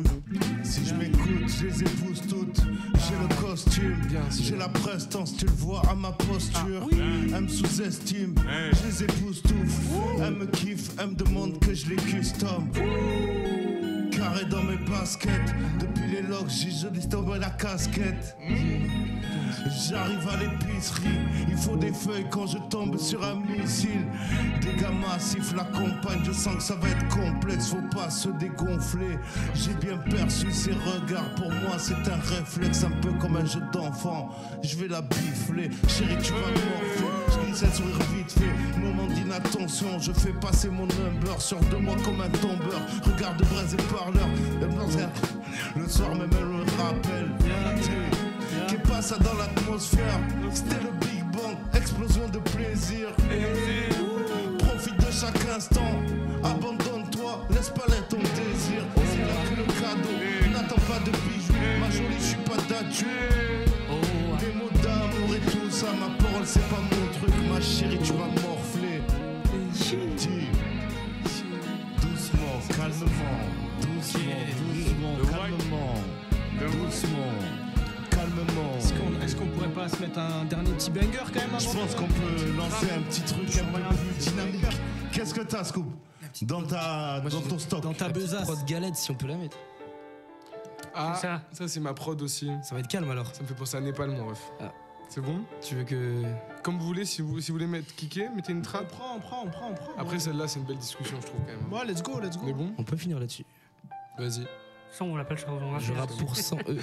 Si je m'écoute, je les épouse toutes. J'ai le costume, j'ai la prestance, tu le vois à ma posture. Elle me sous-estime, je les épouse tous. Elle me kiffe, elle me demande que je les custom. Carré dans mes baskets, depuis les logs, j'ai joli tombé la casquette. J'arrive à l'épicerie, il faut des feuilles quand je tombe sur un missile. Des gars massifs l'accompagnent, je sens que ça va être complexe, faut pas se dégonfler. J'ai bien perçu ses regards, pour moi c'est un réflexe, un peu comme un jeu d'enfant. Je vais la bifler, chérie tu vas morfler. Je glisse un sourire vite fait, moment d'inattention. Je fais passer mon number, sors de moi comme un tombeur. Regarde braise et parleur, le soir même elle me rappelle. Qu'est passe dans l'atmosphère, c'était le Big Bang, explosion de plaisir. Profite de chaque instant, abandonne-toi, laisse pas là ton désir. C'est là que le cadeau, n'attends pas de bijoux. Ma jolie, je suis pas d'adieu. Les mots d'amour et tout ça, ma parole c'est pas mon truc. Ma chérie, tu vas morfler. Dis, doucement, calmement, calmement. Est-ce qu'on pourrait pas se mettre un dernier petit banger quand même? Je pense qu'on peut lancer un petit truc un peu plus dynamique. Qu'est-ce que t'as, Scoop? Dans ton stock. Dans ta besace. Prod galette, si on peut la mettre. Ah, ça c'est ma prod aussi. Ça va être calme alors. Ça me fait penser à Népal, mon ref. Ah. C'est bon? Tu veux que... Comme vous voulez, si vous voulez mettre kicker, mettez une trappe. On prend. Après celle-là, c'est une belle discussion, je trouve quand même. Ouais, let's go. Mais bon, on peut finir là-dessus. Vas-y. Ça, on l'appelle ça. Je rappe pour 100 E.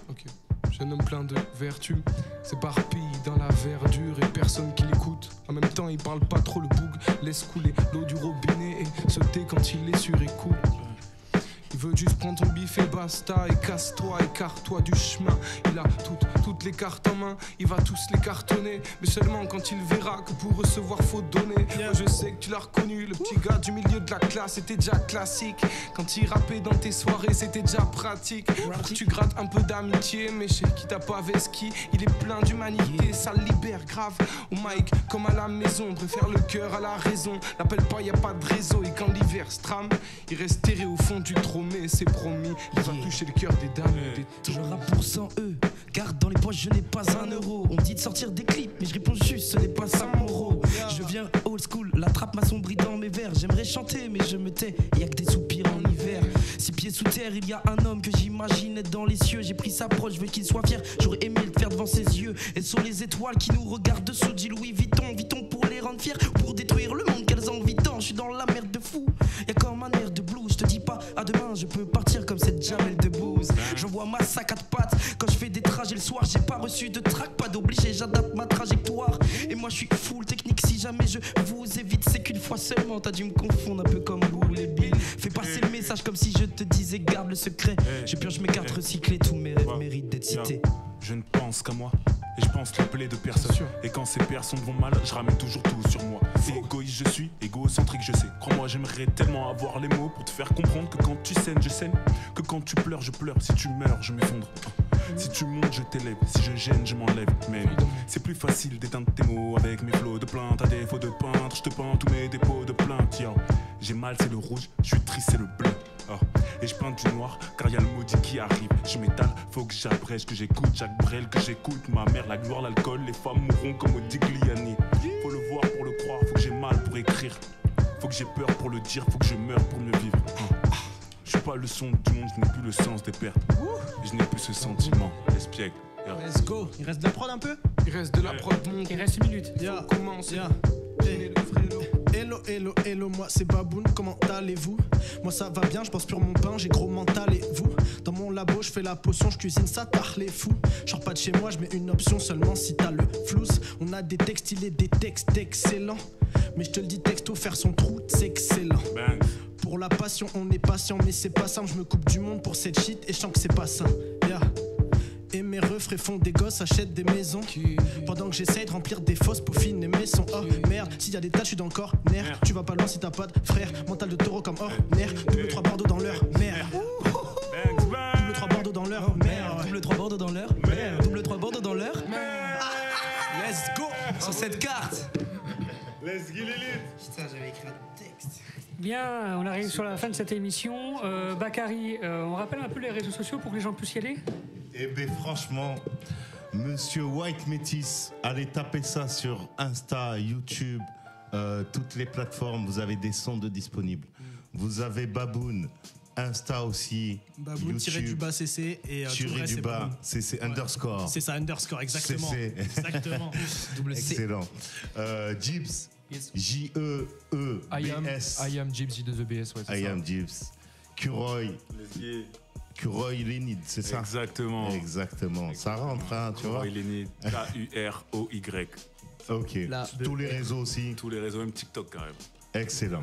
Ok. Jeune homme plein de vertus, s'éparpille dans la verdure et personne qui l'écoute. En même temps, il parle pas trop, le boug laisse couler l'eau du robinet et se tait quand il est sur écoute. Il veut juste prendre ton bif et basta, et casse-toi, écarte-toi du chemin. Il a toutes les cartes en main, il va tous les cartonner. Mais seulement quand il verra que pour recevoir faut donner. Moi je sais que tu l'as reconnu, le petit gars du milieu de la classe, c'était déjà classique. Quand il rappait dans tes soirées, c'était déjà pratique. Pour que tu grattes un peu d'amitié, mais chez qui t'a pas veski, il est plein d'humanité, ça le libère grave. Au mic, comme à la maison, préfère le cœur à la raison. L'appelle pas, y a pas de réseau, et quand l'hiver se trame, il reste terré au fond du trône. Mais c'est promis, il va toucher le cœur des dames et des Je rappe pour 100 E, garde dans les poches, je n'ai pas un euro. On me dit de sortir des clips, mais je réponds juste, ce n'est pas ça mon rôle. Je viens old school, la trappe m'assombrit dans mes vers. J'aimerais chanter, mais je me tais, y'a que des soupirs en hiver. 6 pieds sous terre, il y a un homme que j'imaginais dans les cieux. J'ai pris sa proche, je veux qu'il soit fier, j'aurais aimé le faire devant ses yeux. Et sur les étoiles qui nous regardent dessous, dit Louis Vuitton pour les rendre fiers, pour détruire le monde qu'elles ont envie tant. Je suis dans la merde de fou, y'a comme un air de blues. Je te dis pas à demain, je peux partir comme cette Jamel Debbouze. J'envoie ma sac à pattes quand je fais des trajets le soir. J'ai pas reçu de trac, pas d'obligé, j'adapte ma trajectoire. Et moi je suis full technique, si jamais je vous évite, c'est qu'une fois seulement. T'as dû me confondre un peu comme Boule et Bill. Fais passer le message comme si je te disais garde le secret. Je pioche mes cartes recyclées, tous mes rêves méritent d'être cités. Je ne pense qu'à moi. Et je pense les plaies de personne. Et quand ces personnes vont mal, je ramène toujours tout sur moi. Égoïste je suis, égocentrique je sais. Crois-moi, j'aimerais tellement avoir les mots pour te faire comprendre que quand tu saignes, je saigne. Que quand tu pleures, je pleure. Si tu meurs, je m'effondre. Si tu montes, je t'élève. Si je gêne, je m'enlève. Mais c'est plus facile d'éteindre tes mots avec mes flots de plainte. À défaut de peintre, je te peins tous mes dépôts de plainte. Yo. J'ai mal, c'est le rouge. Je suis triste, c'est le bleu. Oh. Et je peins du noir car y'a le maudit qui arrive. Je m'étale, faut que j'abrège, que j'écoute Jacques Brel, que j'écoute ma mère, la gloire, l'alcool, les femmes mourront comme Modigliani. Faut le voir pour le croire, faut que j'ai mal pour écrire. Faut que j'ai peur pour le dire, faut que je meure pour mieux vivre. Je suis pas le son du monde, je n'ai plus le sens des pertes. Et je n'ai plus ce sentiment, espiègle. Let's go, il reste de la prod un peu? Il reste de la prod, mon. Il reste 1 minute. On commence. Hello, moi c'est Baboun, comment allez-vous? Moi ça va bien, je pense sur mon pain, j'ai gros mental et vous? Dans mon labo, je fais la potion, je cuisine ça, tard les fous. Genre pas de chez moi, je mets une option seulement si t'as le flous. On a des textes, il est des textes excellents. Mais je te le dis, texto, faire son trou, c'est excellent. Pour la passion, on est patient, mais c'est pas simple. Je me coupe du monde pour cette shit et je sens que c'est pas sain. Yeah. Et mes refrains font des gosses, achètent des maisons. Pendant que j'essaye de remplir des fausses peaufines et mes sons. Oh merde, s'il y a des tas, je suis dans le corps. Nerf, tu vas pas loin si t'as pas de frère. Mental de taureau comme nerf. Double 3 Bordeaux dans leur merde. Double 3 Bordeaux dans leur merde. Double 3 Bordeaux dans l'heure. Double 3 Bordeaux dans l'heure. Let's go sur cette carte. Let's go Lilith. Putain, j'avais écrit un texte. Bien, on arrive sur la fin de cette émission. Bakary, on rappelle un peu les réseaux sociaux pour que les gens puissent y aller? Eh bien franchement, Monsieur White Métis, allez taper ça sur Insta, YouTube, toutes les plateformes, vous avez des sons de disponibles. Vous avez Baboun, Insta aussi. Baboun-du-bas CC et tiré-du-bas CC underscore. C'est ça, underscore, exactement. CC. Exactement. Double C. Excellent. Jibs. J-E-E-B-S. I am Jibs, J2EBS, ouais, c'est ça. I am Jibs. Kuroy. Kuroy Lenid, c'est ça? Exactement. Ça rentre, hein, tu vois. Kuroy Lenid, K-U-R-O-Y. Ok. Tous les réseaux aussi. Tous les réseaux, même TikTok carrément. Excellent.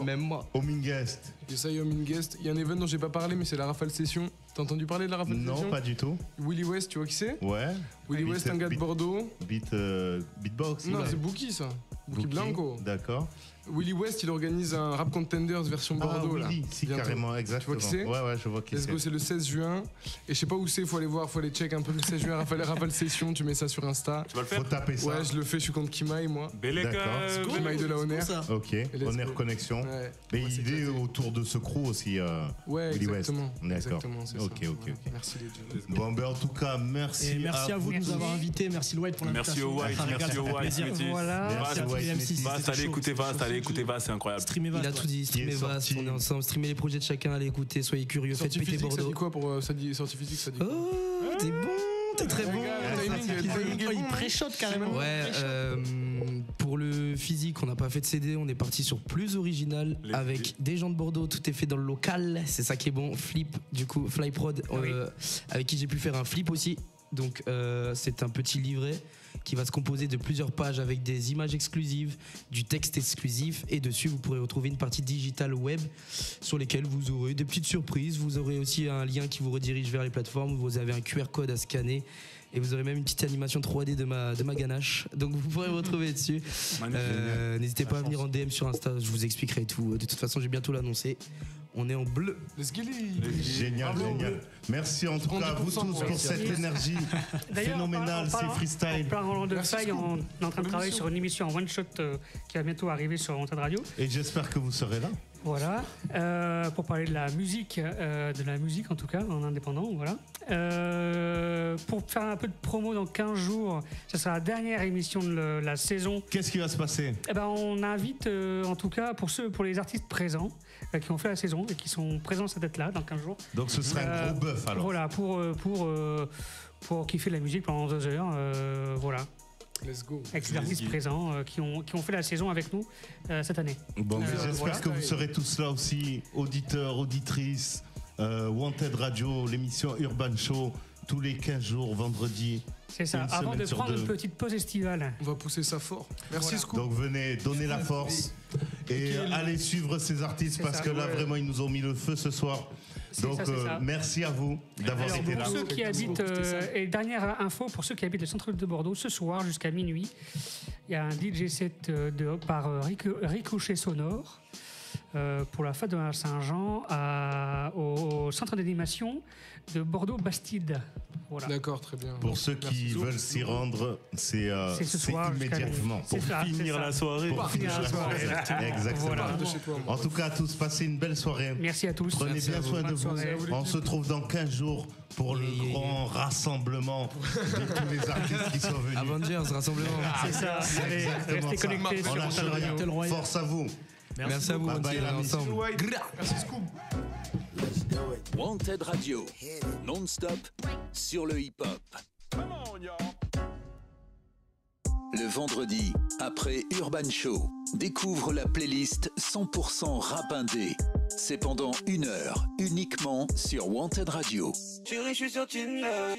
Même moi. Homingest. Ça y est, Homingest. Il y a un event dont j'ai pas parlé, mais c'est la Rafale Session. T'as entendu parler de la Rafale Session? Non, pas du tout. Willy West, tu vois qui c'est? Ouais. Willy West, un gars de Bordeaux. Beatbox. Non, c'est Bookie ça. Bookie Blanco. D'accord. Willy West, il organise un Rap Contenders version Bordeaux. Ah oui, là. si, carrément, exactement. Tu vois qui c'est? Ouais, je vois qui c'est. Let's go, c'est le 16 juin. Et je sais pas où c'est, faut aller voir, faut aller check un peu le 16 juin. Rafale Session, tu mets ça sur Insta. Tu vas le faire? Faut taper ça. Ouais, je le fais, je suis contre Kimaï, moi. D'accord. Kimaï de la Honor. Ok, Honor Connexion. Ouais. Mais il est autour de ce crew aussi, ouais, Willy West. D'accord. Ok. Merci les dieux. Bon, ben en tout cas, merci. Et merci à vous de nous avoir invités. Merci le White pour l'invitation. Merci au White. Voilà. Allez écouter Vaste, c'est incroyable. Streamer Vaste. Il a tout dit, streamer Vaste, on est ensemble, streamer les projets de chacun, allez écouter, soyez curieux, faites péter Bordeaux. Ça dit quoi pour Sortie Physique, ça dit quoi? Oh, t'es bon, t'es très bon. Il préchote carrément. Ouais, pour le physique, on n'a pas fait de CD, on est parti sur plus original avec des gens de Bordeaux, tout est fait dans le local, c'est ça qui est bon. Flip, du coup, Flyprod, avec qui j'ai pu faire un flip aussi. Donc c'est un petit livret qui va se composer de plusieurs pages avec des images exclusives, du texte exclusif, et dessus vous pourrez retrouver une partie digitale web sur lesquelles vous aurez des petites surprises. Vous aurez aussi un lien qui vous redirige vers les plateformes, vous avez un QR code à scanner et vous aurez même une petite animation 3D de ma ganache, donc vous pourrez vous retrouver dessus. N'hésitez pas à venir en DM sur Insta, je vous expliquerai tout. De toute façon, j'ai bientôt l'annoncé. On est en bleu. Génial. Merci en tout cas à vous tous pour cette énergie phénoménale, c'est freestyle. En parlant de faille, on est en train de travailler sur une émission en one shot qui va bientôt arriver sur Wanted Radio. Et j'espère que vous serez là. Voilà, pour parler de la musique en tout cas, en indépendant, voilà. Pour faire un peu de promo dans 15 jours, ça sera la dernière émission de la saison. Qu'est-ce qui va se passer? On invite, en tout cas, pour les artistes présents, qui ont fait la saison et qui sont présents à être là dans 15 jours. Donc ce sera un gros bœuf alors. Voilà, pour kiffer la musique pendant 2 heures, voilà. Let's go. Avec les artistes présents qui ont fait la saison avec nous cette année. Bon, j'espère que vous serez tous là aussi, auditeurs, auditrices, Wanted Radio, l'émission Urban Show, tous les 15 jours, vendredi. C'est ça, avant de prendre une petite pause estivale. On va pousser ça fort. Merci Scoop. Donc venez donner la force et allez suivre ces artistes parce que là vraiment ils nous ont mis le feu ce soir. Donc merci à vous d'avoir été là. Pour ceux qui habitent, et dernière info, pour ceux qui habitent le centre-ville de Bordeaux, ce soir jusqu'à minuit, il y a un DJ set par Ricochet Sonore pour la fête de la Saint-Jean au centre d'animation de Bordeaux-Bastide. Voilà. D'accord, très bien. Pour ceux qui veulent s'y rendre, c'est ce soir immédiatement. Pour finir la soirée. Exactement. Voilà. En tout cas, à tous, passez une belle soirée. Merci à tous. Prenez bien soin de vous. On se trouve dans 15 jours pour le grand rassemblement de tous les artistes qui sont venus. Avengers, rassemblement. C'est ça. Restez connectés sur Wanted Radio. Force à vous. Merci à vous. Bye bye, ensemble. Merci Scoop. Wanted Radio, non-stop sur le hip-hop. Le vendredi, après Urban Show, découvre la playlist 100% rap indé. C'est pendant 1 heure, uniquement sur Wanted Radio. Chérie, je suis sur Tinder.